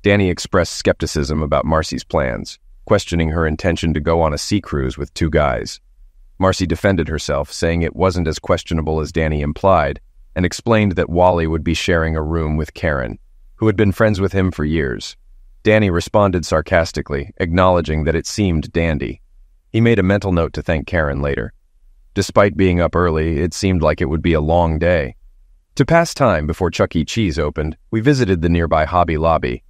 Danny expressed skepticism about Marcy's plans, questioning her intention to go on a sea cruise with 2 guys. Marcy defended herself, saying it wasn't as questionable as Danny implied, and explained that Wally would be sharing a room with Karen, who had been friends with him for years. Danny responded sarcastically, acknowledging that it seemed dandy. He made a mental note to thank Karen later. Despite being up early, it seemed like it would be a long day. To pass time before Chuck E. Cheese opened, we visited the nearby Hobby Lobby.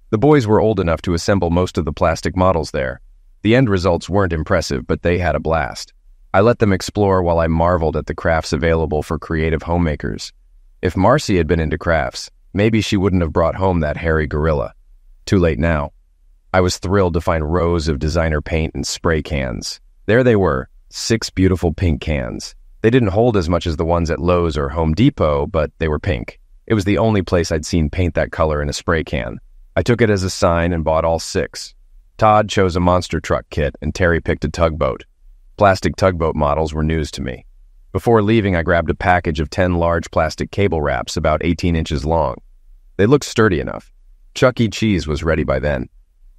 The boys were old enough to assemble most of the plastic models there. The end results weren't impressive, but they had a blast. I let them explore while I marveled at the crafts available for creative homemakers. If Marcy had been into crafts, maybe she wouldn't have brought home that hairy gorilla. Too late now. I was thrilled to find rows of designer paint and spray cans. There they were, 6 beautiful pink cans. They didn't hold as much as the ones at Lowe's or Home Depot, but they were pink. It was the only place I'd seen paint that color in a spray can. I took it as a sign and bought all 6. Todd chose a monster truck kit and Terry picked a tugboat. Plastic tugboat models were news to me. Before leaving, I grabbed a package of 10 large plastic cable wraps about 18 inches long. They looked sturdy enough. Chuck E. Cheese was ready by then.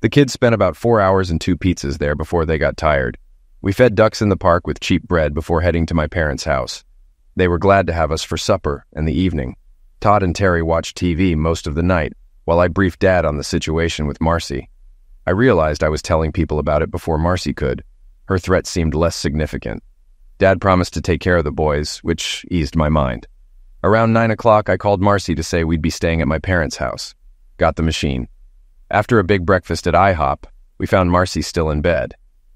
The kids spent about 4 hours and 2 pizzas there before they got tired. We fed ducks in the park with cheap bread before heading to my parents' house. They were glad to have us for supper and the evening. Todd and Terry watched TV most of the night, while I briefed Dad on the situation with Marcy. I realized I was telling people about it before Marcy could. Her threat seemed less significant. Dad promised to take care of the boys, which eased my mind. Around 9 o'clock, I called Marcy to say we'd be staying at my parents' house. Got the machine. After a big breakfast at IHOP, we found Marcy still in bed.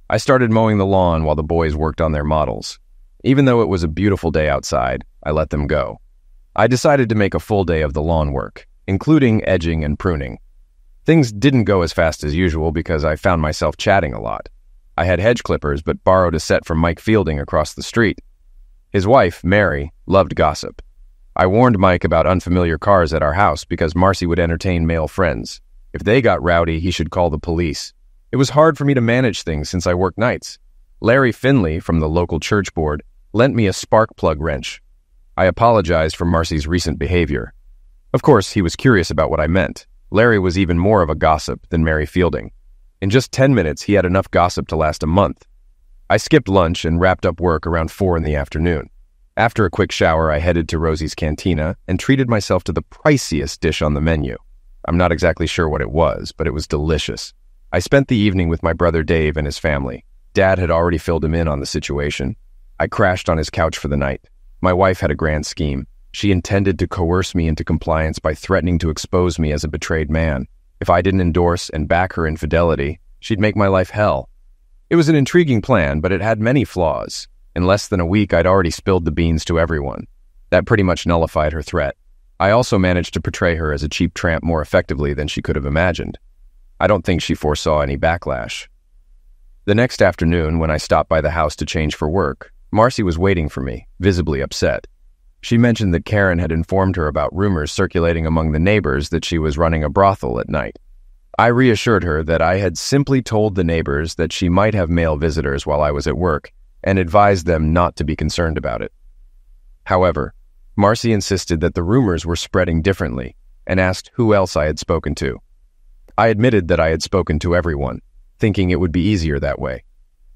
I started mowing the lawn while the boys worked on their models. Even though it was a beautiful day outside, I let them go. I decided to make a full day of the lawn work, including edging and pruning. Things didn't go as fast as usual because I found myself chatting a lot. I had hedge clippers but borrowed a set from Mike Fielding across the street. His wife, Mary, loved gossip. I warned Mike about unfamiliar cars at our house because Marcy would entertain male friends. If they got rowdy, he should call the police. It was hard for me to manage things since I work nights. Larry Finley, from the local church board, lent me a spark plug wrench. I apologized for Marcy's recent behavior. Of course, he was curious about what I meant. Larry was even more of a gossip than Mary Fielding. In just 10 minutes, he had enough gossip to last a month. I skipped lunch and wrapped up work around 4 in the afternoon. After a quick shower, I headed to Rosie's Cantina and treated myself to the priciest dish on the menu, I'm not exactly sure what it was, but it was delicious. I spent the evening with my brother Dave and his family. Dad had already filled him in on the situation. I crashed on his couch for the night. My wife had a grand scheme. She intended to coerce me into compliance by threatening to expose me as a betrayed man. If I didn't endorse and back her infidelity, she'd make my life hell. It was an intriguing plan, but it had many flaws. In less than a week, I'd already spilled the beans to everyone. That pretty much nullified her threat. I also managed to portray her as a cheap tramp more effectively than she could have imagined. I don't think she foresaw any backlash. The next afternoon, when I stopped by the house to change for work, Marcy was waiting for me, visibly upset. She mentioned that Karen had informed her about rumors circulating among the neighbors that she was running a brothel at night. I reassured her that I had simply told the neighbors that she might have male visitors while I was at work and advised them not to be concerned about it. However, Marcy insisted that the rumors were spreading differently and asked who else I had spoken to. I admitted that I had spoken to everyone, thinking it would be easier that way.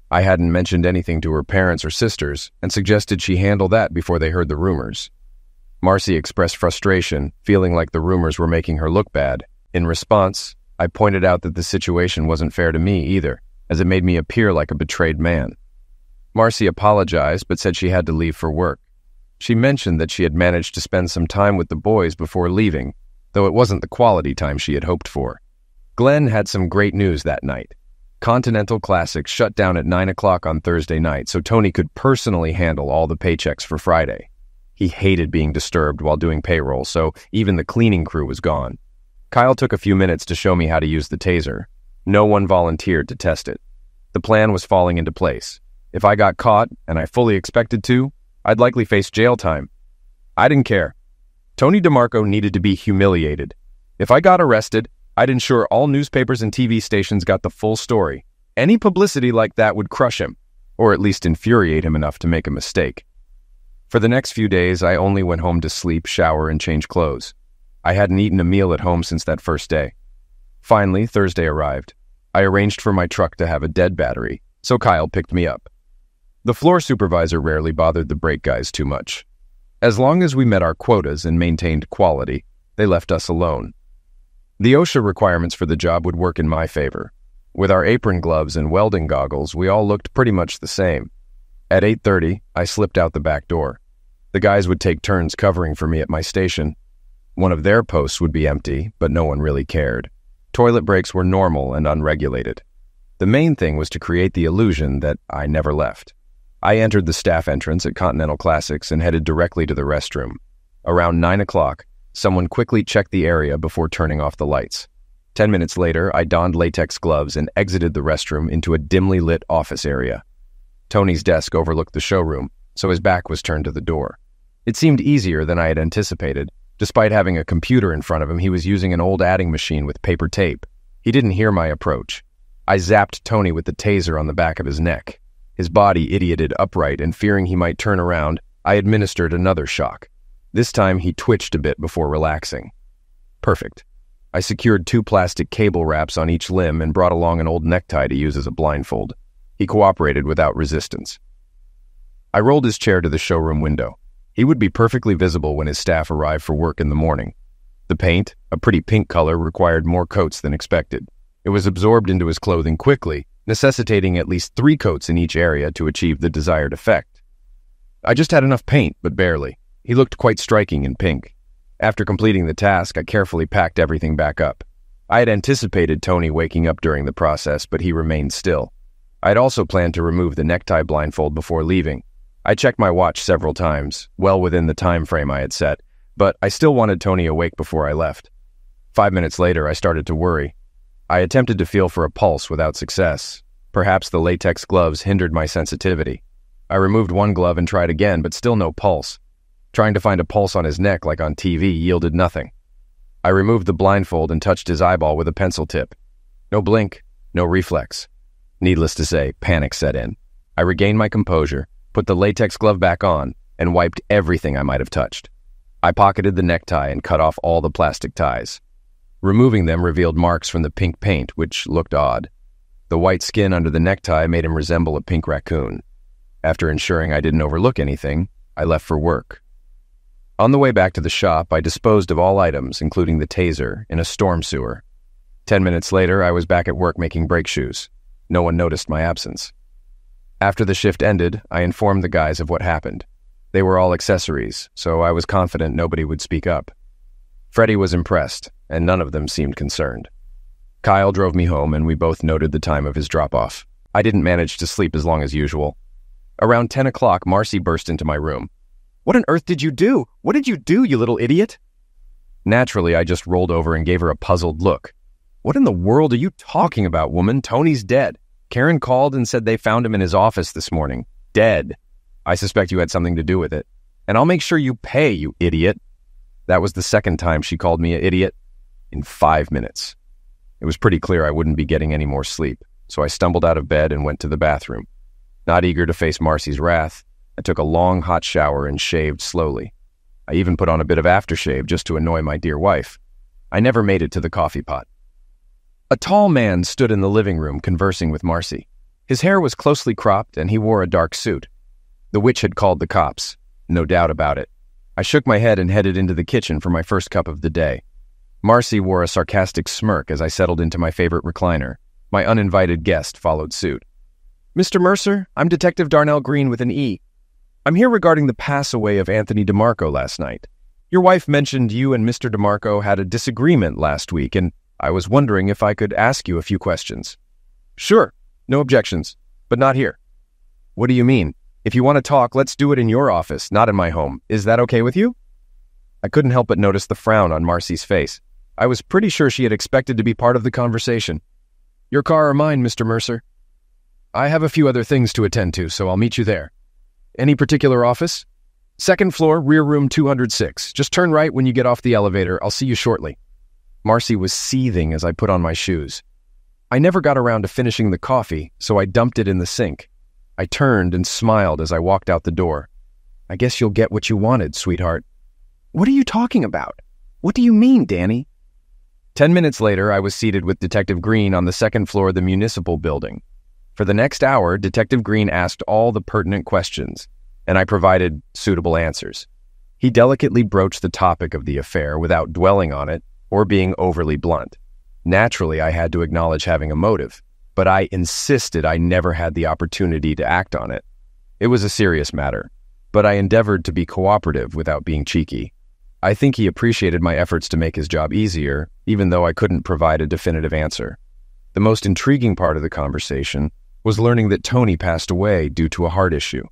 I hadn't mentioned anything to her parents or sisters and suggested she handle that before they heard the rumors. Marcy expressed frustration, feeling like the rumors were making her look bad. In response, I pointed out that the situation wasn't fair to me either, as it made me appear like a betrayed man. Marcy apologized but said she had to leave for work. She mentioned that she had managed to spend some time with the boys before leaving, though it wasn't the quality time she had hoped for. Glenn had some great news that night. Continental Classic shut down at 9 o'clock on Thursday night, so Tony could personally handle all the paychecks for Friday. He hated being disturbed while doing payroll, so even the cleaning crew was gone. Kyle took a few minutes to show me how to use the taser. No one volunteered to test it. The plan was falling into place. If I got caught, and I fully expected to, I'd likely face jail time. I didn't care. Tony DeMarco needed to be humiliated. If I got arrested, I'd ensure all newspapers and TV stations got the full story. Any publicity like that would crush him, or at least infuriate him enough to make a mistake. For the next few days, I only went home to sleep, shower, and change clothes. I hadn't eaten a meal at home since that first day. Finally, Thursday arrived. I arranged for my truck to have a dead battery, so Kyle picked me up. The floor supervisor rarely bothered the brake guys too much. As long as we met our quotas and maintained quality, they left us alone. The OSHA requirements for the job would work in my favor. With our apron gloves and welding goggles, we all looked pretty much the same. At 8:30, I slipped out the back door. The guys would take turns covering for me at my station. One of their posts would be empty, but no one really cared. Toilet breaks were normal and unregulated. The main thing was to create the illusion that I never left. I entered the staff entrance at Continental Classics and headed directly to the restroom. Around 9 o'clock, someone quickly checked the area before turning off the lights. 10 minutes later, I donned latex gloves and exited the restroom into a dimly lit office area. Tony's desk overlooked the showroom, so his back was turned to the door. It seemed easier than I had anticipated. Despite having a computer in front of him, he was using an old adding machine with paper tape. He didn't hear my approach. I zapped Tony with the taser on the back of his neck. His body idioted upright, and fearing he might turn around, I administered another shock. This time, he twitched a bit before relaxing. Perfect. I secured 2 plastic cable wraps on each limb and brought along an old necktie to use as a blindfold. He cooperated without resistance. I rolled his chair to the showroom window. He would be perfectly visible when his staff arrived for work in the morning. The paint, a pretty pink color, required more coats than expected. It was absorbed into his clothing quickly, necessitating at least 3 coats in each area to achieve the desired effect. I just had enough paint, but barely. He looked quite striking in pink. After completing the task, I carefully packed everything back up. I had anticipated Tony waking up during the process, but he remained still. I had also planned to remove the necktie blindfold before leaving. I checked my watch several times, well within the time frame I had set, but I still wanted Tony awake before I left. 5 minutes later, I started to worry. I attempted to feel for a pulse without success. Perhaps the latex gloves hindered my sensitivity. I removed one glove and tried again, but still no pulse. Trying to find a pulse on his neck like on TV yielded nothing. I removed the blindfold and touched his eyeball with a pencil tip. No blink, no reflex. Needless to say, panic set in. I regained my composure, put the latex glove back on, and wiped everything I might have touched. I pocketed the necktie and cut off all the plastic ties. Removing them revealed marks from the pink paint, which looked odd. The white skin under the necktie made him resemble a pink raccoon. After ensuring I didn't overlook anything, I left for work. On the way back to the shop, I disposed of all items, including the taser, in a storm sewer. 10 minutes later, I was back at work making brake shoes. No one noticed my absence. After the shift ended, I informed the guys of what happened. They were all accessories, so I was confident nobody would speak up. Freddie was impressed, and none of them seemed concerned. Kyle drove me home, and we both noted the time of his drop-off. I didn't manage to sleep as long as usual. Around 10 o'clock, Marcy burst into my room. "What on earth did you do? What did you do, you little idiot?" Naturally, I just rolled over and gave her a puzzled look. "What in the world are you talking about, woman? Tony's dead. Karen called and said they found him in his office this morning. Dead. I suspect you had something to do with it. And I'll make sure you pay, you idiot." That was the second time she called me an idiot in 5 minutes. It was pretty clear I wouldn't be getting any more sleep, so I stumbled out of bed and went to the bathroom. Not eager to face Marcy's wrath, I took a long, hot shower and shaved slowly. I even put on a bit of aftershave just to annoy my dear wife. I never made it to the coffee pot. A tall man stood in the living room conversing with Marcy. His hair was closely cropped and he wore a dark suit. The witch had called the cops, no doubt about it. I shook my head and headed into the kitchen for my first cup of the day. Marcy wore a sarcastic smirk as I settled into my favorite recliner. My uninvited guest followed suit. "Mr. Mercer, I'm Detective Darnell Green with an E. I'm here regarding the pass-away of Anthony DeMarco last night. Your wife mentioned you and Mr. DeMarco had a disagreement last week, and I was wondering if I could ask you a few questions." "Sure, no objections, but not here." "What do you mean? If you want to talk, let's do it in your office, not in my home. Is that okay with you?" I couldn't help but notice the frown on Marcy's face. I was pretty sure she had expected to be part of the conversation. "Your car or mine, Mr. Mercer?" "I have a few other things to attend to, so I'll meet you there." "Any particular office?" "Second floor, rear room 206. Just turn right when you get off the elevator. I'll see you shortly." Marcy was seething as I put on my shoes. I never got around to finishing the coffee, so I dumped it in the sink. I turned and smiled as I walked out the door. "I guess you'll get what you wanted, sweetheart." "What are you talking about? What do you mean, Danny?" 10 minutes later, I was seated with Detective Green on the second floor of the municipal building. For the next hour, Detective Green asked all the pertinent questions, and I provided suitable answers. He delicately broached the topic of the affair without dwelling on it or being overly blunt. Naturally, I had to acknowledge having a motive, but I insisted I never had the opportunity to act on it. It was a serious matter, but I endeavored to be cooperative without being cheeky. I think he appreciated my efforts to make his job easier, even though I couldn't provide a definitive answer. The most intriguing part of the conversation was learning that Tony passed away due to a heart issue.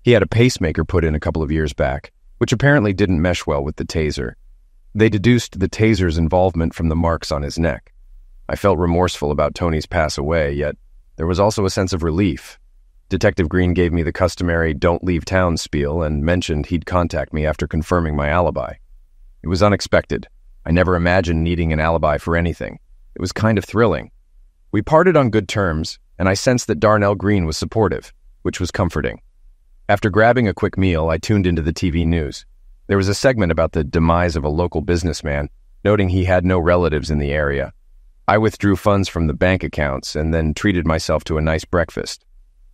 He had a pacemaker put in a couple of years back, which apparently didn't mesh well with the taser. They deduced the taser's involvement from the marks on his neck. I felt remorseful about Tony's pass away, yet there was also a sense of relief. Detective Green gave me the customary "don't leave town" spiel and mentioned he'd contact me after confirming my alibi. It was unexpected. I never imagined needing an alibi for anything. It was kind of thrilling. We parted on good terms, and I sensed that Darnell Green was supportive, which was comforting. After grabbing a quick meal, I tuned into the TV news. There was a segment about the demise of a local businessman, noting he had no relatives in the area. I withdrew funds from the bank accounts and then treated myself to a nice breakfast.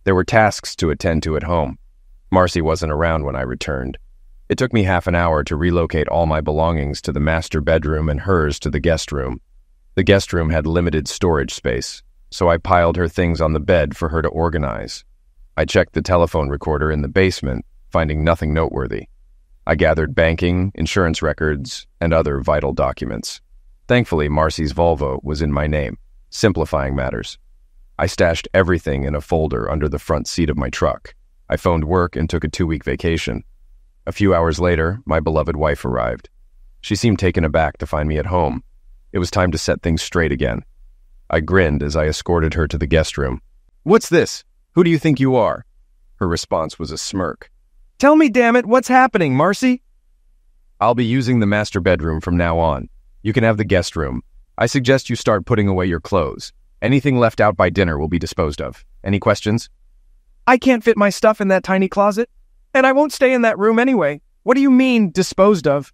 There were tasks to attend to at home. Marcy wasn't around when I returned. It took me half an hour to relocate all my belongings to the master bedroom and hers to the guest room. The guest room had limited storage space, so I piled her things on the bed for her to organize. I checked the telephone recorder in the basement, finding nothing noteworthy. I gathered banking, insurance records, and other vital documents. Thankfully, Marcy's Volvo was in my name, simplifying matters. I stashed everything in a folder under the front seat of my truck. I phoned work and took a 2-week vacation. A few hours later, my beloved wife arrived. She seemed taken aback to find me at home. It was time to set things straight again. I grinned as I escorted her to the guest room. "What's this? Who do you think you are?" Her response was a smirk. "Tell me, damn it, what's happening, Marcy?" "I'll be using the master bedroom from now on. You can have the guest room. I suggest you start putting away your clothes. Anything left out by dinner will be disposed of. Any questions?" "I can't fit my stuff in that tiny closet, and I won't stay in that room anyway. What do you mean, disposed of?"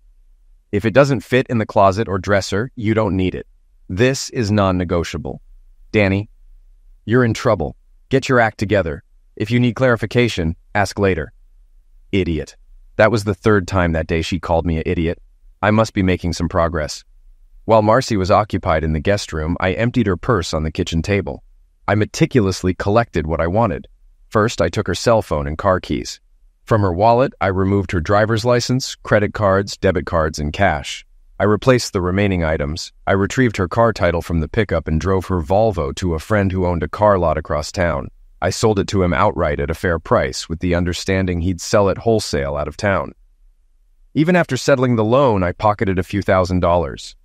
"If it doesn't fit in the closet or dresser, you don't need it. This is non-negotiable. Danny, you're in trouble. Get your act together. If you need clarification, ask later." Idiot. That was the third time that day she called me an idiot. I must be making some progress. While Marcy was occupied in the guest room, I emptied her purse on the kitchen table. I meticulously collected what I wanted. First, I took her cell phone and car keys. From her wallet, I removed her driver's license, credit cards, debit cards, and cash. I replaced the remaining items. I retrieved her car title from the pickup and drove her Volvo to a friend who owned a car lot across town. I sold it to him outright at a fair price, with the understanding he'd sell it wholesale out of town. Even after settling the loan, I pocketed a few $1,000s.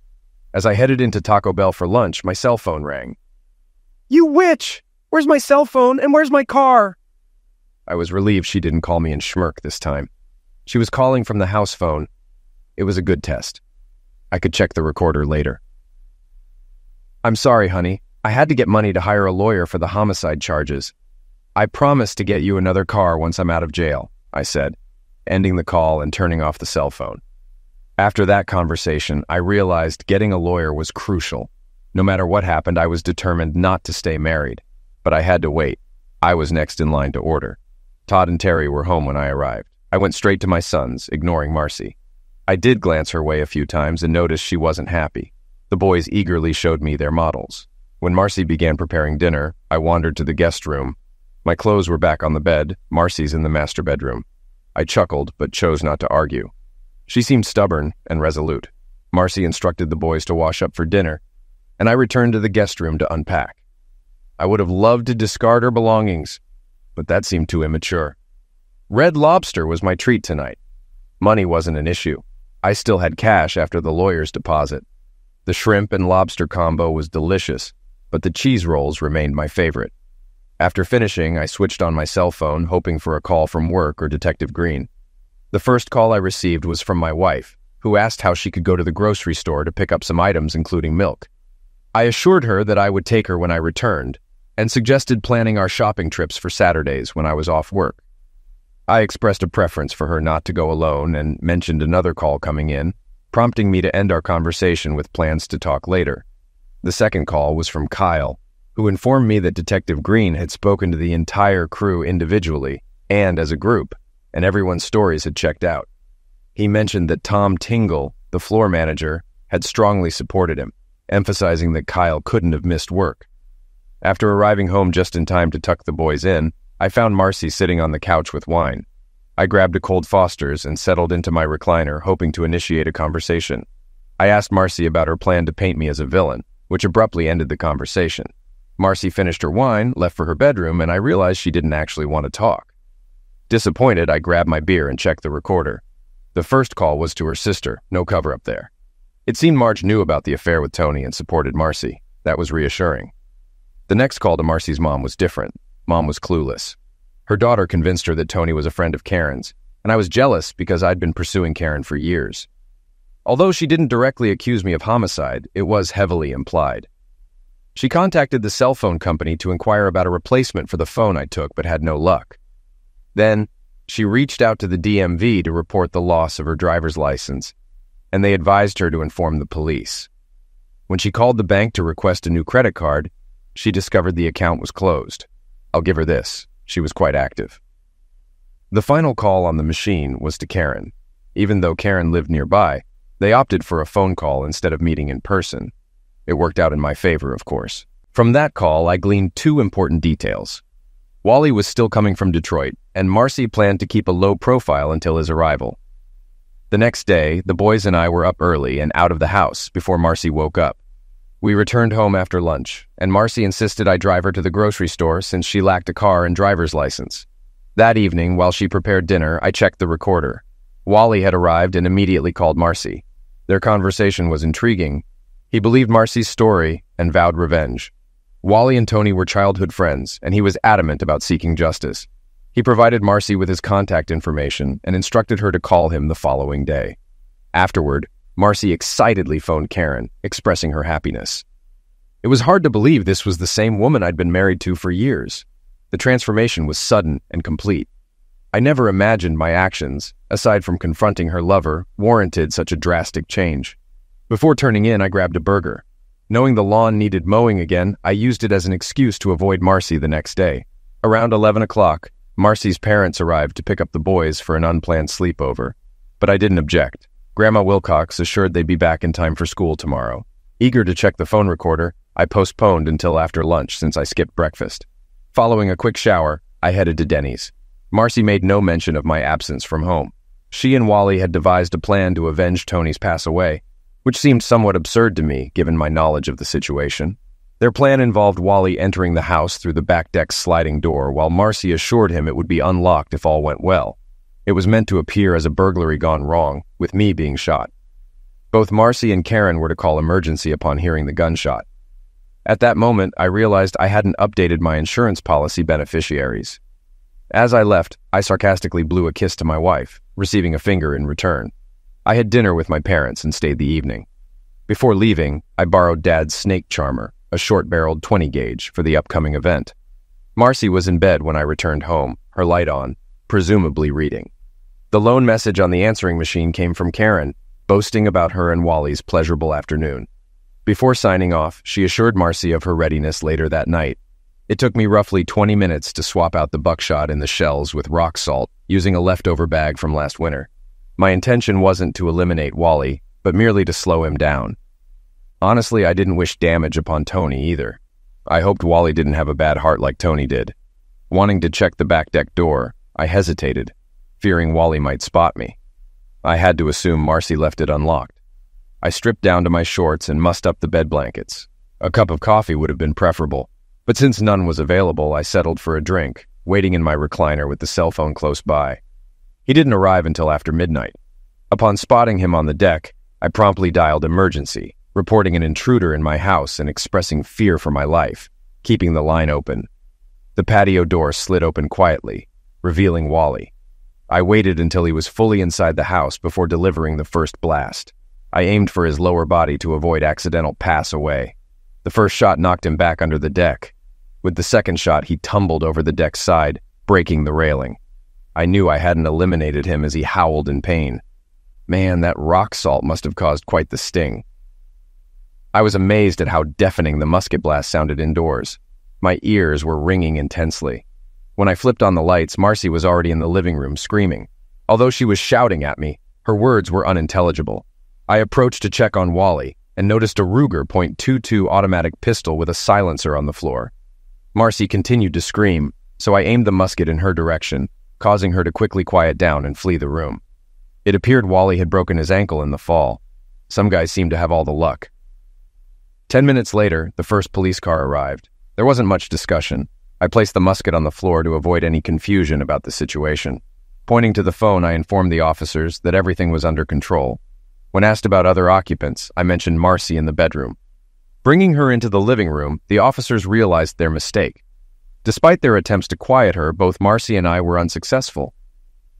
As I headed into Taco Bell for lunch, my cell phone rang. "You witch! Where's my cell phone and where's my car?" I was relieved she didn't call me in schmirk this time. She was calling from the house phone. It was a good test. I could check the recorder later. "I'm sorry, honey. I had to get money to hire a lawyer for the homicide charges. I promised to get you another car once I'm out of jail," I said, ending the call and turning off the cell phone. After that conversation, I realized getting a lawyer was crucial. No matter what happened, I was determined not to stay married. But I had to wait. I was next in line to order. Todd and Terry were home when I arrived. I went straight to my sons, ignoring Marcy. I did glance her way a few times and noticed she wasn't happy. The boys eagerly showed me their models. When Marcy began preparing dinner, I wandered to the guest room. My clothes were back on the bed, Marcy's in the master bedroom. I chuckled, but chose not to argue. She seemed stubborn and resolute. Marcy instructed the boys to wash up for dinner, and I returned to the guest room to unpack. I would have loved to discard her belongings, but that seemed too immature. Red Lobster was my treat tonight. Money wasn't an issue. I still had cash after the lawyer's deposit. The shrimp and lobster combo was delicious, but the cheese rolls remained my favorite. After finishing, I switched on my cell phone, hoping for a call from work or Detective Green. The first call I received was from my wife, who asked how she could go to the grocery store to pick up some items, including milk. I assured her that I would take her when I returned, and suggested planning our shopping trips for Saturdays when I was off work. I expressed a preference for her not to go alone and mentioned another call coming in, prompting me to end our conversation with plans to talk later. The second call was from Kyle, who informed me that Detective Green had spoken to the entire crew individually and as a group, and everyone's stories had checked out. He mentioned that Tom Tingle, the floor manager, had strongly supported him, emphasizing that Kyle couldn't have missed work. After arriving home just in time to tuck the boys in, I found Marcy sitting on the couch with wine. I grabbed a cold Foster's and settled into my recliner, hoping to initiate a conversation. I asked Marcy about her plan to paint me as a villain, which abruptly ended the conversation. Marcy finished her wine, left for her bedroom, and I realized she didn't actually want to talk. Disappointed, I grabbed my beer and checked the recorder. The first call was to her sister, no cover-up there. It seemed Marge knew about the affair with Tony and supported Marcy. That was reassuring. The next call to Marcy's mom was different. Mom was clueless. Her daughter convinced her that Tony was a friend of Karen's, and I was jealous because I'd been pursuing Karen for years. Although she didn't directly accuse me of homicide, it was heavily implied. She contacted the cell phone company to inquire about a replacement for the phone I took, but had no luck. Then, she reached out to the DMV to report the loss of her driver's license, and they advised her to inform the police. When she called the bank to request a new credit card, she discovered the account was closed. I'll give her this. She was quite active. The final call on the machine was to Karen. Even though Karen lived nearby, they opted for a phone call instead of meeting in person. It worked out in my favor, of course. From that call, I gleaned two important details. Wally was still coming from Detroit, and Marcy planned to keep a low profile until his arrival. The next day, the boys and I were up early and out of the house before Marcy woke up. We returned home after lunch, and Marcy insisted I drive her to the grocery store since she lacked a car and driver's license. That evening, while she prepared dinner, I checked the recorder. Wally had arrived and immediately called Marcy. Their conversation was intriguing. He believed Marcy's story and vowed revenge. Wally and Tony were childhood friends, and he was adamant about seeking justice. He provided Marcy with his contact information and instructed her to call him the following day. Afterward, Marcy excitedly phoned Karen, expressing her happiness. It was hard to believe this was the same woman I'd been married to for years. The transformation was sudden and complete. I never imagined my actions, aside from confronting her lover, warranted such a drastic change. Before turning in, I grabbed a burger. Knowing the lawn needed mowing again, I used it as an excuse to avoid Marcy the next day. Around 11 o'clock, Marcy's parents arrived to pick up the boys for an unplanned sleepover, but I didn't object. Grandma Wilcox assured they'd be back in time for school tomorrow. Eager to check the phone recorder, I postponed until after lunch since I skipped breakfast. Following a quick shower, I headed to Denny's. Marcy made no mention of my absence from home. She and Wally had devised a plan to avenge Tony's pass away, which seemed somewhat absurd to me given my knowledge of the situation. Their plan involved Wally entering the house through the back deck's sliding door, while Marcy assured him it would be unlocked if all went well. It was meant to appear as a burglary gone wrong, with me being shot. Both Marcy and Karen were to call emergency upon hearing the gunshot. At that moment, I realized I hadn't updated my insurance policy beneficiaries. As I left, I sarcastically blew a kiss to my wife, receiving a finger in return. I had dinner with my parents and stayed the evening. Before leaving, I borrowed Dad's snake charmer, a short-barreled 20-gauge, for the upcoming event. Marcy was in bed when I returned home, her light on, presumably reading. The lone message on the answering machine came from Karen, boasting about her and Wally's pleasurable afternoon. Before signing off, she assured Marcy of her readiness later that night. It took me roughly 20 minutes to swap out the buckshot in the shells with rock salt, using a leftover bag from last winter. My intention wasn't to eliminate Wally, but merely to slow him down. Honestly, I didn't wish damage upon Tony either. I hoped Wally didn't have a bad heart like Tony did. Wanting to check the back deck door, I hesitated, fearing Wally might spot me. I had to assume Marcy left it unlocked. I stripped down to my shorts and mussed up the bed blankets. A cup of coffee would have been preferable, but since none was available, I settled for a drink, waiting in my recliner with the cell phone close by. He didn't arrive until after midnight. Upon spotting him on the deck, I promptly dialed emergency, reporting an intruder in my house and expressing fear for my life, keeping the line open. The patio door slid open quietly, revealing Wally. I waited until he was fully inside the house before delivering the first blast. I aimed for his lower body to avoid accidental pass away. The first shot knocked him back under the deck. With the second shot, he tumbled over the deck's side, breaking the railing. I knew I hadn't eliminated him as he howled in pain. Man, that rock salt must have caused quite the sting. I was amazed at how deafening the musket blast sounded indoors. My ears were ringing intensely. When I flipped on the lights, Marcy was already in the living room screaming. Although she was shouting at me, her words were unintelligible. I approached to check on Wally and noticed a Ruger .22 automatic pistol with a silencer on the floor. Marcy continued to scream, so I aimed the musket in her direction, causing her to quickly quiet down and flee the room. It appeared Wally had broken his ankle in the fall. Some guys seemed to have all the luck. 10 minutes later, the first police car arrived. There wasn't much discussion. I placed the musket on the floor to avoid any confusion about the situation. Pointing to the phone, I informed the officers that everything was under control. When asked about other occupants, I mentioned Marcy in the bedroom. Bringing her into the living room, the officers realized their mistake. Despite their attempts to quiet her, both Marcy and I were unsuccessful.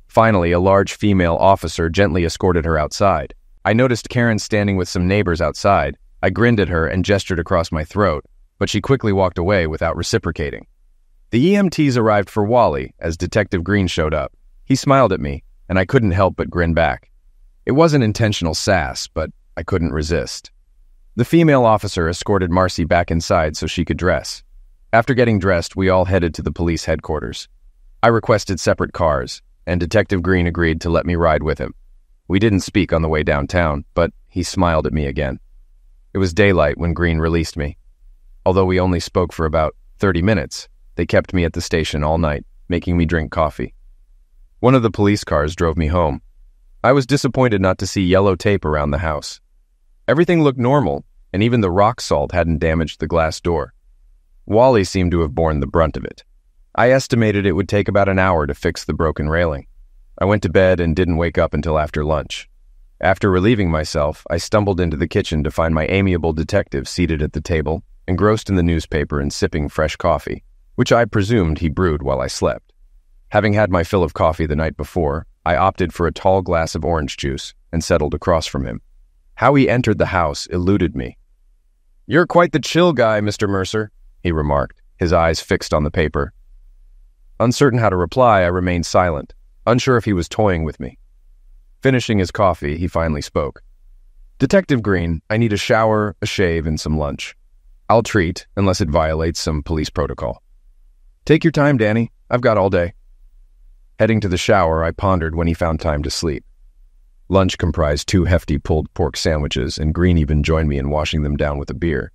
Finally, a large female officer gently escorted her outside. I noticed Karen standing with some neighbors outside. I grinned at her and gestured across my throat, but she quickly walked away without reciprocating. The EMTs arrived for Wally as Detective Green showed up. He smiled at me, and I couldn't help but grin back. It wasn't intentional sass, but I couldn't resist. The female officer escorted Marcy back inside so she could dress. After getting dressed, we all headed to the police headquarters. I requested separate cars, and Detective Green agreed to let me ride with him. We didn't speak on the way downtown, but he smiled at me again. It was daylight when Green released me. Although we only spoke for about 30 minutes, they kept me at the station all night, making me drink coffee. One of the police cars drove me home. I was disappointed not to see yellow tape around the house. Everything looked normal, and even the rock salt hadn't damaged the glass door. Wally seemed to have borne the brunt of it. I estimated it would take about an hour to fix the broken railing. I went to bed and didn't wake up until after lunch. After relieving myself, I stumbled into the kitchen to find my amiable detective seated at the table, engrossed in the newspaper and sipping fresh coffee, which I presumed he brewed while I slept. Having had my fill of coffee the night before, I opted for a tall glass of orange juice and settled across from him. How he entered the house eluded me. "You're quite the chill guy, Mr. Mercer," he remarked, his eyes fixed on the paper. Uncertain how to reply, I remained silent, unsure if he was toying with me. Finishing his coffee, he finally spoke. "Detective Green, I need a shower, a shave, and some lunch. I'll treat, unless it violates some police protocol." "Take your time, Danny. I've got all day." Heading to the shower, I pondered when he found time to sleep. Lunch comprised 2 hefty pulled pork sandwiches, and Green even joined me in washing them down with a beer.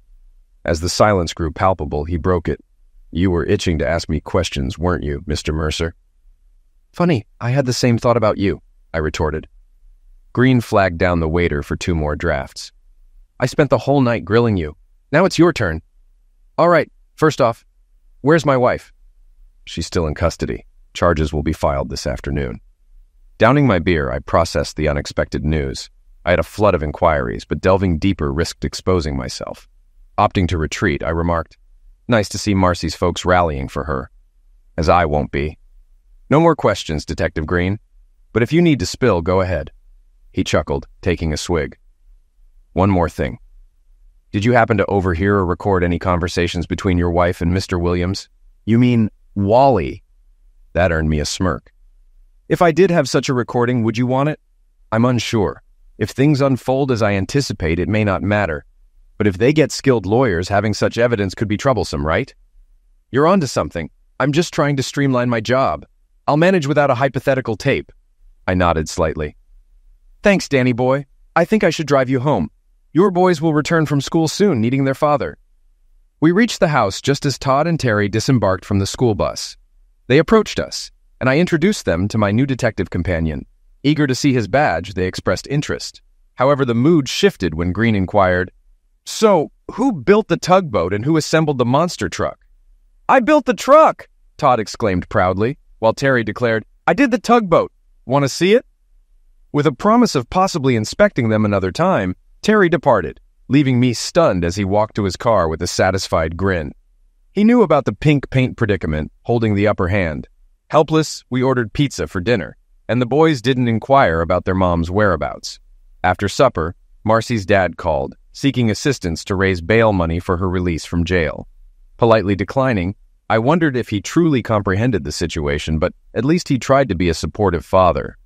As the silence grew palpable, he broke it. "You were itching to ask me questions, weren't you, Mr. Mercer?" "Funny, I had the same thought about you," I retorted. Green flagged down the waiter for 2 more drafts. "I spent the whole night grilling you. Now it's your turn." "All right, first off, where's my wife?" "She's still in custody. Charges will be filed this afternoon." Downing my beer, I processed the unexpected news. I had a flood of inquiries, but delving deeper risked exposing myself. Opting to retreat, I remarked, "Nice to see Marcy's folks rallying for her. As I won't be." "No more questions, Detective Green. But if you need to spill, go ahead." He chuckled, taking a swig. "One more thing. Did you happen to overhear or record any conversations between your wife and Mr. Williams?" "You mean Wally?" That earned me a smirk. "If I did have such a recording, would you want it?" "I'm unsure. If things unfold as I anticipate, it may not matter. But if they get skilled lawyers, having such evidence could be troublesome, right?" "You're onto something. I'm just trying to streamline my job. I'll manage without a hypothetical tape." I nodded slightly. "Thanks, Danny boy. I think I should drive you home. Your boys will return from school soon, needing their father." We reached the house just as Todd and Terry disembarked from the school bus. They approached us, and I introduced them to my new detective companion. Eager to see his badge, they expressed interest. However, the mood shifted when Green inquired, "So, who built the tugboat and who assembled the monster truck?" "I built the truck!" Todd exclaimed proudly, while Terry declared, "I did the tugboat. Want to see it?" With a promise of possibly inspecting them another time, Terry departed, leaving me stunned as he walked to his car with a satisfied grin. He knew about the pink paint predicament, holding the upper hand. Helpless, we ordered pizza for dinner, and the boys didn't inquire about their mom's whereabouts. After supper, Marcy's dad called, seeking assistance to raise bail money for her release from jail. Politely declining, I wondered if he truly comprehended the situation, but at least he tried to be a supportive father.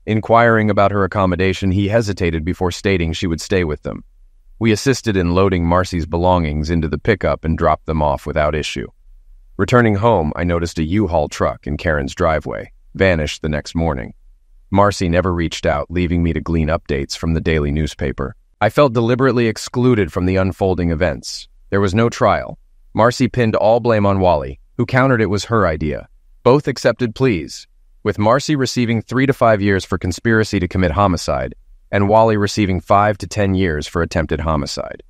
Inquiring about her accommodation, he hesitated before stating she would stay with them. We assisted in loading Marcy's belongings into the pickup and dropped them off without issue. Returning home, I noticed a U-Haul truck in Karen's driveway, vanished the next morning. Marcy never reached out, leaving me to glean updates from the daily newspaper. I felt deliberately excluded from the unfolding events. There was no trial. Marcy pinned all blame on Wally, who countered it was her idea. Both accepted pleas, with Marcy receiving 3 to 5 years for conspiracy to commit homicide, and Wally receiving 5 to 10 years for attempted homicide.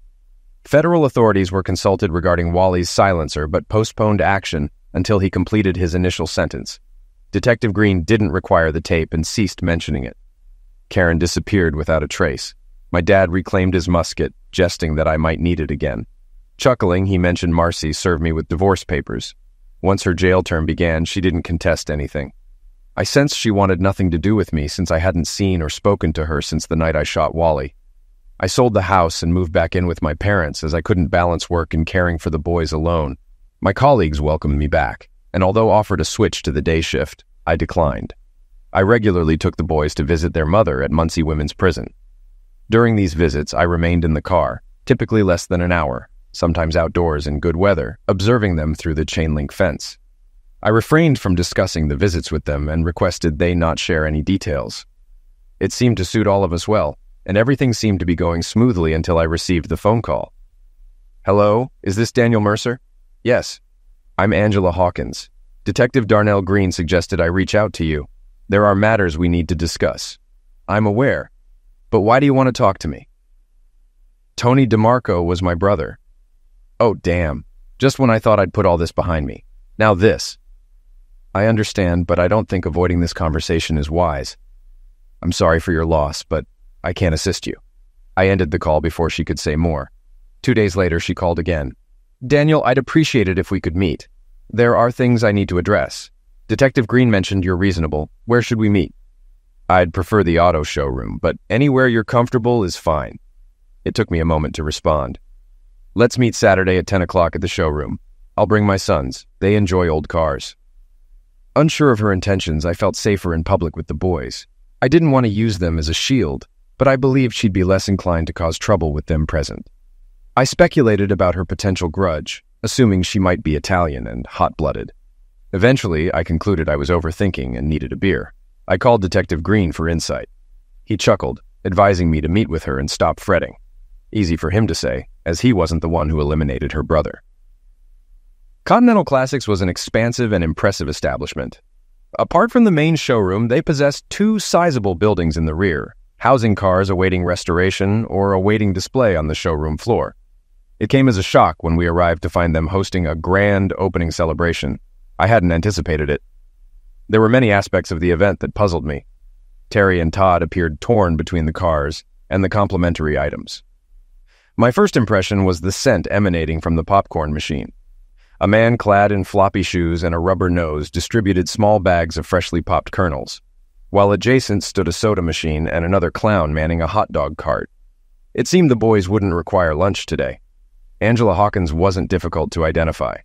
Federal authorities were consulted regarding Wally's silencer but postponed action until he completed his initial sentence. Detective Green didn't require the tape and ceased mentioning it. Karen disappeared without a trace. My dad reclaimed his musket, jesting that I might need it again. Chuckling, he mentioned Marcy served me with divorce papers. Once her jail term began, she didn't contest anything. I sensed she wanted nothing to do with me since I hadn't seen or spoken to her since the night I shot Wally. I sold the house and moved back in with my parents as I couldn't balance work and caring for the boys alone. My colleagues welcomed me back, and although offered a switch to the day shift, I declined. I regularly took the boys to visit their mother at Muncie Women's Prison. During these visits, I remained in the car, typically less than an hour, sometimes outdoors in good weather, observing them through the chain-link fence. I refrained from discussing the visits with them and requested they not share any details. It seemed to suit all of us well, and everything seemed to be going smoothly until I received the phone call. "Hello, is this Daniel Mercer?" "Yes." "I'm Angela Hawkins. Detective Darnell Green suggested I reach out to you. There are matters we need to discuss." "I'm aware. But why do you want to talk to me?" "Tony DeMarco was my brother." "Oh, damn. Just when I thought I'd put all this behind me. Now this." "I understand, but I don't think avoiding this conversation is wise. I'm sorry for your loss, but I can't assist you." I ended the call before she could say more. 2 days later, she called again. "Daniel, I'd appreciate it if we could meet. There are things I need to address. Detective Green mentioned you're reasonable. Where should we meet?" "I'd prefer the auto showroom, but anywhere you're comfortable is fine." It took me a moment to respond. "Let's meet Saturday at 10 o'clock at the showroom. I'll bring my sons. They enjoy old cars." Unsure of her intentions, I felt safer in public with the boys. I didn't want to use them as a shield, but I believed she'd be less inclined to cause trouble with them present. I speculated about her potential grudge, assuming she might be Italian and hot-blooded. Eventually, I concluded I was overthinking and needed a beer. I called Detective Green for insight. He chuckled, advising me to meet with her and stop fretting. Easy for him to say, as he wasn't the one who eliminated her brother. Continental Classics was an expansive and impressive establishment. Apart from the main showroom, they possessed two sizable buildings in the rear, housing cars awaiting restoration or awaiting display on the showroom floor. It came as a shock when we arrived to find them hosting a grand opening celebration. I hadn't anticipated it. There were many aspects of the event that puzzled me. Terry and Todd appeared torn between the cars and the complimentary items. My first impression was the scent emanating from the popcorn machine. A man clad in floppy shoes and a rubber nose distributed small bags of freshly popped kernels, while adjacent stood a soda machine and another clown manning a hot dog cart. It seemed the boys wouldn't require lunch today. Angela Hawkins wasn't difficult to identify.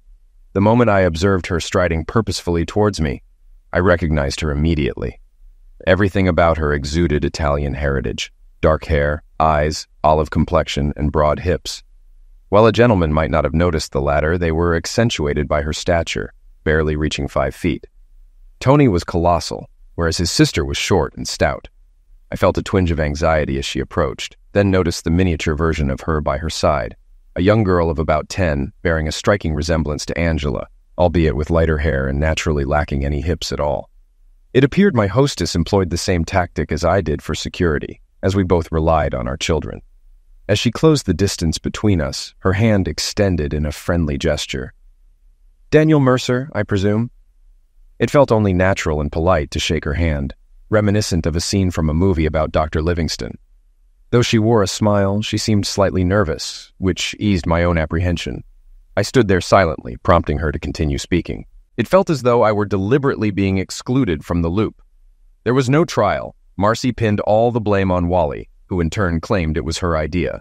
The moment I observed her striding purposefully towards me, I recognized her immediately. Everything about her exuded Italian heritage: dark hair, eyes, olive complexion, and broad hips. While a gentleman might not have noticed the latter, they were accentuated by her stature, barely reaching 5 feet. Tony was colossal, whereas his sister was short and stout. I felt a twinge of anxiety as she approached, then noticed the miniature version of her by her side, a young girl of about 10, bearing a striking resemblance to Angela, albeit with lighter hair and naturally lacking any hips at all. It appeared my hostess employed the same tactic as I did for security, as we both relied on our children. As she closed the distance between us, her hand extended in a friendly gesture. "Daniel Mercer, I presume?" It felt only natural and polite to shake her hand, reminiscent of a scene from a movie about Dr. Livingston. Though she wore a smile, she seemed slightly nervous, which eased my own apprehension. I stood there silently, prompting her to continue speaking. It felt as though I were deliberately being excluded from the loop. There was no trial. Marcy pinned all the blame on Wally, who in turn claimed it was her idea.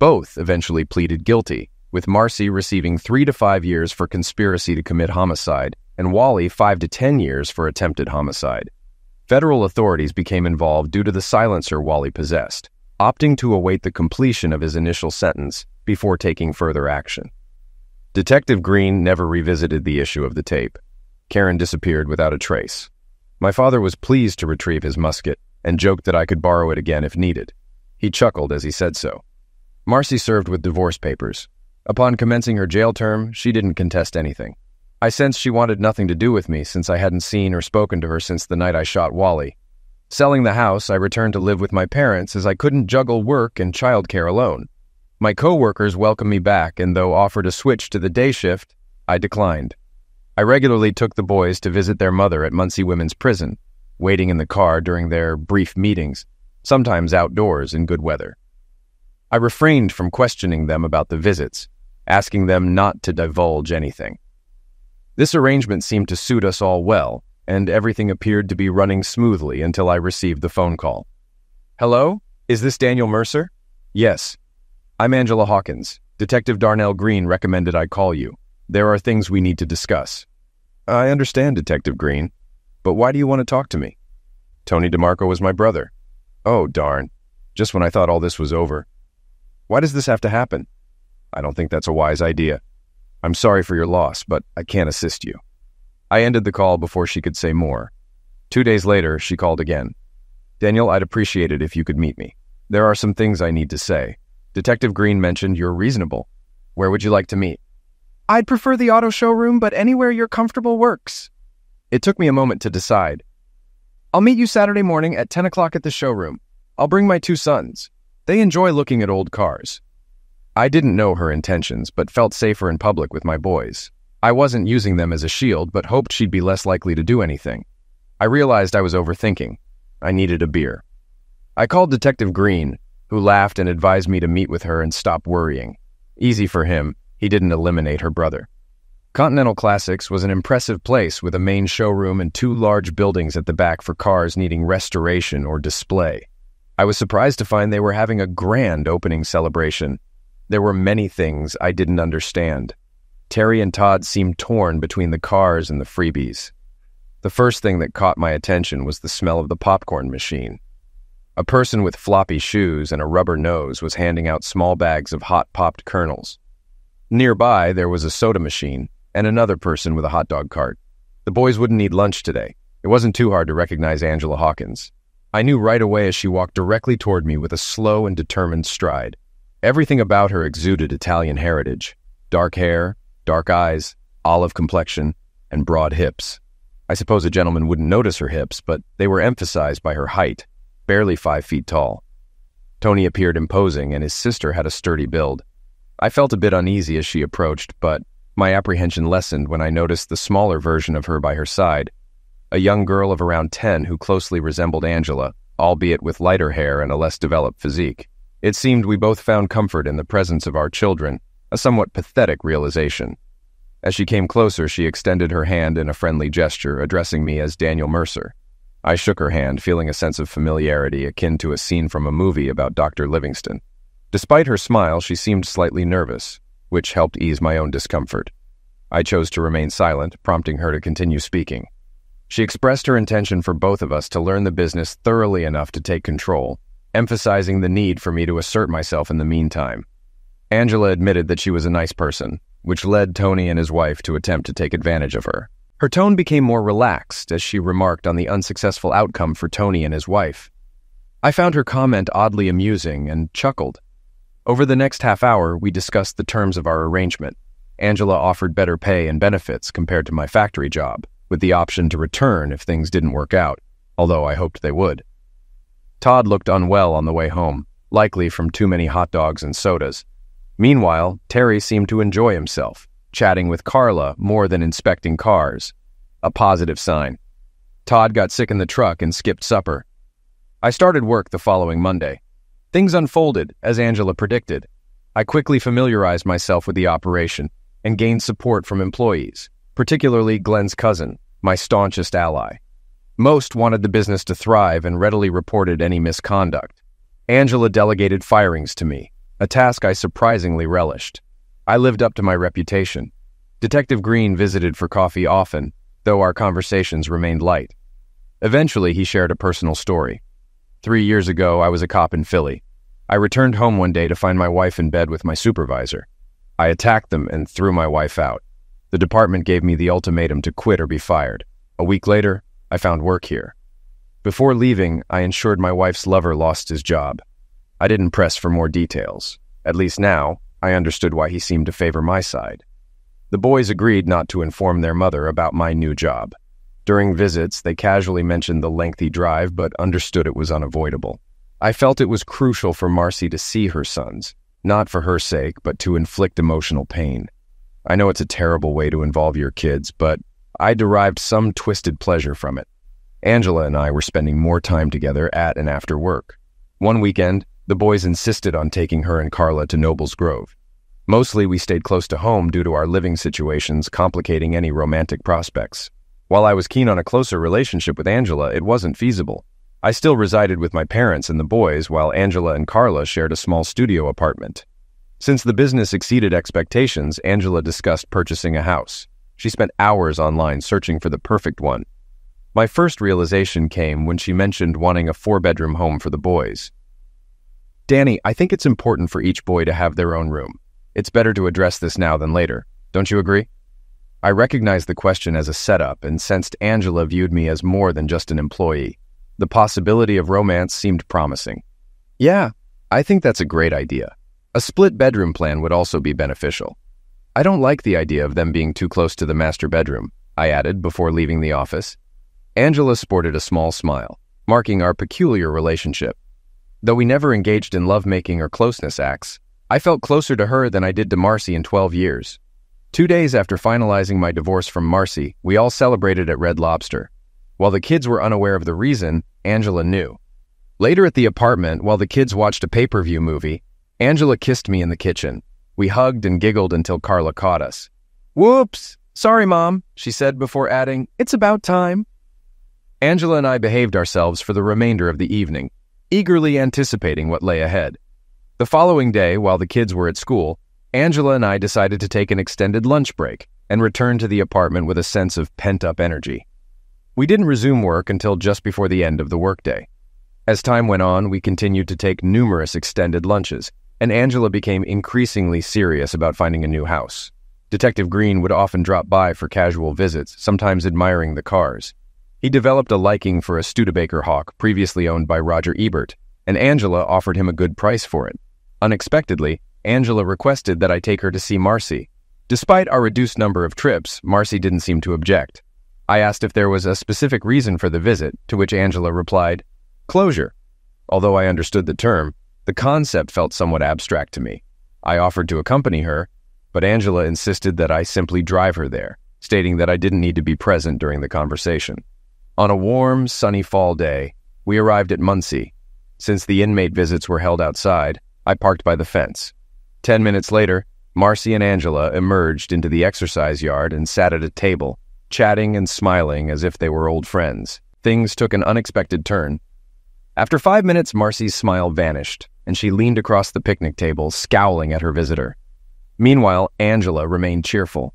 Both eventually pleaded guilty, with Marcy receiving 3 to 5 years for conspiracy to commit homicide, and Wally 5 to 10 years for attempted homicide. Federal authorities became involved due to the silencer Wally possessed, opting to await the completion of his initial sentence before taking further action. Detective Green never revisited the issue of the tape. Karen disappeared without a trace. My father was pleased to retrieve his musket and joked that I could borrow it again if needed. He chuckled as he said so. Marcy served with divorce papers. Upon commencing her jail term, she didn't contest anything. I sensed she wanted nothing to do with me since I hadn't seen or spoken to her since the night I shot Wally. Selling the house, I returned to live with my parents as I couldn't juggle work and childcare alone. My co-workers welcomed me back, and though offered a switch to the day shift, I declined. I regularly took the boys to visit their mother at Muncie Women's Prison, waiting in the car during their brief meetings, sometimes outdoors in good weather. I refrained from questioning them about the visits, asking them not to divulge anything. This arrangement seemed to suit us all well, and everything appeared to be running smoothly until I received the phone call. "Hello? Is this Daniel Mercer?" "Yes. I'm Angela Hawkins. Detective Darnell Green recommended I call you. There are things we need to discuss." "I understand, Detective Green, but why do you want to talk to me?" "Tony DeMarco was my brother." "Oh, darn. Just when I thought all this was over. Why does this have to happen?" "I don't think that's a wise idea. I'm sorry for your loss, but I can't assist you." I ended the call before she could say more. 2 days later, she called again. "Daniel, I'd appreciate it if you could meet me. There are some things I need to say. Detective Green mentioned you're reasonable. Where would you like to meet?" "I'd prefer the auto showroom, but anywhere you're comfortable works." It took me a moment to decide. "I'll meet you Saturday morning at 10 o'clock at the showroom. I'll bring my 2 sons. They enjoy looking at old cars." I didn't know her intentions, but felt safer in public with my boys. I wasn't using them as a shield, but hoped she'd be less likely to do anything. I realized I was overthinking. I needed a beer. I called Detective Green, who laughed and advised me to meet with her and stop worrying. Easy for him, he didn't eliminate her brother. Continental Classics was an impressive place with a main showroom and 2 large buildings at the back for cars needing restoration or display. I was surprised to find they were having a grand opening celebration. There were many things I didn't understand. Terry and Todd seemed torn between the cars and the freebies. The first thing that caught my attention was the smell of the popcorn machine. A person with floppy shoes and a rubber nose was handing out small bags of hot popped kernels. Nearby, there was a soda machine and another person with a hot dog cart. The boys wouldn't need lunch today. It wasn't too hard to recognize Angela Hawkins. I knew right away as she walked directly toward me with a slow and determined stride. Everything about her exuded Italian heritage. Dark hair, dark eyes, olive complexion, and broad hips. I suppose a gentleman wouldn't notice her hips, but they were emphasized by her height, barely 5 feet tall. Tony appeared imposing, and his sister had a sturdy build. I felt a bit uneasy as she approached, but my apprehension lessened when I noticed the smaller version of her by her side, a young girl of around 10 who closely resembled Angela, albeit with lighter hair and a less developed physique. It seemed we both found comfort in the presence of our children, a somewhat pathetic realization. As she came closer, she extended her hand in a friendly gesture, addressing me as Daniel Mercer. I shook her hand, feeling a sense of familiarity akin to a scene from a movie about Dr. Livingston. Despite her smile, she seemed slightly nervous, which helped ease my own discomfort. I chose to remain silent, prompting her to continue speaking. She expressed her intention for both of us to learn the business thoroughly enough to take control, emphasizing the need for me to assert myself in the meantime. Angela admitted that she was a nice person, which led Tony and his wife to attempt to take advantage of her. Her tone became more relaxed as she remarked on the unsuccessful outcome for Tony and his wife. I found her comment oddly amusing and chuckled. Over the next half hour, we discussed the terms of our arrangement. Angela offered better pay and benefits compared to my factory job, with the option to return if things didn't work out, although I hoped they would. Todd looked unwell on the way home, likely from too many hot dogs and sodas. Meanwhile, Terry seemed to enjoy himself, chatting with Carla more than inspecting cars. A positive sign. Todd got sick in the truck and skipped supper. I started work the following Monday. Things unfolded as Angela predicted. I quickly familiarized myself with the operation and gained support from employees, particularly Glenn's cousin, my staunchest ally. Most wanted the business to thrive and readily reported any misconduct. Angela delegated firings to me, a task I surprisingly relished. I lived up to my reputation. Detective Green visited for coffee often, though our conversations remained light. Eventually, he shared a personal story. 3 years ago, I was a cop in Philly. I returned home one day to find my wife in bed with my supervisor. I attacked them and threw my wife out. The department gave me the ultimatum to quit or be fired. A week later, I found work here. Before leaving, I ensured my wife's lover lost his job. I didn't press for more details. At least now, I understood why he seemed to favor my side. The boys agreed not to inform their mother about my new job. During visits, they casually mentioned the lengthy drive, but understood it was unavoidable. I felt it was crucial for Marcy to see her sons, not for her sake, but to inflict emotional pain. I know it's a terrible way to involve your kids, but I derived some twisted pleasure from it. Angela and I were spending more time together at and after work. One weekend, the boys insisted on taking her and Carla to Nobles Grove. Mostly we stayed close to home due to our living situations complicating any romantic prospects. While I was keen on a closer relationship with Angela, it wasn't feasible. I still resided with my parents and the boys, while Angela and Carla shared a small studio apartment. Since the business exceeded expectations, Angela discussed purchasing a house. She spent hours online searching for the perfect one. My first realization came when she mentioned wanting a 4-bedroom home for the boys. Danny, I think it's important for each boy to have their own room. It's better to address this now than later. Don't you agree? I recognized the question as a setup and sensed Angela viewed me as more than just an employee. The possibility of romance seemed promising. Yeah, I think that's a great idea. A split bedroom plan would also be beneficial. I don't like the idea of them being too close to the master bedroom, I added before leaving the office. Angela sported a small smile, marking our peculiar relationship. Though we never engaged in lovemaking or closeness acts, I felt closer to her than I did to Marcy in 12 years. 2 days after finalizing my divorce from Marcy, we all celebrated at Red Lobster. While the kids were unaware of the reason, Angela knew. Later at the apartment, while the kids watched a pay-per-view movie, Angela kissed me in the kitchen. We hugged and giggled until Carla caught us. "Whoops! Sorry, Mom," she said before adding, "It's about time." Angela and I behaved ourselves for the remainder of the evening, eagerly anticipating what lay ahead. The following day, while the kids were at school, Angela and I decided to take an extended lunch break and return to the apartment with a sense of pent-up energy. We didn't resume work until just before the end of the workday. As time went on, we continued to take numerous extended lunches, and Angela became increasingly serious about finding a new house. Detective Green would often drop by for casual visits, sometimes admiring the cars. He developed a liking for a Studebaker Hawk previously owned by Roger Ebert, and Angela offered him a good price for it. Unexpectedly, Angela requested that I take her to see Marcy. Despite our reduced number of trips, Marcy didn't seem to object. I asked if there was a specific reason for the visit, to which Angela replied, "Closure." Although I understood the term, the concept felt somewhat abstract to me. I offered to accompany her, but Angela insisted that I simply drive her there, stating that I didn't need to be present during the conversation. On a warm, sunny fall day, we arrived at Muncie. Since the inmate visits were held outside, I parked by the fence. 10 minutes later, Marcy and Angela emerged into the exercise yard and sat at a table, chatting and smiling as if they were old friends. Things took an unexpected turn. After 5 minutes, Marcy's smile vanished, and she leaned across the picnic table, scowling at her visitor. Meanwhile, Angela remained cheerful.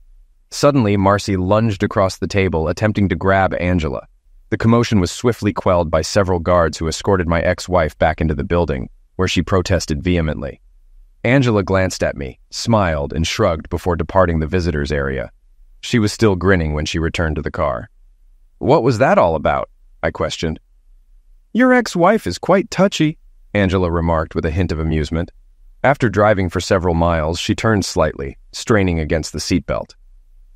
Suddenly, Marcy lunged across the table, attempting to grab Angela. The commotion was swiftly quelled by several guards who escorted my ex-wife back into the building, where she protested vehemently. Angela glanced at me, smiled, and shrugged before departing the visitors' area. She was still grinning when she returned to the car. "What was that all about?" I questioned. "Your ex-wife is quite touchy," Angela remarked with a hint of amusement. After driving for several miles, she turned slightly, straining against the seatbelt.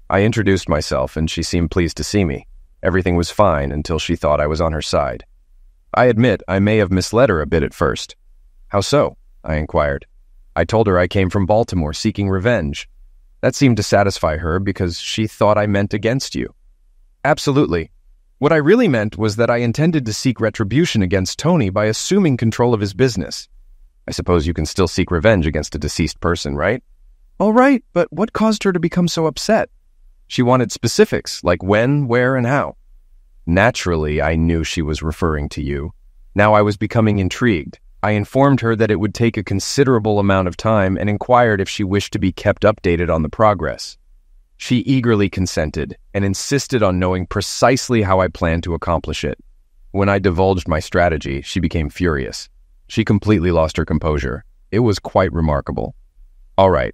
I introduced myself, and she seemed pleased to see me. Everything was fine until she thought I was on her side. I admit I may have misled her a bit at first. "How so?" I inquired. I told her I came from Baltimore seeking revenge. That seemed to satisfy her because she thought I meant against you. "Absolutely. What I really meant was that I intended to seek retribution against Tony by assuming control of his business. I suppose you can still seek revenge against a deceased person, right?" "All right, but what caused her to become so upset?" "She wanted specifics, like when, where, and how." Naturally, I knew she was referring to you. Now I was becoming intrigued. I informed her that it would take a considerable amount of time and inquired if she wished to be kept updated on the progress. She eagerly consented and insisted on knowing precisely how I planned to accomplish it. When I divulged my strategy, she became furious. She completely lost her composure. It was quite remarkable. All right.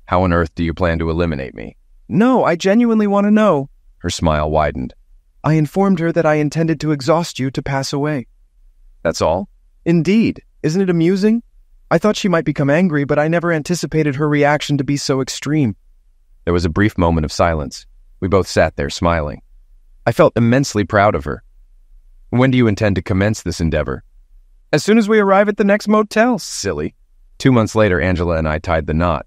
How on earth do you plan to eliminate me?" "No, I genuinely want to know." Her smile widened. "I informed her that I intended to exhaust you to pass away." "That's all?" "Indeed. Isn't it amusing? I thought she might become angry, but I never anticipated her reaction to be so extreme." There was a brief moment of silence. We both sat there smiling. I felt immensely proud of her. "When do you intend to commence this endeavor?" "As soon as we arrive at the next motel, silly." 2 months later, Angela and I tied the knot.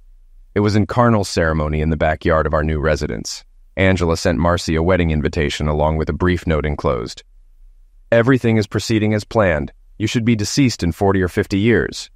It was a carnal ceremony in the backyard of our new residence. Angela sent Marcy a wedding invitation along with a brief note enclosed. "Everything is proceeding as planned. You should be deceased in 40 or 50 years.